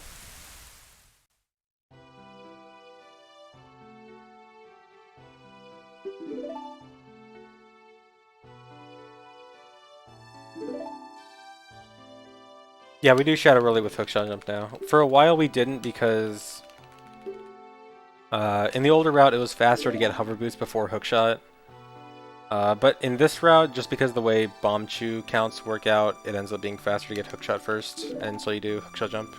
Yeah, we do Shadow Relay with hookshot jump now. For a while we didn't because in the older route it was faster to get hover boost before hookshot. But in this route, just because of the way bomb chew counts work out, it ends up being faster to get hookshot first, and so you do hookshot jump.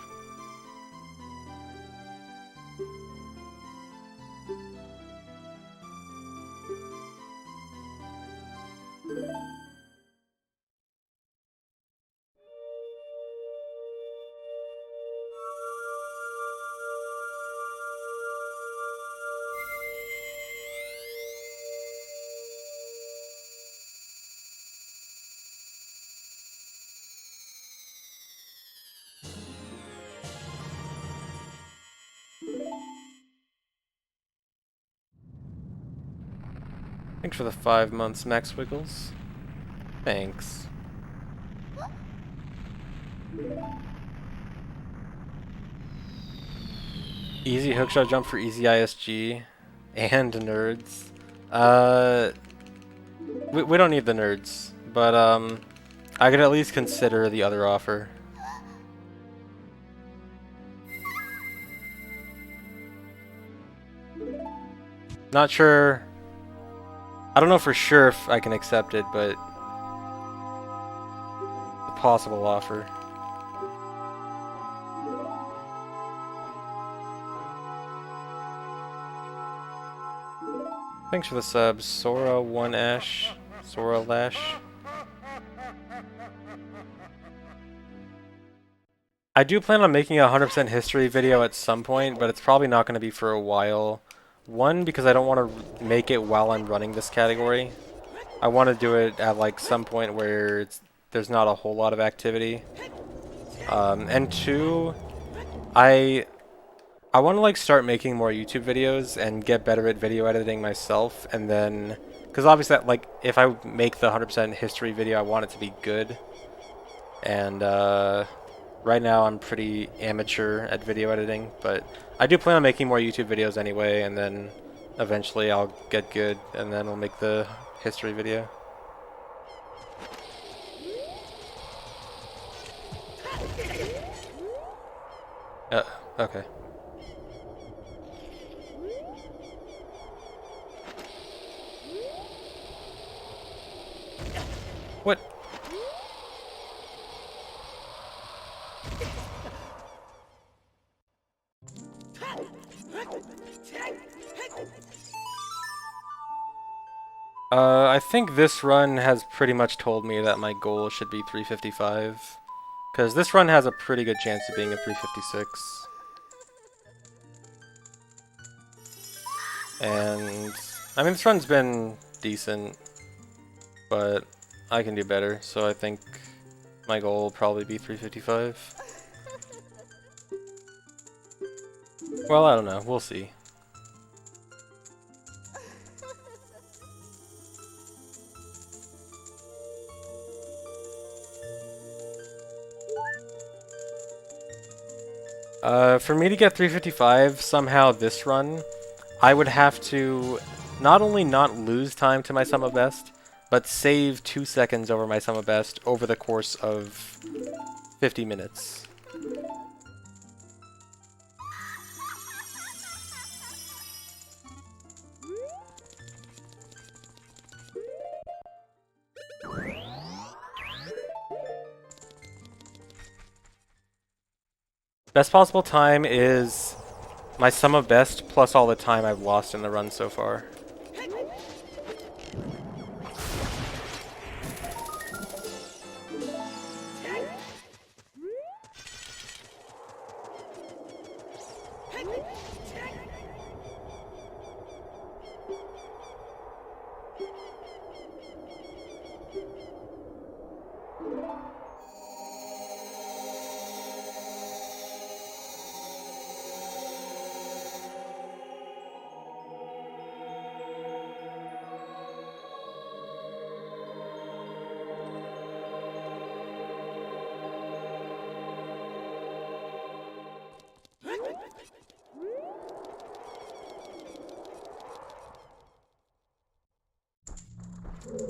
Thanks for the 5 months, Max Wiggles. Thanks. Easy hookshot jump for easy ISG and nerds. We don't need the nerds, but I could at least consider the other offer. Not sure. I don't know for sure if I can accept it, but a possible offer. Thanks for the subs, Sora 1 Ash, Sora Lash. I do plan on making a 100% history video at some point, but it's probably not going to be for a while. One, because I don't want to make it while I'm running this category. I want to do it at like some point where there's not a whole lot of activity. And 2, I want to like start making more YouTube videos and get better at video editing myself, and then, because obviously like if I make the 100% history video, I want it to be good. And right now I'm pretty amateur at video editing, but I do plan on making more YouTube videos anyway, and then eventually I'll get good, and then we'll make the history video. Okay. What? I think this run has pretty much told me that my goal should be 355. Because this run has a pretty good chance of being a 356. And, I mean, this run's been decent, but I can do better, so I think my goal will probably be 355. Well, I don't know. We'll see. For me to get 355 somehow this run, I would have to not only not lose time to my sum of best, but save 2 seconds over my sum of best over the course of 50 minutes. Best possible time is my sum of best plus all the time I've lost in the run so far.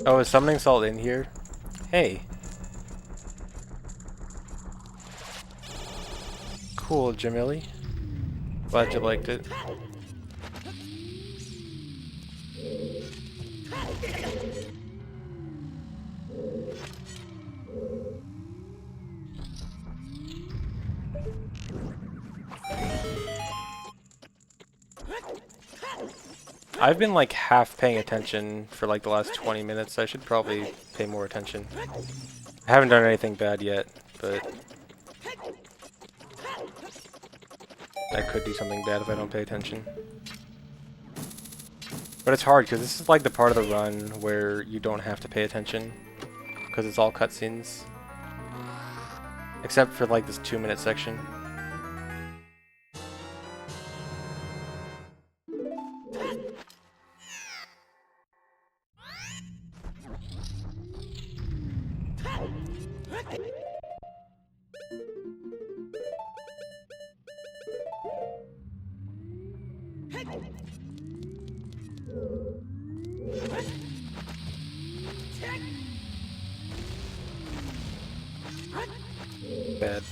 Oh, is summoning salt in here? Hey. Cool, Jamili. Glad you liked it. I've been like half paying attention for like the last 20 minutes. I should probably pay more attention. I haven't done anything bad yet, but I could do something bad if I don't pay attention. But it's hard because this is like the part of the run where you don't have to pay attention because it's all cutscenes. Except for like this 2-minute section. Bad.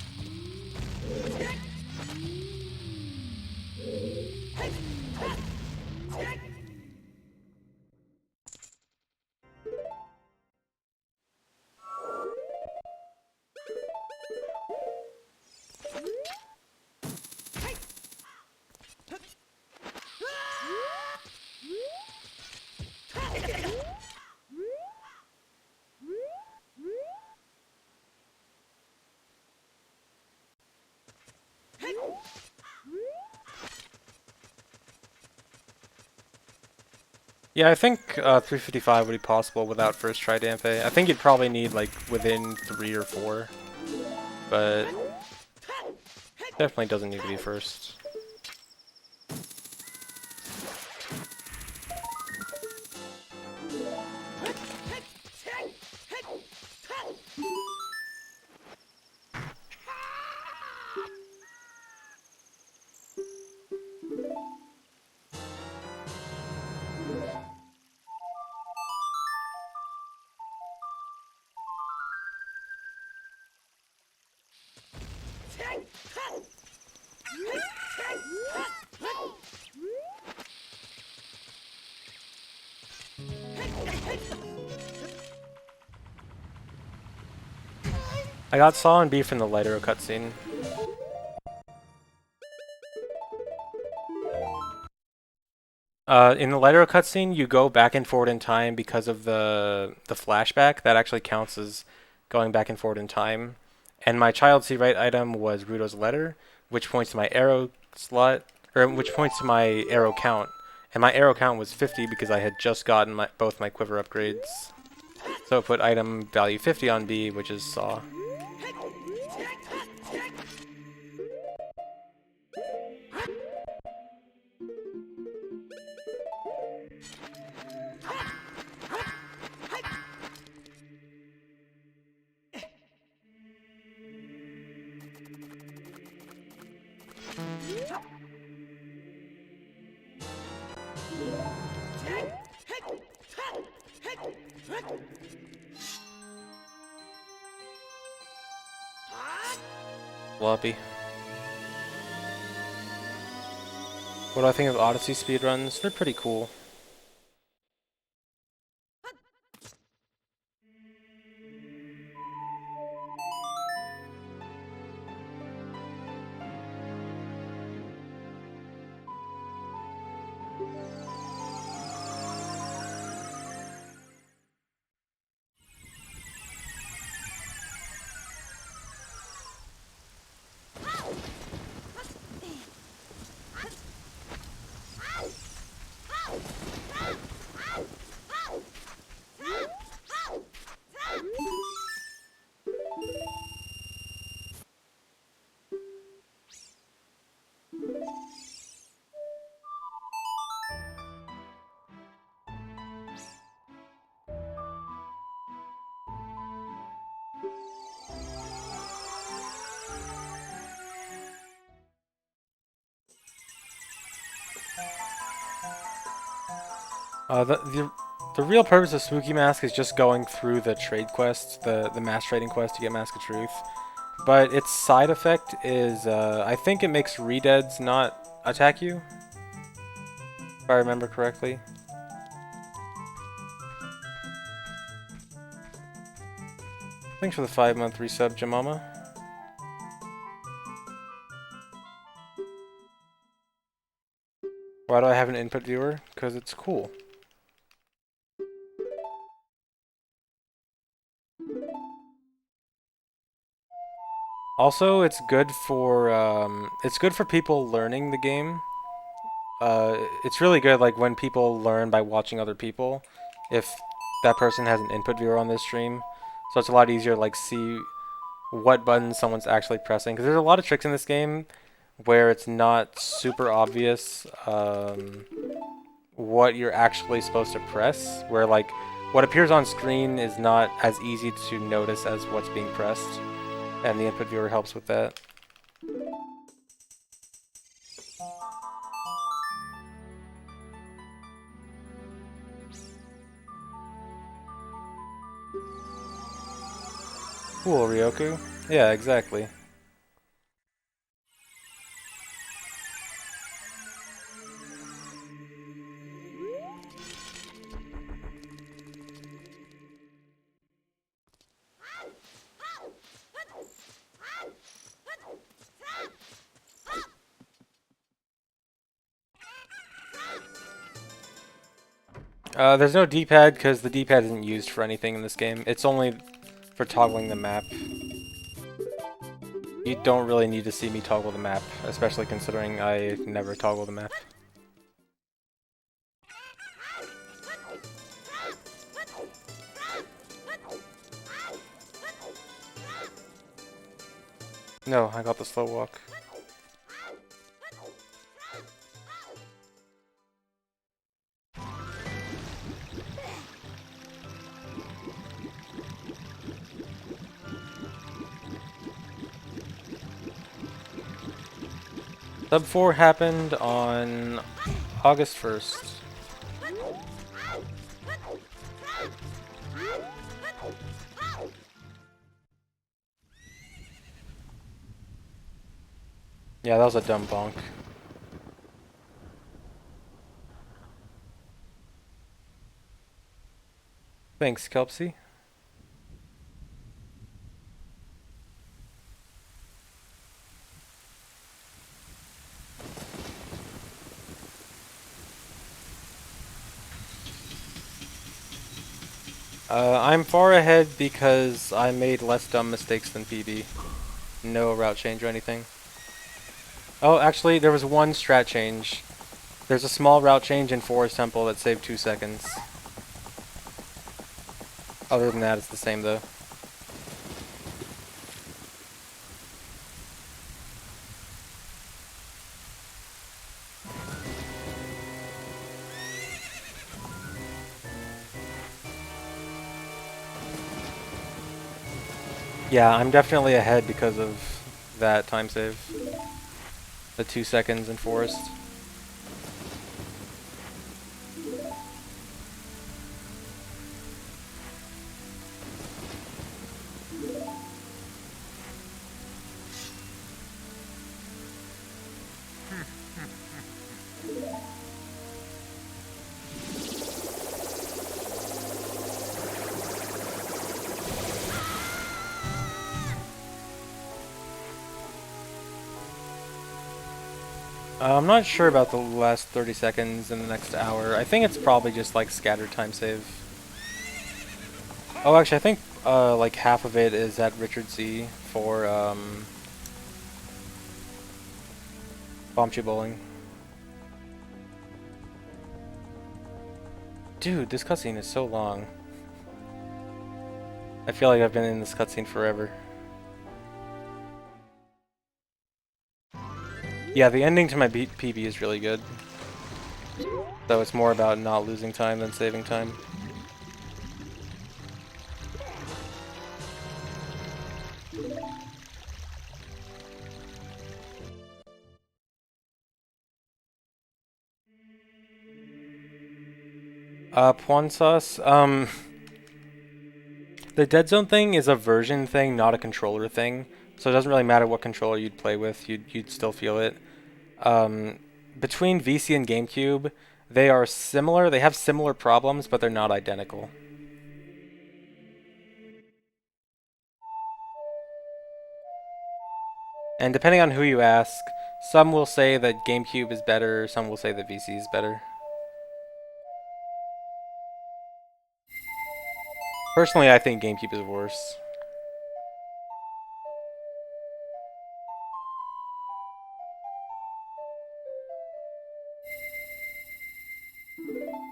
Yeah, I think 355 would be possible without first try Dampe. I think you'd probably need like within 3 or 4, but definitely doesn't need to be first. I got Saw and Beef in the Lighter cutscene. In the Lighter cutscene, you go back and forward in time because of the flashback. That actually counts as going back and forward in time. And my child see right item was Ruto's letter, which points to my arrow slot, or which points to my arrow count. And my arrow count was 50 because I had just gotten both my quiver upgrades. So it put item value 50 on B, which is Saw. Floppy. What do I think of Odyssey speedruns? They're pretty cool. The The real purpose of Spooky Mask is just going through the trade quest, the mass trading quest to get Mask of Truth. But its side effect is, I think it makes redeads not attack you, if I remember correctly. Thanks for the 5-month resub, Jamama. Why do I have an input viewer? Because it's cool. Also, it's good for people learning the game. It's really good, like when people learn by watching other people. If that person has an input viewer on their stream, so it's a lot easier to like see what buttons someone's actually pressing. Because there's a lot of tricks in this game where it's not super obvious what you're actually supposed to press. Where like what appears on screen is not as easy to notice as what's being pressed. And the input viewer helps with that. Cool, Ryoku. Yeah, exactly. There's no D-pad because the D-pad isn't used for anything in this game. It's only for toggling the map. You don't really need to see me toggle the map, especially considering I never toggle the map. No, I got the slow walk. Sub 4 happened on August 1st. Yeah, that was a dumb bonk. Thanks, Kelpsy. I'm far ahead because I made less dumb mistakes than PB. No route change or anything. Oh, actually, there was one strat change. There's a small route change in Forest Temple that saved 2 seconds. Other than that, it's the same though. Yeah, I'm definitely ahead because of that time save. The 2 seconds in Forest. I'm not sure about the last 30 seconds in the next hour. I think it's probably just like scattered time save. Oh, actually, I think like half of it is at Richard Z for Bombchu Bowling. Dude, this cutscene is so long. I feel like I've been in this cutscene forever. Yeah, the ending to my PB is really good. So it's more about not losing time than saving time. Puan sauce. The dead zone thing is a version thing, not a controller thing. So it doesn't really matter what controller you'd play with, you'd still feel it. Um, Between VC and GameCube, they are similar. They have similar problems, but they're not identical. And depending on who you ask, some will say that GameCube is better, some will say that VC is better. Personally, I think GameCube is worse.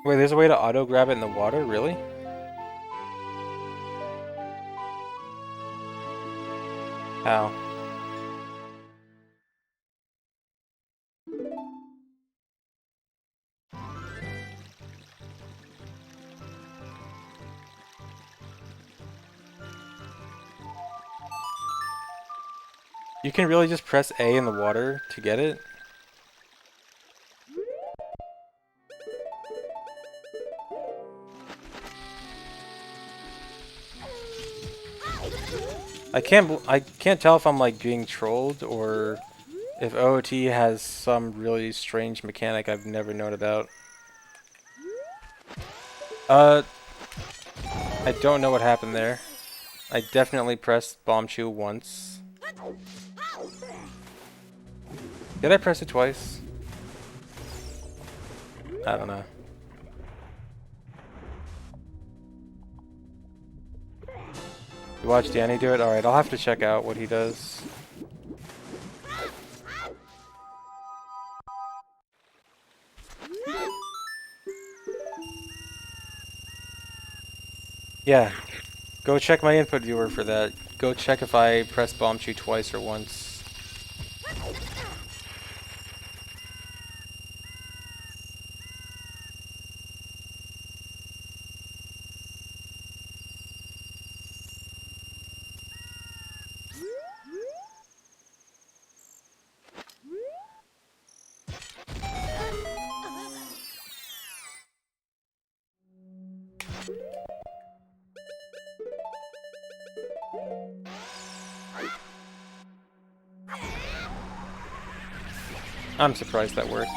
Wait, there's a way to auto grab it in the water? Really? How? You can really just press A in the water to get it? I can't tell if I'm like being trolled or if OOT has some really strange mechanic I've never known about. Uh, I don't know what happened there. I definitely pressed Bomb Chew once. Did I press it twice? I don't know. You watch Danny do it? Alright, I'll have to check out what he does. Yeah, go check my input viewer for that. Go check if I pressed Bomb Chew twice or once. I'm surprised that worked.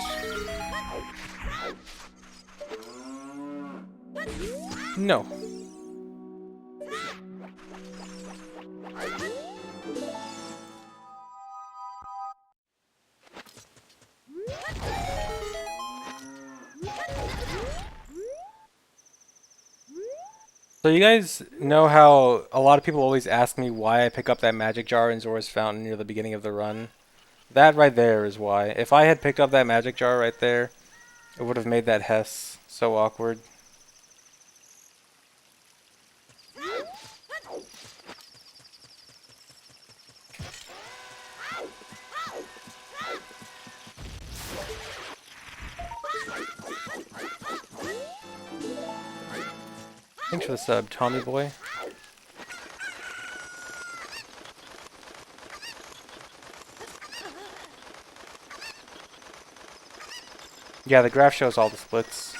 No. So you guys know how a lot of people always ask me why I pick up that magic jar in Zora's Fountain near the beginning of the run? That right there is why. If I had picked up that magic jar right there, it would have made that Hess so awkward. Thanks for the sub, Tommy boy. Yeah, the graph shows all the splits.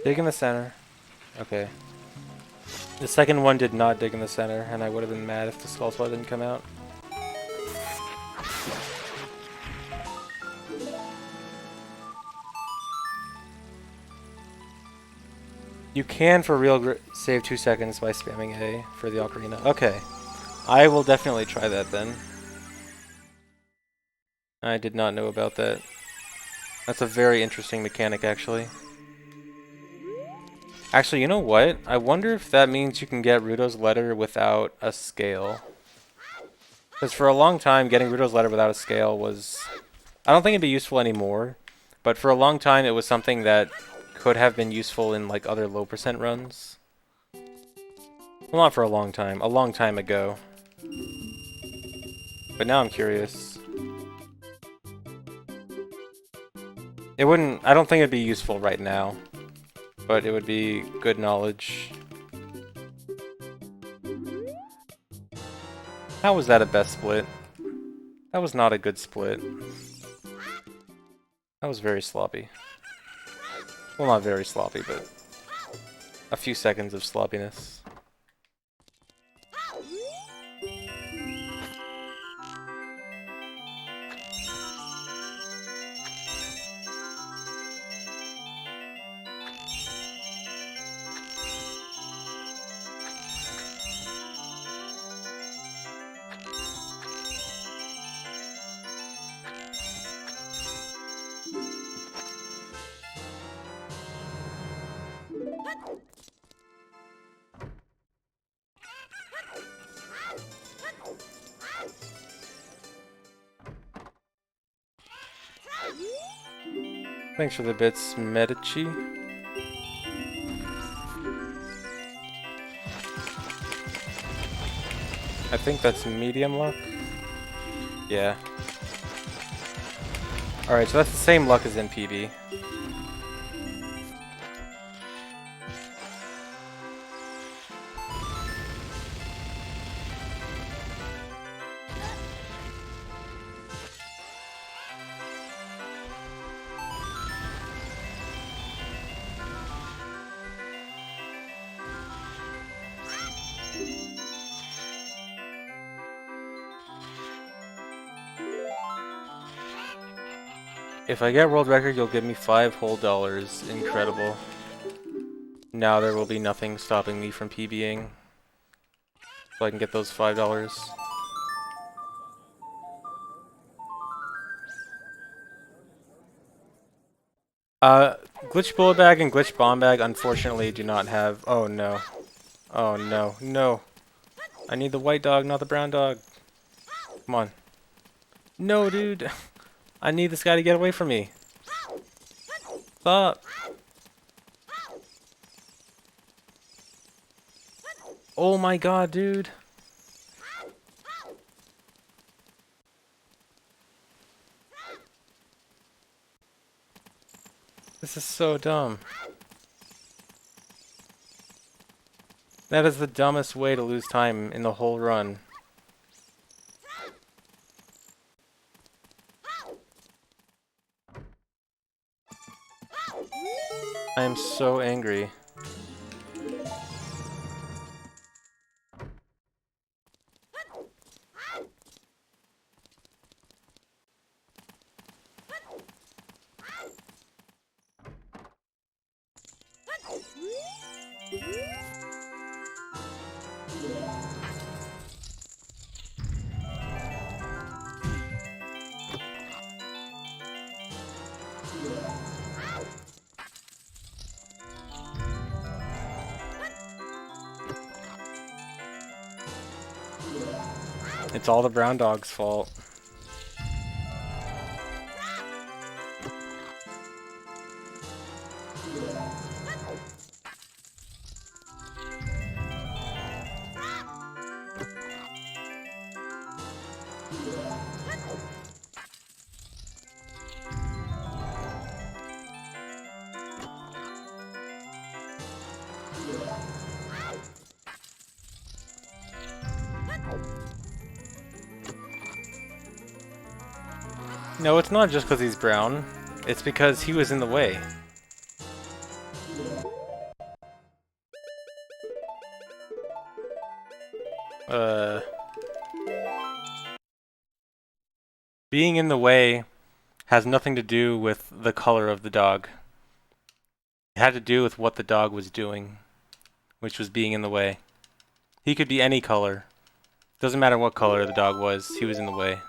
Dig in the center. Okay. The second one did not dig in the center, and I would have been mad if the Skull Sword didn't come out. You can, for real, save 2 seconds by spamming A for the Ocarina. Okay. I will definitely try that then. I did not know about that. That's a very interesting mechanic, actually. Actually, you know what? I wonder if that means you can get Ruto's letter without a scale. Because for a long time, getting Ruto's letter without a scale was... I don't think it'd be useful anymore, but for a long time it was something that could have been useful in like other low percent runs. Well, not for a long time ago. But now I'm curious. It wouldn't, I don't think it'd be useful right now, but it would be good knowledge. How was that a best split? That was not a good split. That was very sloppy. Well, not very sloppy, but a few seconds of sloppiness. Thanks for the bits, Medici. I think that's medium luck. Yeah. Alright, so that's the same luck as in PB. If I get world record, you'll give me $5 whole. Incredible. Now there will be nothing stopping me from PBing. So I can get those $5. Glitch Bullet Bag and Glitch Bomb Bag unfortunately do not have... Oh no. Oh no. No. I need the white dog, not the brown dog. Come on. No, dude. I need this guy to get away from me. Stop. Oh my god, dude. This is so dumb. That is the dumbest way to lose time in the whole run. I am so angry. It's all the brown dog's fault. No, it's not just because he's brown. It's because he was in the way. Being in the way has nothing to do with the color of the dog. It had to do with what the dog was doing, which was being in the way. He could be any color. Doesn't matter what color the dog was, he was in the way.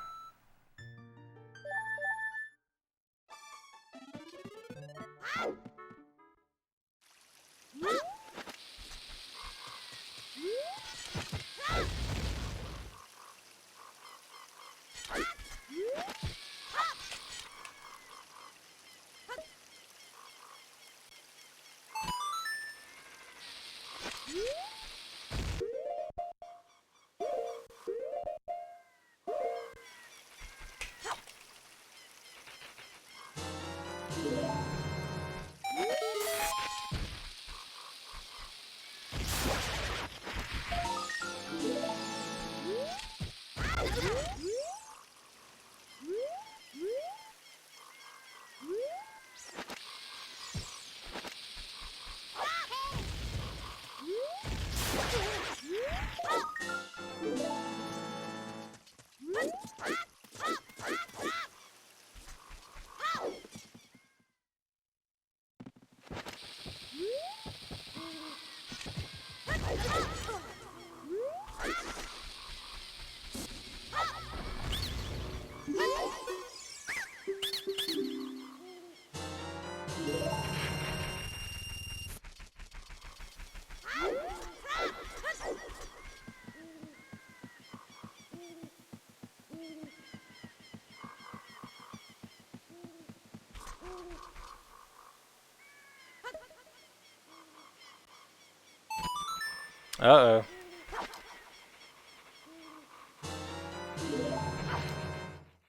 Uh-oh.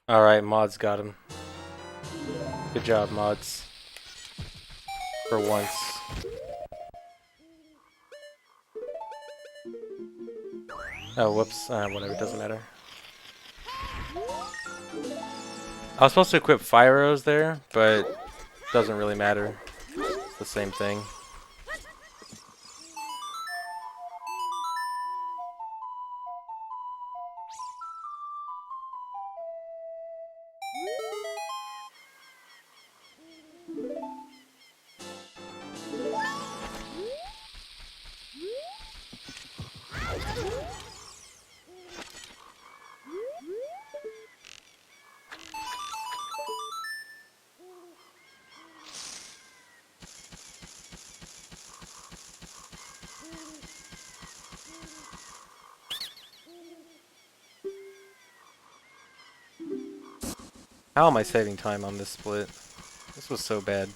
Alright, mods got him. Good job, mods. For once. Oh, whoops. Whatever, doesn't matter. I was supposed to equip fire arrows there, but doesn't really matter. It's the same thing. How am I saving time on this split? This was so bad.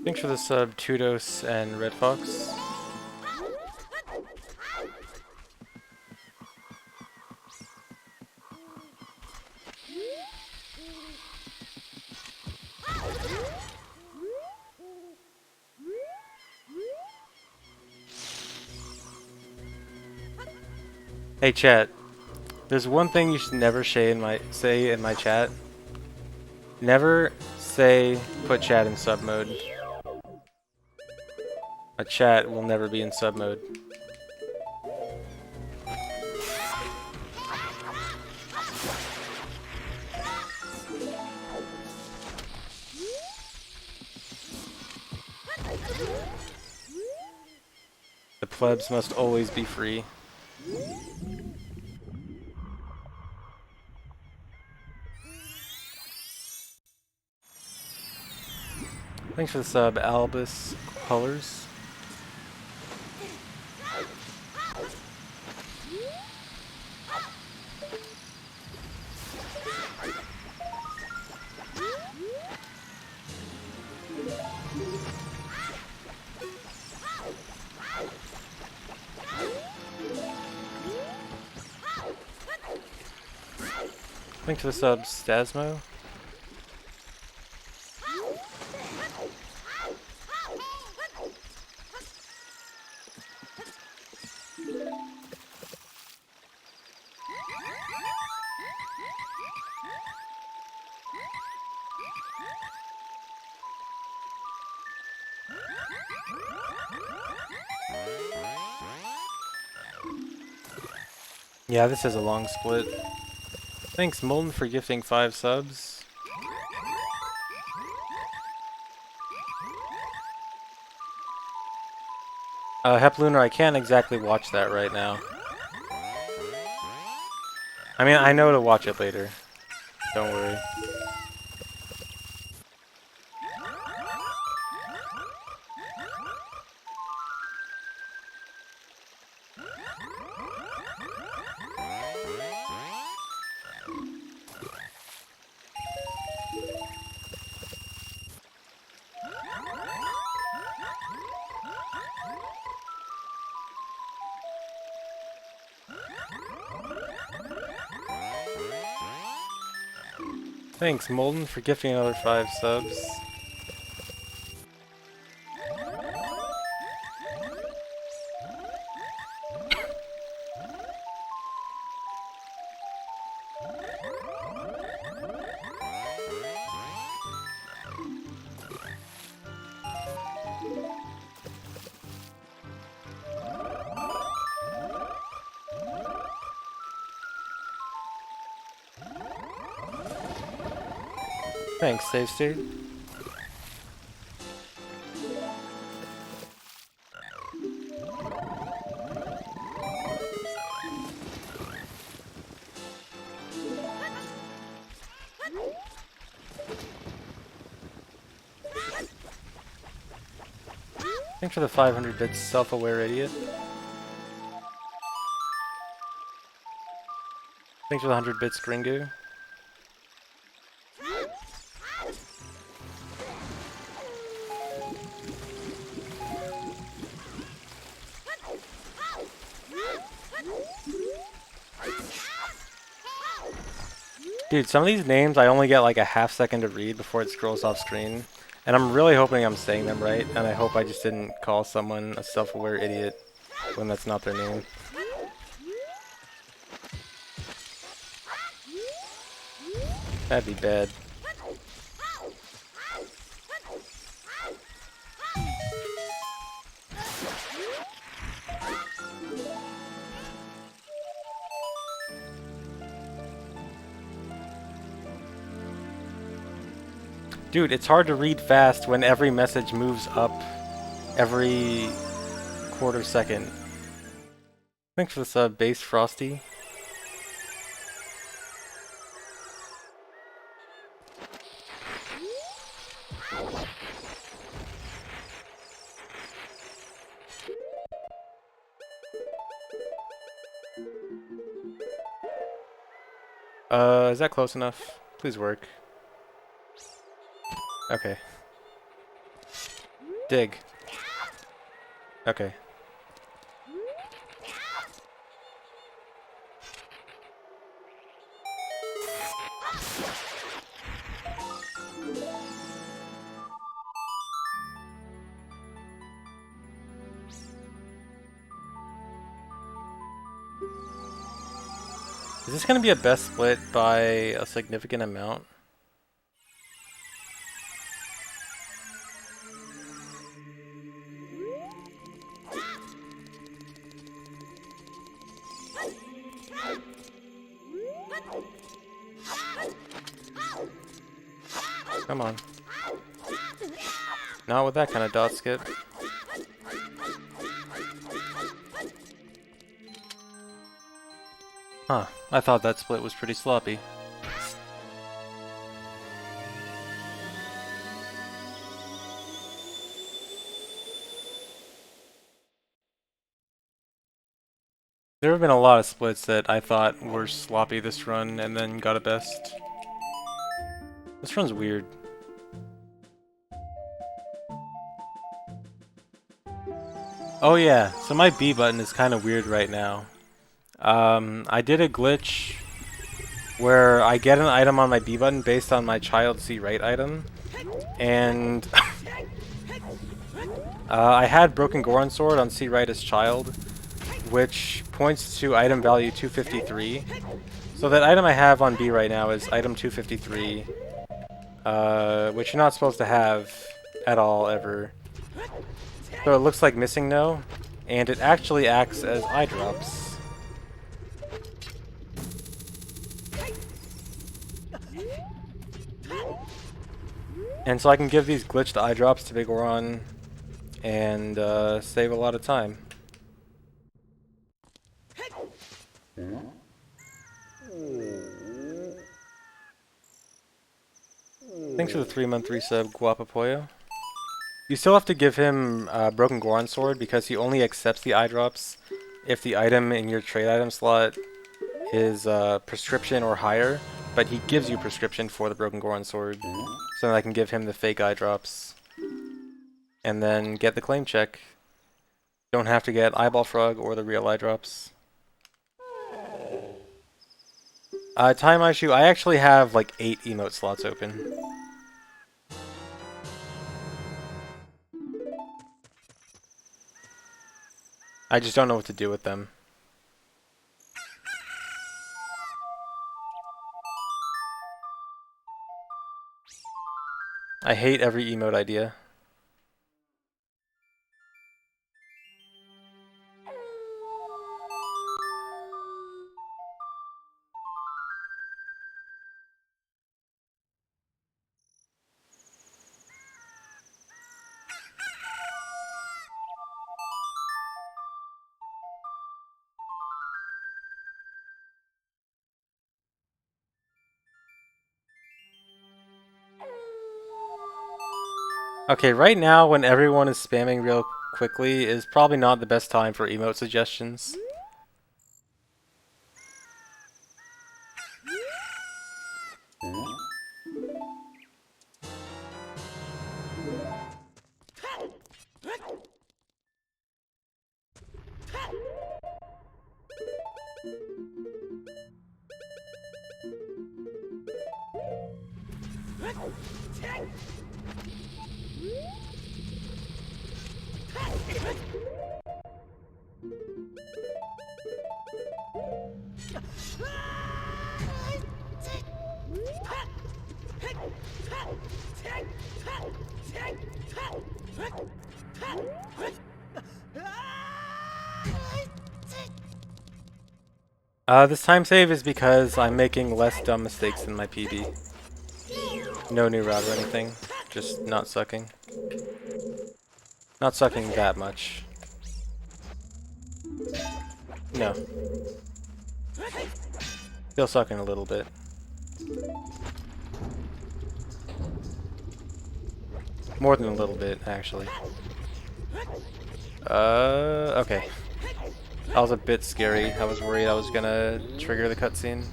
Thanks for the sub, Tudos and Red Fox. Hey chat, there's one thing you should never say in my chat. Never say put chat in sub mode. My chat will never be in sub mode. The plebs must always be free. Thanks for the sub, Albus Colors. Thanks for the sub, Stasmo. Yeah, this is a long split. Thanks, Molten, for gifting 5 subs. Heplunar, I can't exactly watch that right now. I mean, I know to watch it later. Don't worry. Thanks, Molten, for gifting another 5 subs. Thanks, Save State. Thanks for the 500 bits, self-aware idiot. Thanks for the 100 bits, Gringo. Dude, some of these names I only get like a half second to read before it scrolls off screen. And I'm really hoping I'm saying them right, and I hope I just didn't call someone a self-aware idiot when that's not their name. That'd be bad. Dude, it's hard to read fast when every message moves up every quarter second. Thanks for the sub, Base Frosty. Is that close enough? Please work. Okay. Dig. Okay. Is this going to be a best split by a significant amount? Come on. Not with that kind of dot skip. Huh. I thought that split was pretty sloppy. There have been a lot of splits that I thought were sloppy this run and then got a best. This run's weird. Oh yeah, so my B button is kind of weird right now. I did a glitch where I get an item on my B button based on my child C right item, and I had Broken Goron Sword on C right as child, which points to item value 253. So that item I have on B right now is item 253, which you're not supposed to have at all ever. So it looks like missing no, and it actually acts as eye drops. And so I can give these glitched eye drops to Big Goron and save a lot of time. Thanks for the 3-month resub, Guapapoyo. You still have to give him Broken Goron Sword because he only accepts the eye drops if the item in your trade item slot is prescription or higher, but he gives you prescription for the Broken Goron Sword, so then I can give him the fake eye drops and then get the claim check. Don't have to get Eyeball Frog or the real eye drops. Time Issue, I actually have like 8 emote slots open. I just don't know what to do with them. I hate every emote idea. Okay, right now when everyone is spamming real quickly is probably not the best time for emote suggestions. This time save is because I'm making less dumb mistakes in my PB. No new route or anything, just not sucking. Not sucking that much. No. Still sucking a little bit. More than a little bit, actually. Okay. That was a bit scary. I was worried I was gonna trigger the cutscene.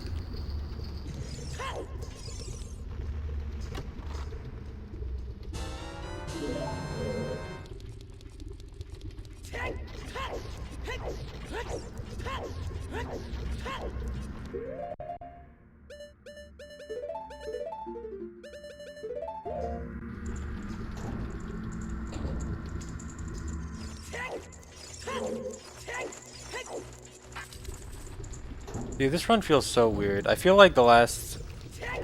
Dude, this run feels so weird. I feel like the last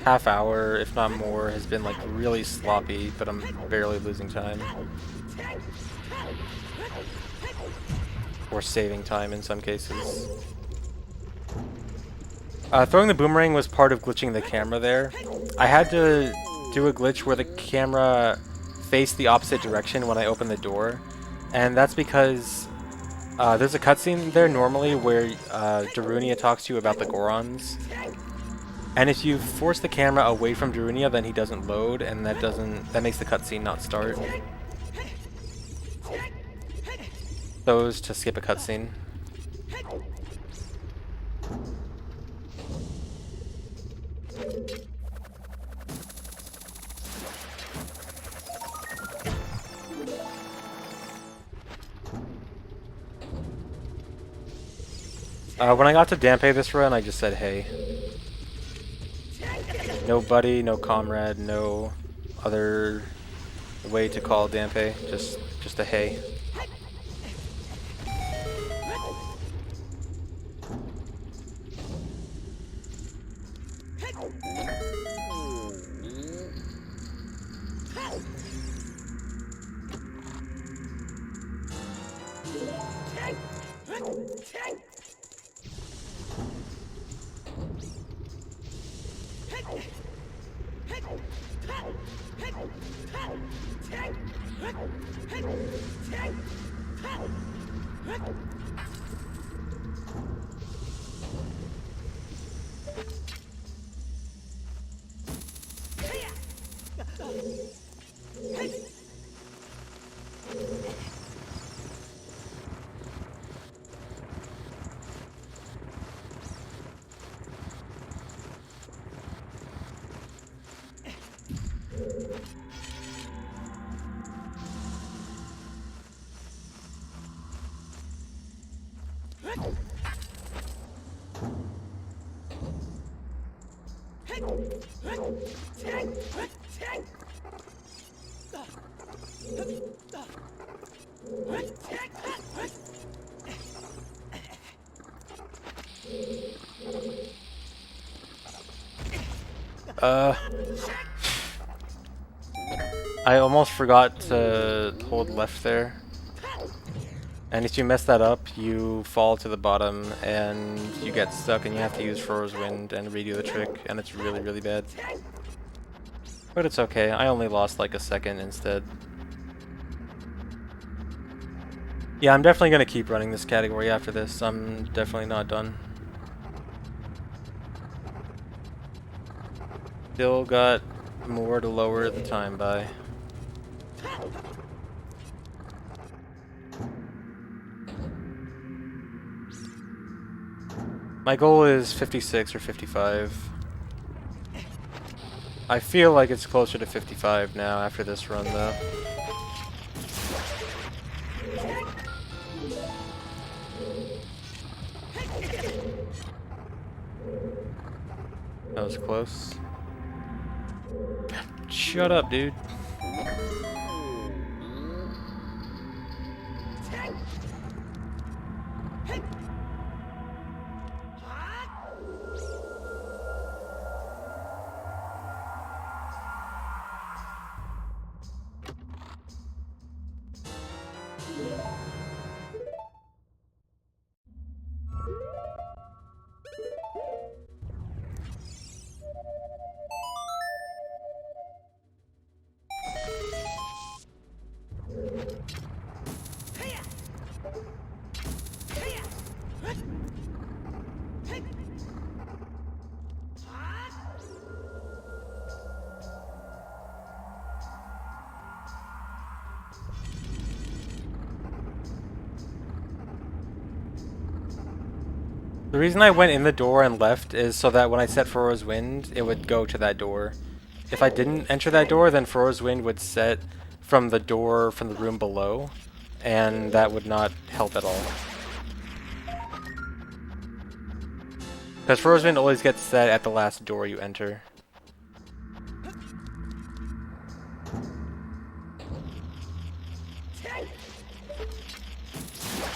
half hour, if not more, has been like really sloppy, but I'm barely losing time. Or saving time in some cases. Throwing the boomerang was part of glitching the camera there. I had to do a glitch where the camera faced the opposite direction when I opened the door, and that's because there's a cutscene there normally where Darunia talks to you about the Gorons, and if you force the camera away from Darunia, then he doesn't load, and that makes the cutscene not start. Those to skip a cutscene. When I got to Dampe this run, I just said hey. No buddy, no comrade, no other way to call Dampe, just a hey. I almost forgot to hold left there. And if you mess that up, you fall to the bottom and you get stuck and you have to use Fro's Wind and redo the trick, and it's really, really bad. But it's okay, I only lost like a second instead. Yeah, I'm definitely going to keep running this category after this. I'm definitely not done. Still got more to lower the time by. My goal is 56 or 55. I feel like it's closer to 55 now after this run though. That was close. Shut up, dude. The reason I went in the door and left is so that when I set Fro's Wind, it would go to that door. If I didn't enter that door, then Fro's Wind would set from the door from the room below, and that would not help at all. Because Fro's Wind always gets set at the last door you enter.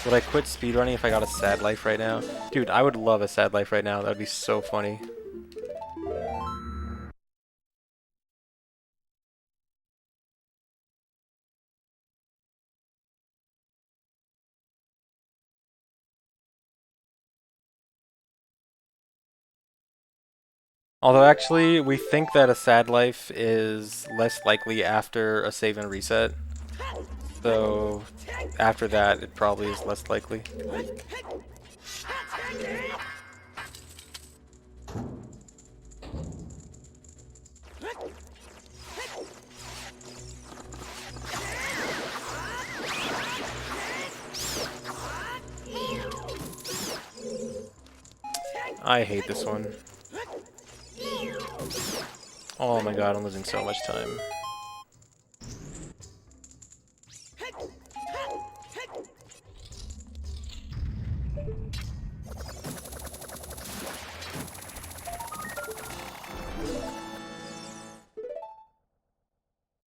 Would I quit speedrunning if I got a sad life right now? Dude, I would love a sad life right now. That would be so funny. Although actually, we think that a sad life is less likely after a save and reset. So after that, it probably is less likely. I hate this one. Oh my god, I'm losing so much time.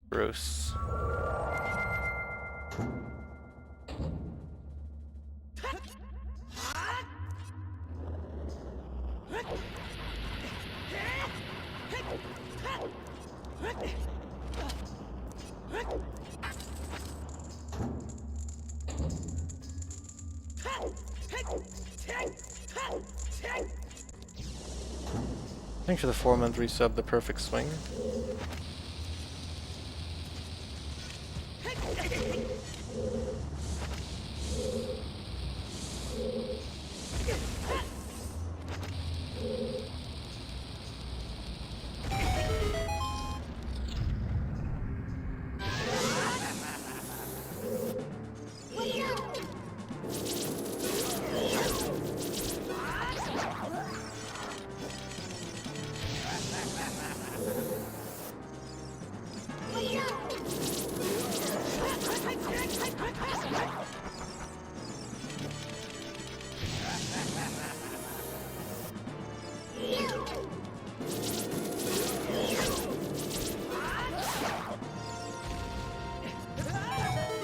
Gross. Thanks for the 4-month resub, the perfect swing.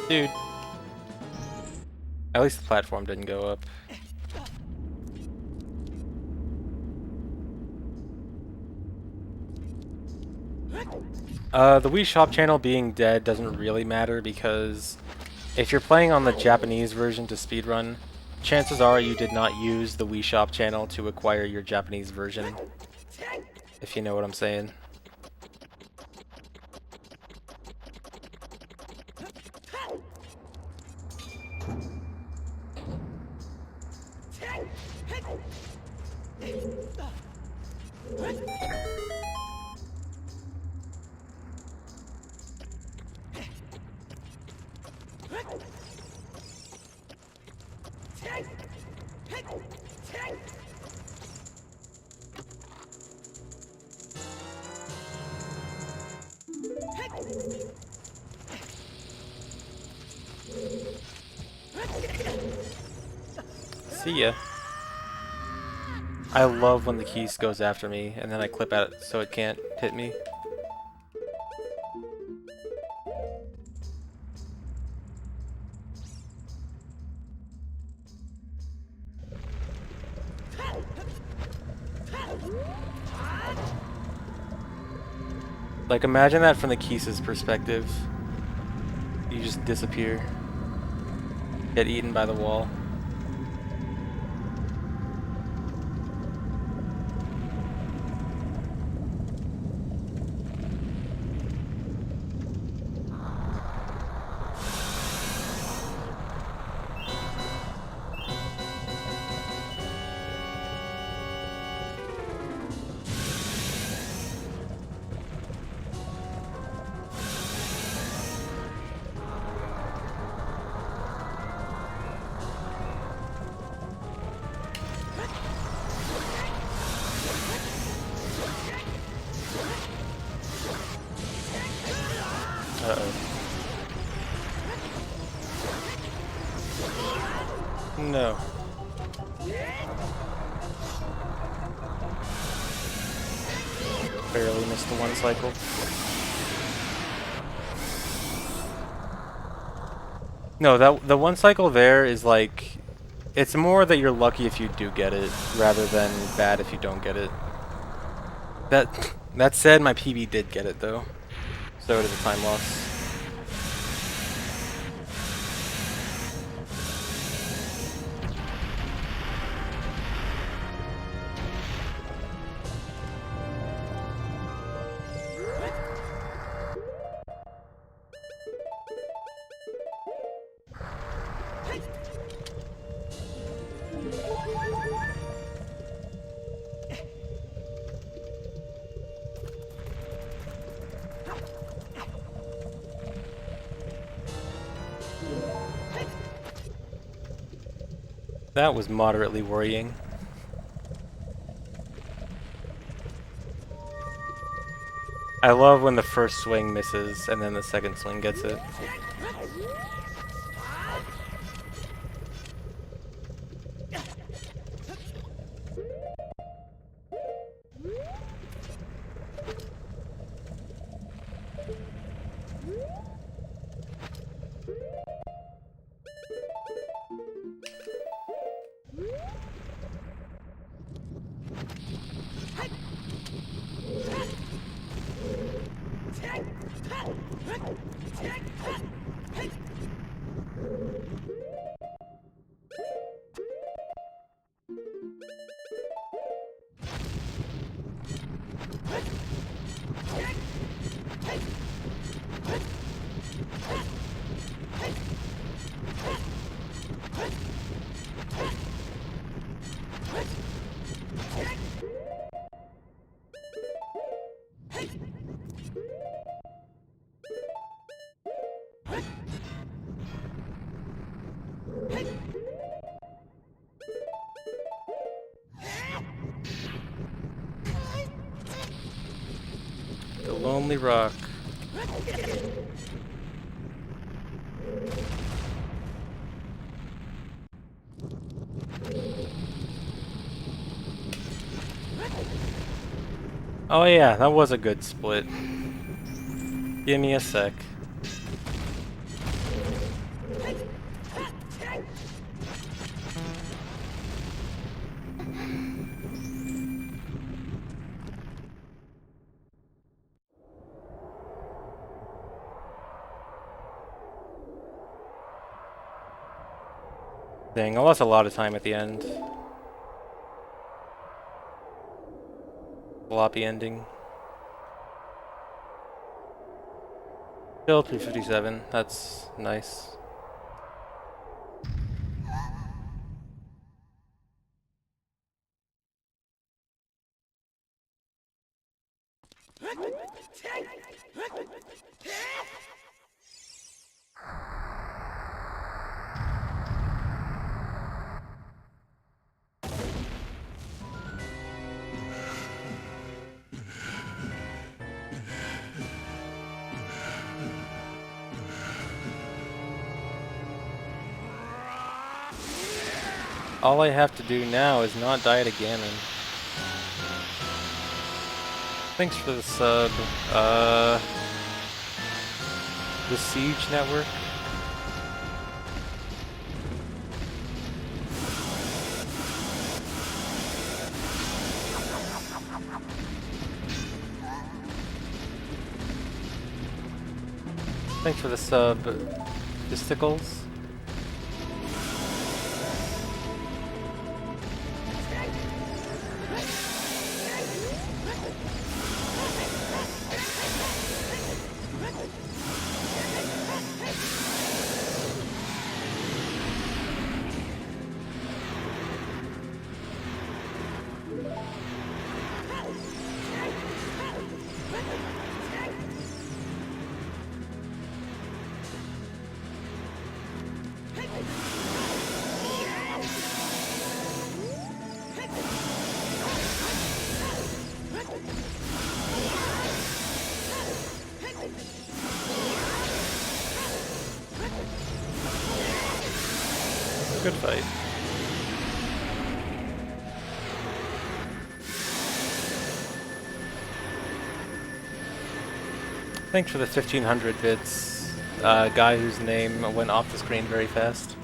Dude. At least the platform didn't go up. The Wii Shop channel being dead doesn't really matter because if you're playing on the Japanese version to speedrun, chances are you did not use the Wii Shop channel to acquire your Japanese version. If you know what I'm saying. See ya. I love when the keys goes after me and then I clip at it so it can't hit me. Like, imagine that from the Keys' perspective. You just disappear. Get eaten by the wall. Uh-oh. No. Barely missed the one cycle. No, that the one cycle there is like, it's more that you're lucky if you do get it, rather than bad if you don't get it. That said, my PB did get it though, so did the time loss. That was moderately worrying. I love when the first swing misses and then the second swing gets it. The Lonely Rock. Oh yeah, that was a good split. Give me a sec. Dang, I lost a lot of time at the end. Floppy ending. Still 357, that's nice. All I have to do now is not die to Ganon. Thanks for the sub. The Siege Network. Thanks for the sub, Disticles. Good fight. Thanks for the 1500 bits. guy whose name went off the screen very fast.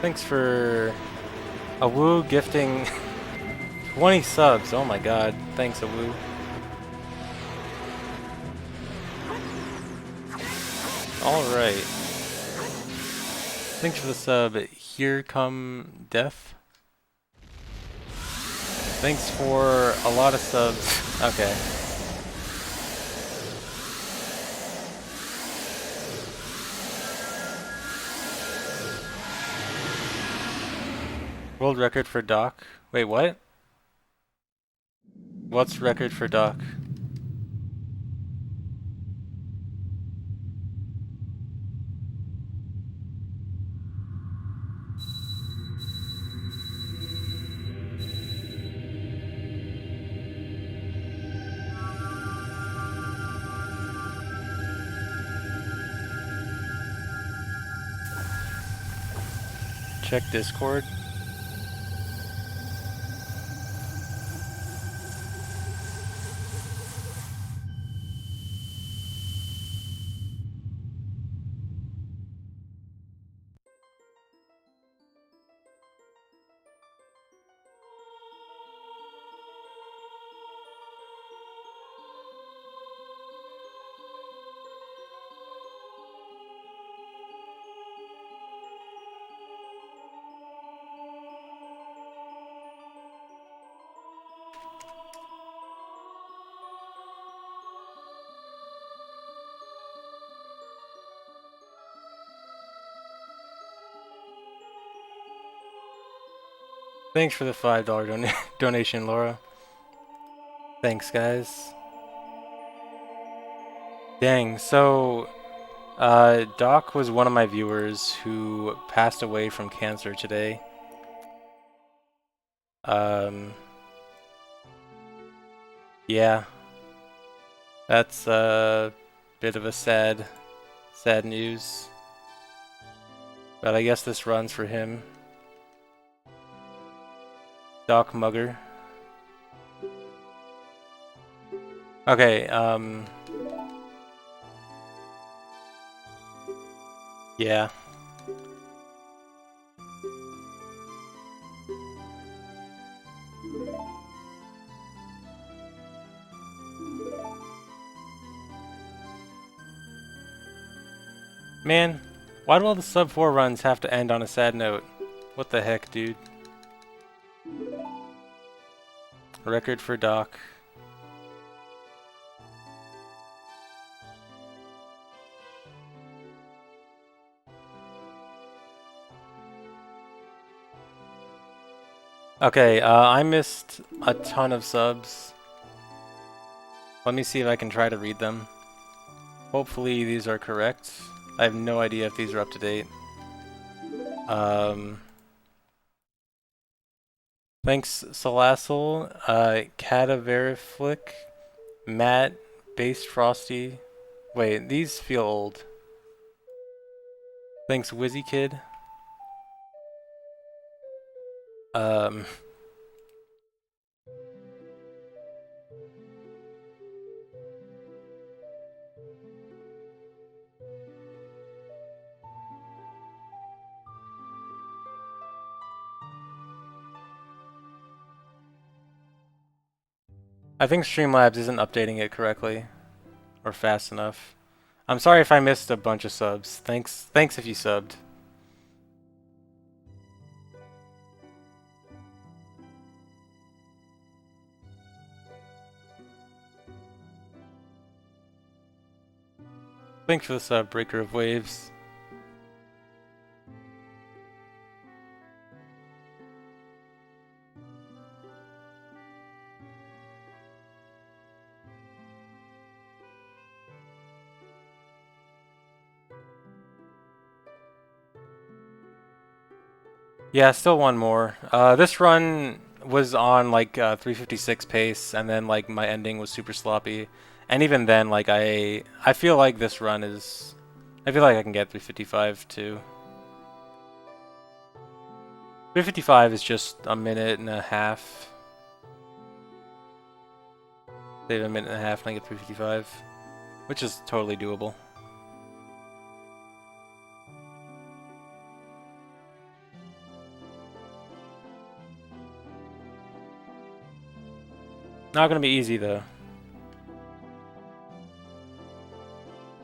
Thanks for Awu gifting 20 subs. Oh my god. Thanks, Awu. Alright. Thanks for the sub. Here Come Death. Thanks for a lot of subs. Okay. World record for Doc. Wait, what? What's record for Doc? Check Discord. Thanks for the $5 donation, Laura. Thanks, guys. Dang, so Doc was one of my viewers who passed away from cancer today. Yeah, that's a bit of a sad news. But I guess this runs for him. Doc Mugger. Okay, yeah. Man, why do all the sub 4 runs have to end on a sad note? What the heck, dude? Record for Doc. Okay, I missed a ton of subs. Let me see if I can try to read them. Hopefully these are correct. I have no idea if these are up to date. Thanks, Salassel, Cadaveriflick, Matt, Based Frosty. Wait, these feel old. Thanks, Wizzy Kid. I think Streamlabs isn't updating it correctly or fast enough. I'm sorry if I missed a bunch of subs. Thanks if you subbed. Thanks for the sub, Breaker of Waves. Yeah, still one more. This run was on like 356 pace, and then like my ending was super sloppy. And even then, like I feel like this run is, I feel like I can get 355 too. 355 is just a minute and a half. Save a minute and a half and I get 355, which is totally doable. Not gonna be easy though.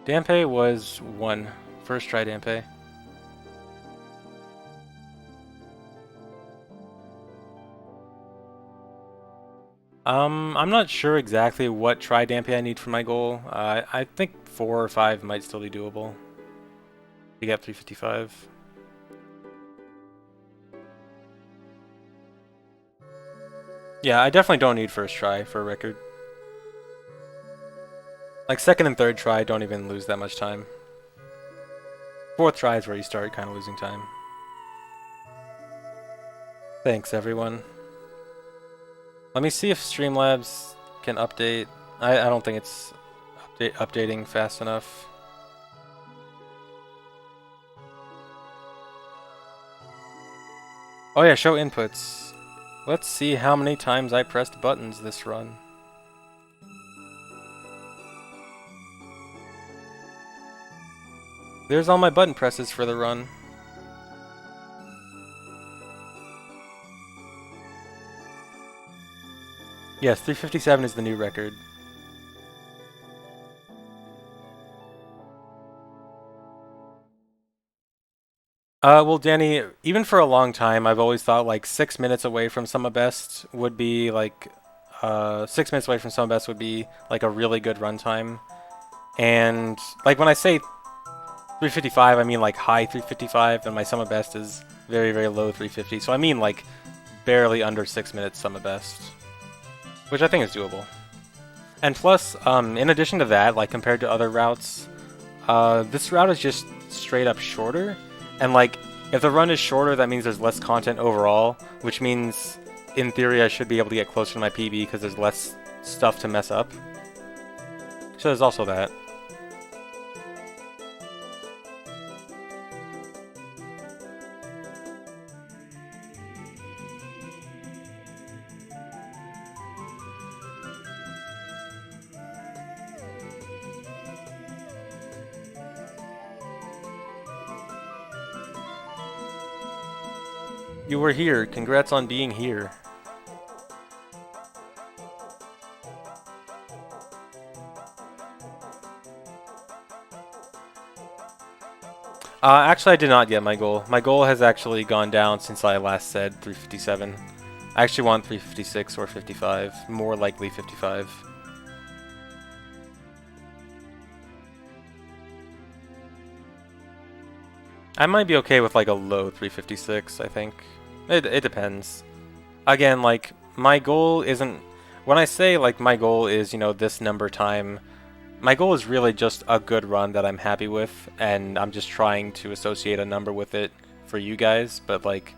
Dampe was 1. First try Dampe. I'm not sure exactly what try Dampe I need for my goal. I think 4 or 5 might still be doable to get 355. Yeah, I definitely don't need first try for a record. Like second and third try, don't even lose that much time. Fourth try is where you start kind of losing time. Thanks, everyone. Let me see if Streamlabs can update. I don't think it's updating fast enough. Oh yeah, show inputs. Let's see how many times I pressed buttons this run. There's all my button presses for the run. Yes, 357 is the new record. Well, Danny, even for a long time, I've always thought like 6 minutes away from Summa Best would be like, 6 minutes away from Summa Best would be like a really good runtime. And like when I say 355, I mean like high 355, and my Summa Best is very, very low 350. So I mean like barely under 6 minutes Summa Best, which I think is doable. And plus, in addition to that, like compared to other routes, this route is just straight up shorter. And like, if the run is shorter, that means there's less content overall, which means, in theory, I should be able to get closer to my PB because there's less stuff to mess up. So there's also that. You were here. Congrats on being here. Actually, I did not get my goal. My goal has actually gone down since I last said 357. I actually want 356 or 55. More likely 55. I might be okay with like a low 356, I think. It depends. Again, like, my goal isn't... When I say, like, my goal is, you know, this number time, my goal is really just a good run that I'm happy with, and I'm just trying to associate a number with it for you guys, but, like,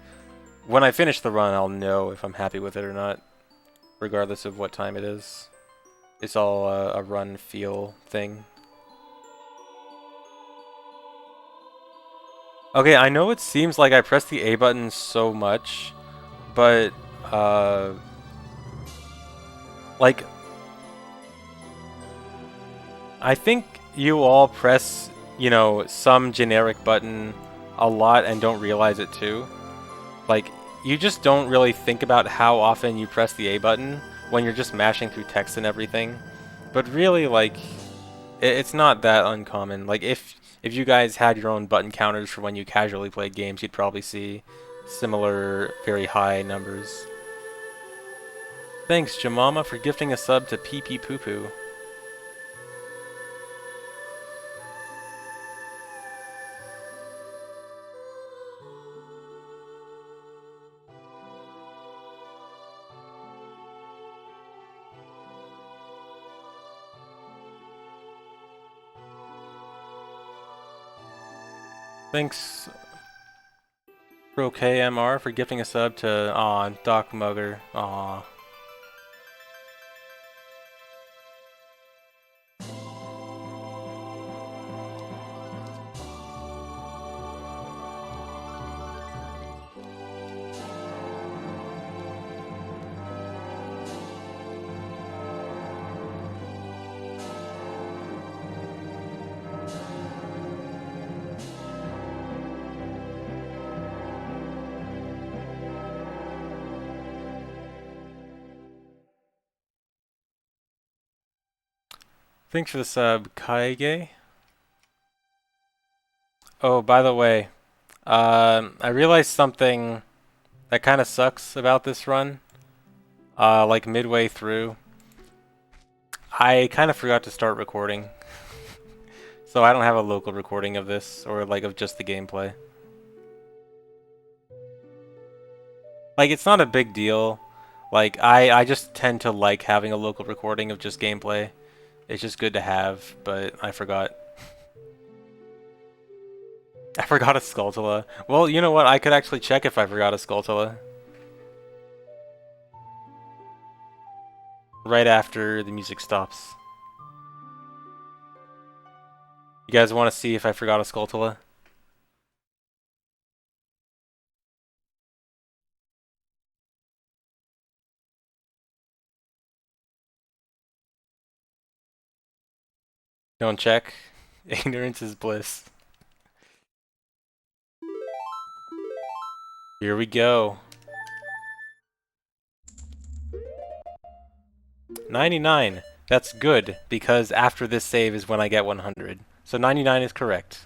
when I finish the run, I'll know if I'm happy with it or not, regardless of what time it is. It's all a run feel thing. Okay, I know it seems like I press the A button so much, but, like, I think you all press, you know, some generic button a lot and don't realize it too. Like, you just don't really think about how often you press the A button when you're just mashing through text and everything. But really, like, it's not that uncommon. Like, if you guys had your own button counters for when you casually played games, you'd probably see similar, very high numbers. Thanks, Jamama, for gifting a sub to Pee Pee Poo Poo. Thanks, ProKMR, for gifting a sub to Doc Mugger. Aw. Thanks for the sub, Kaige. Oh, by the way, I realized something that kind of sucks about this run. Like midway through, I kind of forgot to start recording. So I don't have a local recording of this, or like of just the gameplay. Like, it's not a big deal. Like, I just tend to like having a local recording of just gameplay. It's just good to have, but I forgot. I forgot a Skulltula. Well, you know what? I could actually check if I forgot a Skulltula. Right after the music stops. You guys want to see if I forgot a Skulltula? Don't check. Ignorance is bliss. Here we go. 99. That's good, because after this save is when I get 100. So 99 is correct.